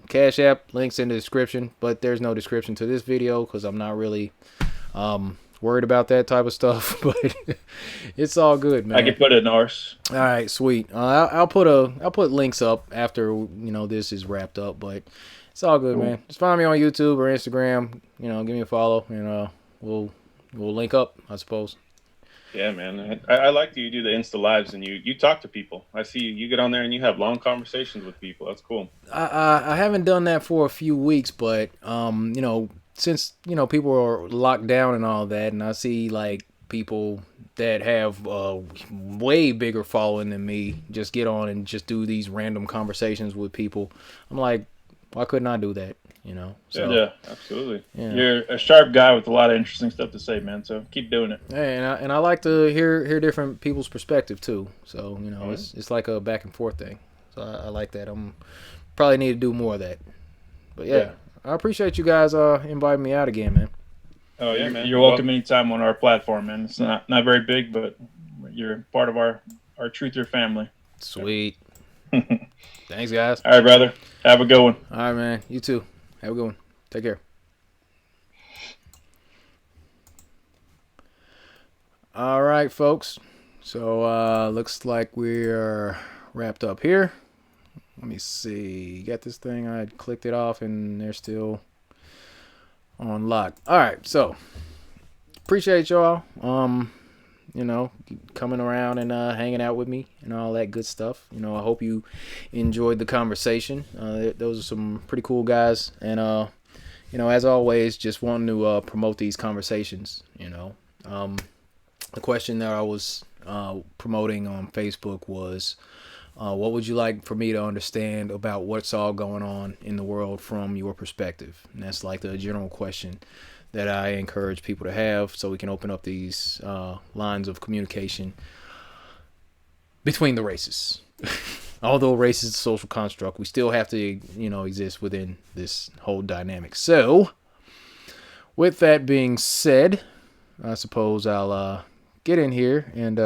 Cash App, links in the description, but there's no description to this video because I'm not really worried about that type of stuff, but it's all good, man. I can put it in ours. All right, sweet. I'll put links up after, you know, this is wrapped up, but it's all good, man. Just find me on YouTube or Instagram. You know, give me a follow, and we'll link up, I suppose. Yeah, man. I like that you do the Insta lives and you talk to people. I see you get on there and you have long conversations with people. That's cool. I haven't done that for a few weeks, but you know, since, you know, people are locked down and all that, and I see like people that have way bigger following than me just get on and just do these random conversations with people, I'm like, why couldn't I do that? You know? So, yeah, absolutely. Yeah. You're a sharp guy with a lot of interesting stuff to say, man. So keep doing it. Hey, and I like to hear different people's perspective too. So, you know, it's like a back and forth thing. So I like that. I'm probably need to do more of that. But yeah. I appreciate you guys inviting me out again, man. Oh yeah, man. You're welcome anytime on our platform, man. It's not very big, but you're part of our Truther family. Sweet. Thanks, guys. All right, brother. Have a good one. All right, man. You too. Have a good one. Take care. All right, folks. So looks like we're wrapped up here. Let me see. Got this thing. I clicked it off, and they're still on lock. All right. So appreciate y'all. You know, coming around and hanging out with me and all that good stuff. You know, I hope you enjoyed the conversation. Those are some pretty cool guys, and you know, as always, just wanting to promote these conversations. You know, the question that I was promoting on Facebook was, What would you like for me to understand about what's all going on in the world from your perspective? And that's like the general question that I encourage people to have, so we can open up these lines of communication between the races. Although race is a social construct, we still have to, exist within this whole dynamic. So, with that being said, I suppose I'll get in here and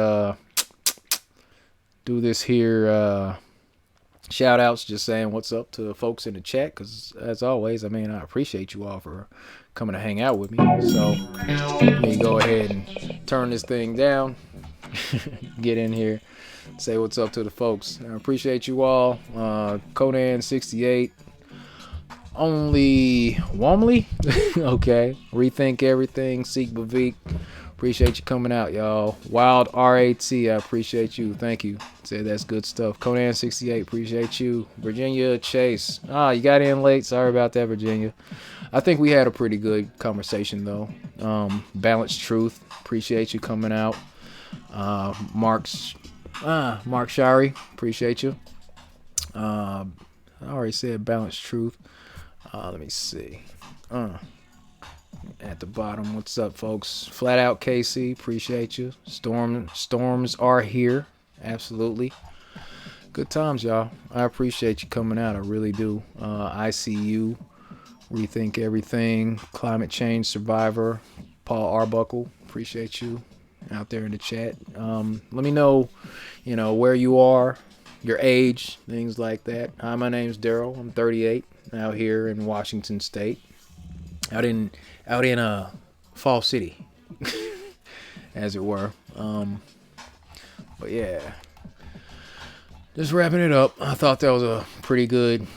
do this here shout outs, just saying what's up to folks in the chat, because as always, I appreciate you all for coming to hang out with me. So let me go ahead and turn this thing down, get in here, say what's up to the folks. I appreciate you all. Conan68, only Womley, okay. Rethink everything, Seek Bavik. Appreciate you coming out, y'all. Wild RAT, I appreciate you. Thank you. Say that's good stuff. Conan68, appreciate you. Virginia Chase. You got in late. Sorry about that, Virginia. I think we had a pretty good conversation, though. Balanced Truth, appreciate you coming out. Mark Shari, appreciate you. I already said Balanced Truth. Let me see. At the bottom, what's up, folks? Flat Out KC, appreciate you. Storms are here, absolutely. Good times, y'all. I appreciate you coming out, I really do. ICU, Rethink Everything, Climate Change Survivor, Paul Arbuckle, appreciate you out there in the chat. Let me know, where you are, your age, things like that. Hi, my name's Daryl. I'm 38, out here in Washington State. Out in Fall City, as it were. But yeah, just wrapping it up. I thought that was a pretty good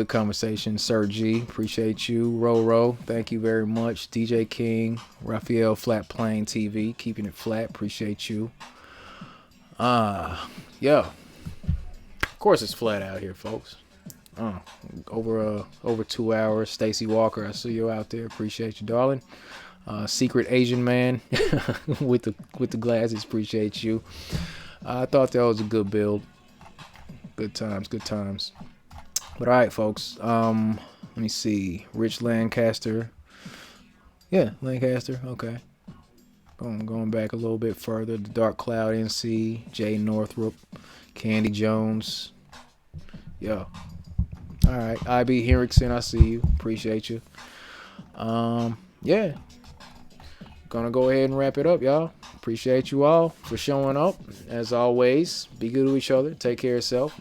conversation. Sir G, appreciate you. Ro, thank you very much. DJ King, Raphael Flat Plane TV, keeping it flat. Appreciate you. Yeah. Of course it's flat out here, folks. Over 2 hours. Stacy Walker, I see you out there. Appreciate you, darling. Secret Asian man with the glasses. Appreciate you. I thought that was a good build. Good times. But all right, folks. Let me see. Rich Lancaster. Yeah, Lancaster. Okay. Going back a little bit further. The Dark Cloud NC. Jay Northrup. Candy Jones. Yeah. All right, IB Henriksen, I see you. Appreciate you. Yeah. Gonna go ahead and wrap it up, y'all. Appreciate you all for showing up. As always, be good to each other. Take care of yourself.